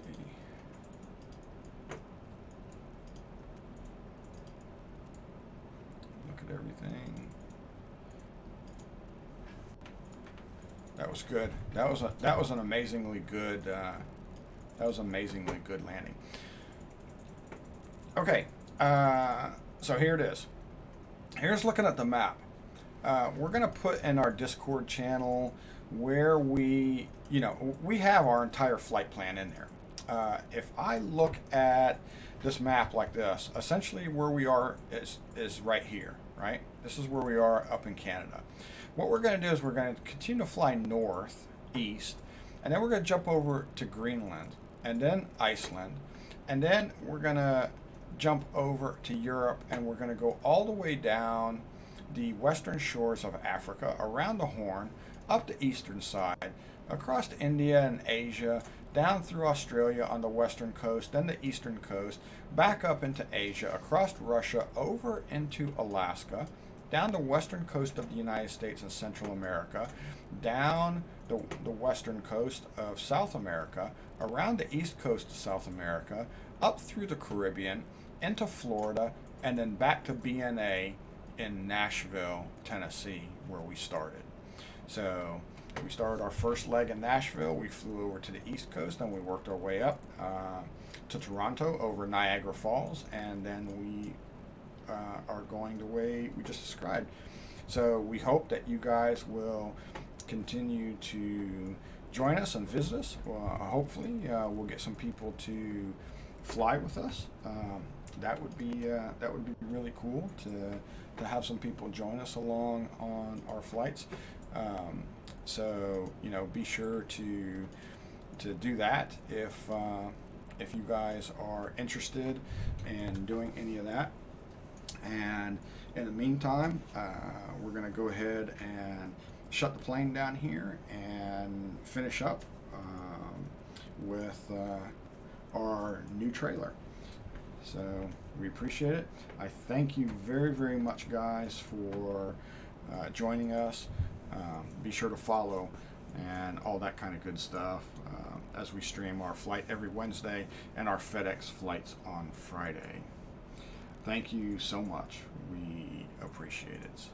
Look at everything. That was good. That was an amazingly good landing. Okay, so here it is. Here's looking at the map. We're going to put in our Discord channel where we have our entire flight plan in there. If I look at this map like this, essentially where we are is right here, right? This is where we are up in Canada. What we're going to do is we're going to continue to fly north, east, and then we're going to jump over to Greenland, and then Iceland, and then we're going to jump over to Europe, and we're going to go all the way down the western shores of Africa, around the Horn, up the eastern side, across to India and Asia, down through Australia on the western coast, then the eastern coast, back up into Asia, across Russia, over into Alaska, down the western coast of the United States and Central America, down the western coast of South America, around the east coast of South America, up through the Caribbean, into Florida, and then back to BNA in Nashville, Tennessee, where we started. So we started our first leg in Nashville. We flew over to the East Coast, and we worked our way up to Toronto over Niagara Falls, and then we are going the way we just described. So we hope that you guys will continue to join us and visit us. Hopefully, we'll get some people to fly with us. That would be really cool to have some people join us along on our flights. So be sure to do that if you guys are interested in doing any of that. And in the meantime, we're going to go ahead and shut the plane down here and finish up with our new trailer. So we appreciate it. I thank you very, very much, guys, for joining us. Be sure to follow and all that kind of good stuff as we stream our flight every Wednesday and our FedEx flights on Friday. Thank you so much. We appreciate it.